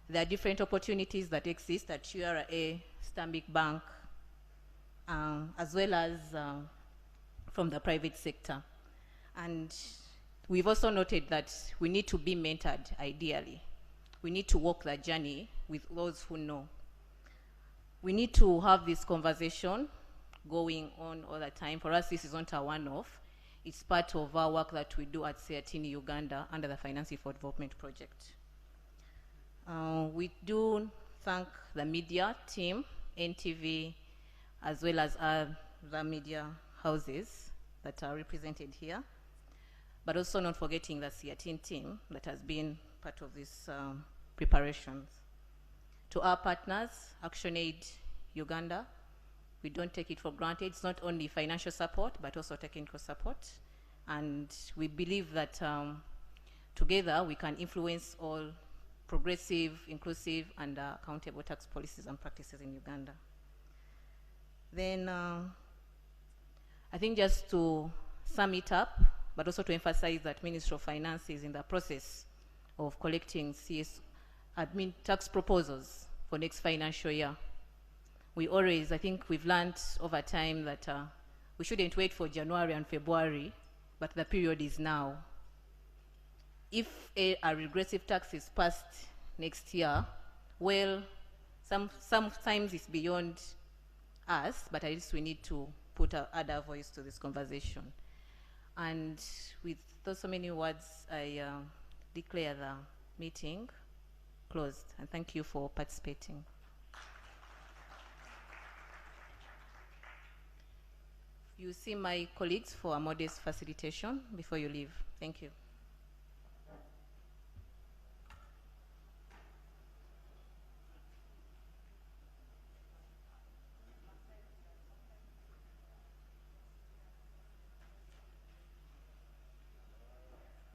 There are different opportunities that exist at URA, Stanbic Bank, as well as from the private sector. And we've also noted that we need to be mentored, ideally. We need to walk the journey with those who know. We need to have this conversation going on all the time. For us, this is not a one-off. It's part of our work that we do at SEATINI Uganda under the Financing for Development project. We do thank the media team, NTV, as well as the media houses that are represented here, but also not forgetting the SEATIN team that has been part of these preparations. To our partners, ActionAid Uganda, we don't take it for granted. It's not only financial support, but also technical support. And we believe that together we can influence all progressive, inclusive, and accountable tax policies and practices in Uganda. Then I think just to sum it up, but also to emphasize that Ministry of Finance is in the process of collecting admin tax proposals for next financial year. We always, I think we've learned over time that we shouldn't wait for January and February, but the period is now. If a regressive tax is passed next year, well, sometimes it's beyond us, but at least we need to put our other voice to this conversation. And with those so many words, I declare the meeting closed, and thank you for participating. You see my colleagues for a modest facilitation before you leave. Thank you.